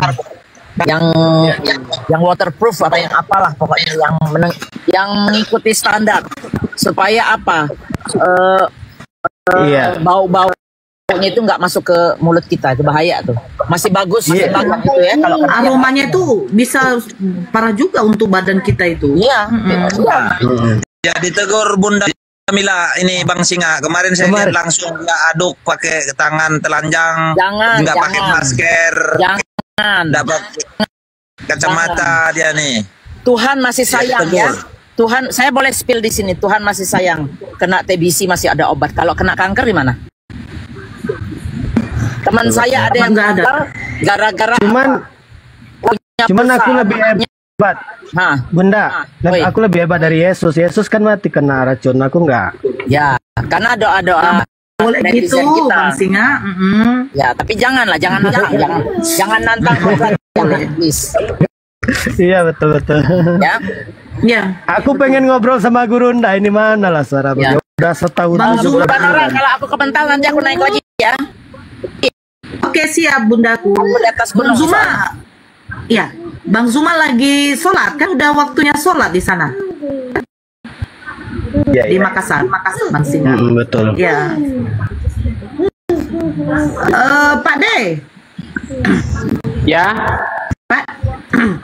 Yang waterproof apa yang apalah pokoknya yang mengikuti standar supaya apa bau-baunya itu nggak masuk ke mulut kita, itu bahaya tuh. Masih bagus masih banget gitu ya kalau aromanya itu bisa parah juga untuk badan kita itu. Iya. Ya ditegur Bunda Mila ini Bang Singa. Kemarin saya lihat langsung dia aduk pakai tangan telanjang. Nggak pakai masker. Nggak pakai kacamata dia nih. Tuhan masih sayang ya. Tuhan, saya boleh spill di sini. Tuhan masih sayang. Kena TBC masih ada obat. Kalau kena kanker gimana? Teman saya ada yang gagal gara-gara cuman aku lebih hebat. Bunda, aku lebih hebat dari Yesus. Yesus kan mati kena racun, aku enggak. Ya, karena doa-doa boleh gitu, Bang Singa. Ya, tapi jangan nantang Tuhan, please. Iya, betul. Ya. Ya. Aku pengen ngobrol sama Gurunda. Ini mana lah suara ya. Udah setahun. Bang Zuma, kalau aku kepental nanti aku naik lagi ya. Oke, siap Bundaku. Bang Zuma. Ya, Bang Zuma lagi sholat kan, udah waktunya sholat di sana. Ya, di Makassar, Bang Singa. Betul. Ya. Pak D. Ya.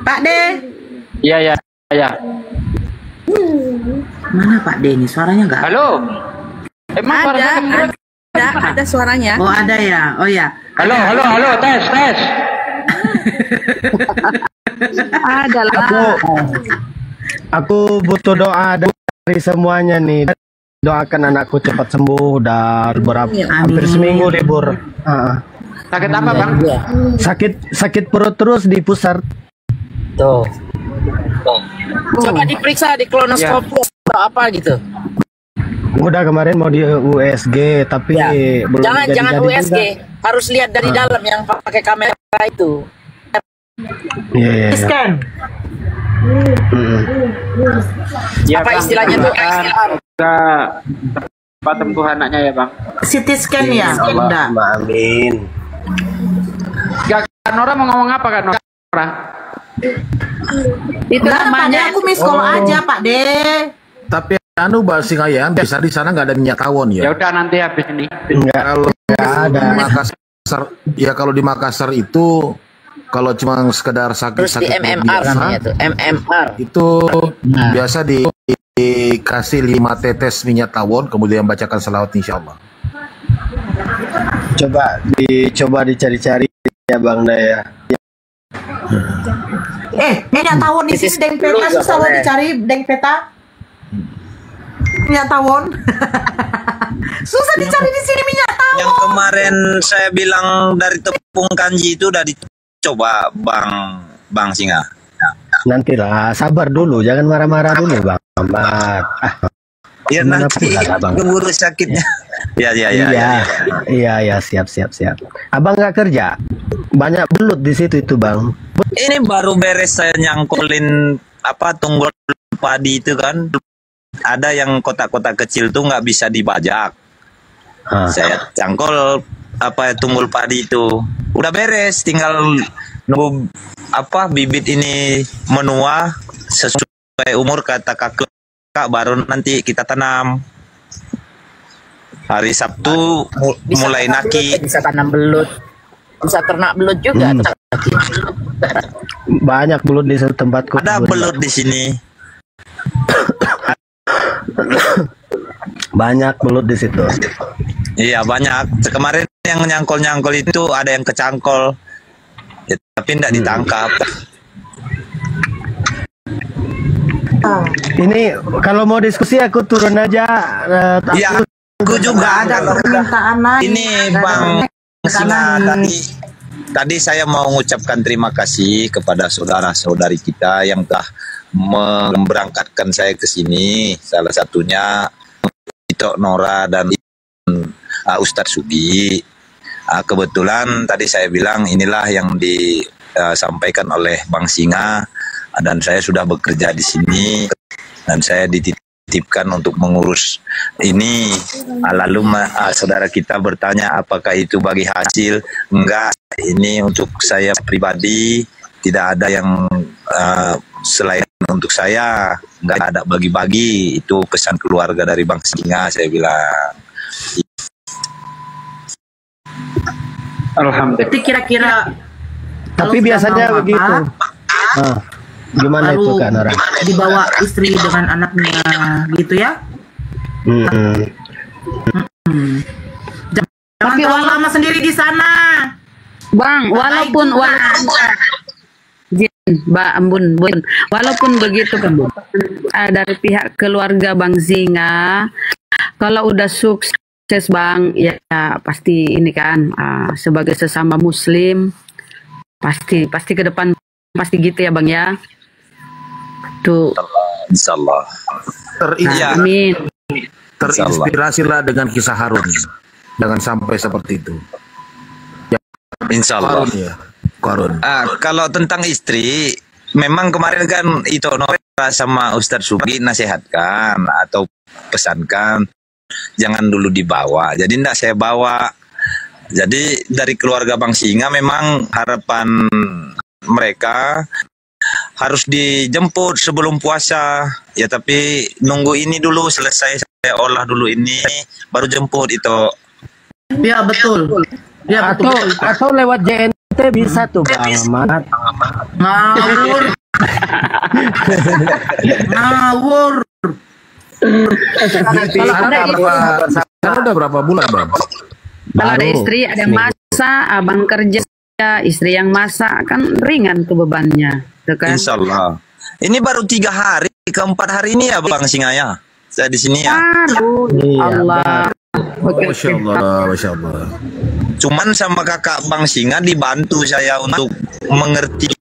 Pak D. Iya. Mana Pak D ini? Suaranya enggak? Halo. Emang ada suaranya. Oh, ada ya. Oh ya. Halo, tes. Adalah. Aku butuh doa dari semuanya nih. Doakan anakku cepat sembuh. Udah hampir seminggu libur. Sakit apa, Bang? Sakit perut terus di pusat. Tuh. Coba diperiksa di kolonoskopi atau apa gitu. Udah kemarin mau di USG tapi belum jangan USG juga. Harus lihat dari dalam yang pakai kamera itu. Iya. Scan. Ya, apa istilahnya tuh? Pak tempuh anaknya ya, Bang. CT scan ya. Udah. Amin. Gak, Nora mau ngomong apa kan, Nora? Itu namanya aku miss call aja, Pak De. Tapi Bang Singa ya, bisa di sana nggak ada minyak tawon ya? Ya udah nanti habis ini. Kalau ada. Makassar, ya kalau di Makassar itu kalau cuma sekedar sakit-sakit MMR namanya tuh, MMR. Itu biasa dikasih 5 tetes minyak tawon, kemudian bacakan selawat insyaallah. Coba dicari-cari ya Bang Daya. Minyak tawon di sini Deng Peta susah loh dicari Deng Peta. Minyak tawon. Susah dicari di sini minyak tawon. Yang kemarin saya bilang dari tepung kanji itu udah dicoba Bang Singa. Nantilah, sabar dulu, jangan marah-marah dulu Bang Ahmad. Ya nanti keburu sakitnya. Iya, siap. Abang nggak kerja? Banyak belut di situ itu Bang. Ini baru beres saya nyangkulin tunggul padi itu kan. Ada yang kotak-kotak kecil tuh nggak bisa dibajak. Saya cangkul tunggul padi itu. Udah beres, tinggal nunggu bibit ini menua sesuai umur kata kakak, baru nanti kita tanam. Hari Sabtu mulai naki. Bisa tanam belut. Bisa ternak belut juga. Banyak belut di tempatku. Ada belut di sini. Banyak belut di situ. Iya banyak. Kemarin yang nyangkol itu ada yang kecangkol, ya, tapi tidak ditangkap. Ini kalau mau diskusi aku turun aja. Aku juga ada permintaan lain. Ini Bang Singa, tadi saya mau mengucapkan terima kasih kepada saudara-saudari kita yang telah memberangkatkan saya ke sini. Salah satunya Ito Nora dan Ustadz Subi. Kebetulan tadi saya bilang inilah yang disampaikan oleh Bang Singa, dan saya sudah bekerja di sini dan saya dititipkan untuk mengurus ini. Lalu saudara kita bertanya apakah itu bagi hasil? Enggak, ini untuk saya pribadi, tidak ada yang selain untuk saya, enggak ada bagi-bagi. Itu pesan keluarga dari Bang Singa, saya bilang. Alhamdulillah. Kira-kira tapi biasanya begitu. Gimana itu kan orang? Dibawa istri dengan anaknya gitu ya? Jangan terlalu lama sendiri di sana. Bang, walaupun Bun. Walaupun begitu kan Bun, dari pihak keluarga Bang Singa, kalau udah sukses Bang, ya pasti ini kan sebagai sesama Muslim, pasti ke depan pasti gitu ya Bang ya. Tuh. Insyaallah. Amin. Terinspirasilah dengan kisah Harun. Jangan sampai seperti itu. Insyaallah. Qarun. Kalau tentang istri, memang kemarin kan itu Nora sama Ustadz Sugi nasihatkan atau pesankan jangan dulu dibawa. Jadi tidak saya bawa. Jadi dari keluarga Bang Singa memang harapan mereka harus dijemput sebelum puasa. Ya tapi nunggu ini dulu selesai, saya olah dulu ini baru jemput itu. Ya betul. Ya betul. Atau lewat JNT bisa tuh Bang Ahmad. Ngawur. Ngawur. Sekarang udah berapa bulan Bang? Kalau ada istri, ada yang masak, abang kerja, istri yang masak, kan ringan tuh bebannya. Kan? Insyaallah. Ini baru 3 hari, keempat hari ini ya Bang Singa ya. Saya di sini ya. Allah. Masya Allah, Masya Allah. Cuman sama kakak Bang Singa dibantu saya untuk mengerti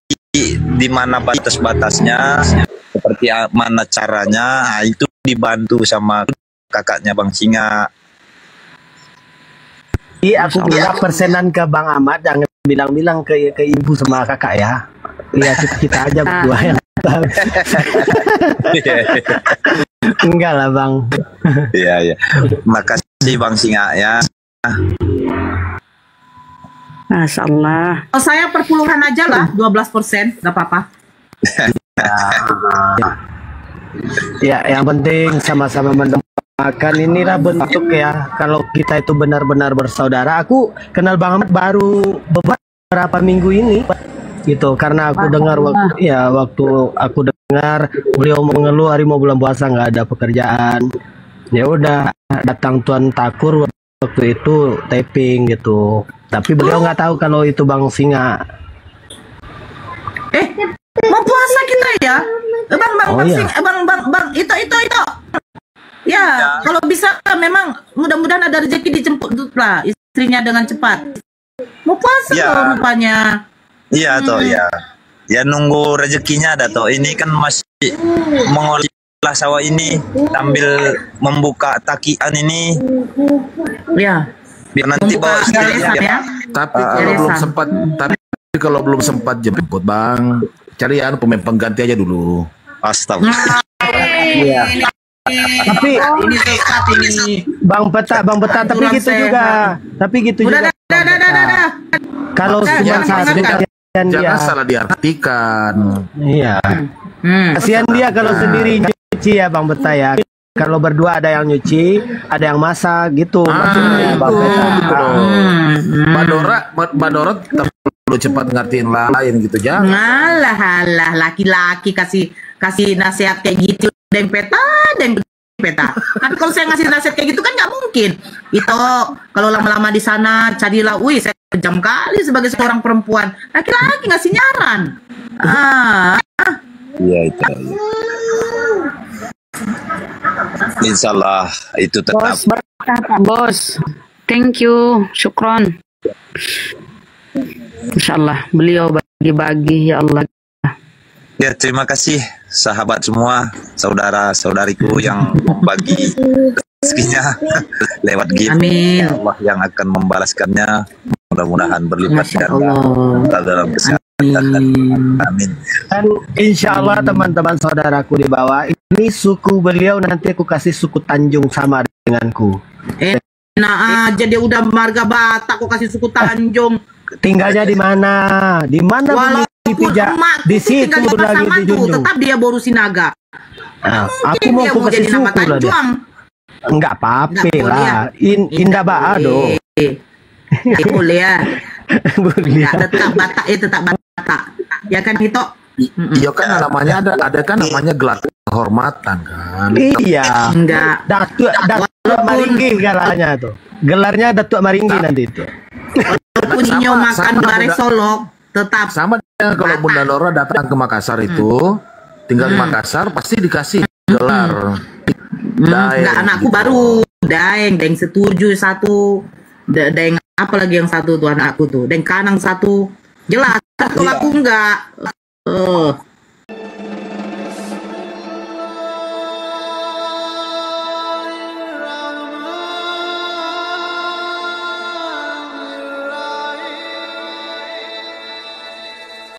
di mana batas-batasnya, seperti mana caranya. Itu dibantu sama kakaknya Bang Singa. Iya, aku bilang persenan ke Bang Ahmad, jangan bilang-bilang ke ibu sama kakak ya. Lihat kita aja berdua yang tahu. Enggak lah Bang. Iya. Makasih Bang Singa ya. Masya Allah. Kalau saya perpuluhan aja lah, 12%, nggak apa-apa. Ya, yang penting sama-sama mendoakan, inilah bentuk ya. Kalau kita itu benar-benar bersaudara. Aku kenal Bang Ahmad baru beberapa minggu ini, gitu. Karena aku dengar waktu aku dengar beliau mengeluh hari mau bulan puasa nggak ada pekerjaan. Ya udah datang Tuan Takur waktu itu taping gitu. Tapi beliau nggak tahu kalau itu Bang Singa. Mau puasa kita ya? Bang itu. Ya, kalau bisa memang mudah-mudahan ada rezeki dijemput lah istrinya dengan cepat. Mau puasa loh rupanya. Iya toh ya. Ya nunggu rezekinya ada toh. Ini kan masih mengolah sawah ini sambil membuka takian ini. Ya. Biar nanti bawa istrinya. Ya. Tapi kalau belum sempat jemput Bang, cari pemain pengganti aja dulu. Astagfirullah. Iya. Tapi ini Bang Peta tapi gitu juga. Tapi gitu juga. Kalau cuma satu jangan salah diartikan. Iya. Kasihan dia kalau sendiri nyuci ya Bang Peta ya. Kalau berdua ada yang nyuci, ada yang masak gitu. Maksudnya Bang Peta. Mbak Dora terlalu cepat ngertiin lain gitu jangan. Alah laki-laki kasih nasihat kayak gitu. Deng peta. Tapi kalau saya ngasih nasihat kayak gitu kan nggak mungkin. Itu kalau lama-lama di sana carilah, saya kejam kali sebagai seorang perempuan. Laki-laki ngasih nyaran. Iya itu. Insyaallah itu tetap. Bos berkata bos. Thank you, syukron. Insyaallah beliau bagi-bagi ya Allah. Ya terima kasih sahabat semua, saudara-saudariku yang bagi rezekinya lewat gift. Amin. Allah yang akan membalaskannya mudah-mudahan berlipat ganda dalam kesehatan. Amin. Dan insya Allah teman-teman saudaraku di bawah ini suku beliau nanti aku kasih suku Tanjung sama denganku. Nah aja dia udah marga Batak aku kasih suku Tanjung. Tinggalnya di mana? Di mana? Di situ lagi dijunjung. Tetap dia Boru Sinaga. Aku mau aku kasih suku lah dia. Enggak apa-apa lah. Indah Baado. Boleh ya. Tetap Batak tetap Batak. Ya kan itu. Iya kan namanya ada kan namanya gelar kehormatan kan. Iya. Enggak. Datuk Maringgi gelarnya tuh. Gelarnya Datuk Maringgi nanti itu. Walaupun Inyo makan bare solok tetap sama kalau Bunda Nora datang ke Makassar itu, tinggal di Makassar pasti dikasih gelar. Enggak, anakku baru Daeng setuju satu, Daeng apa lagi yang satu tuh anakku tuh, Daeng Kanang satu, jelas. Kalau aku enggak.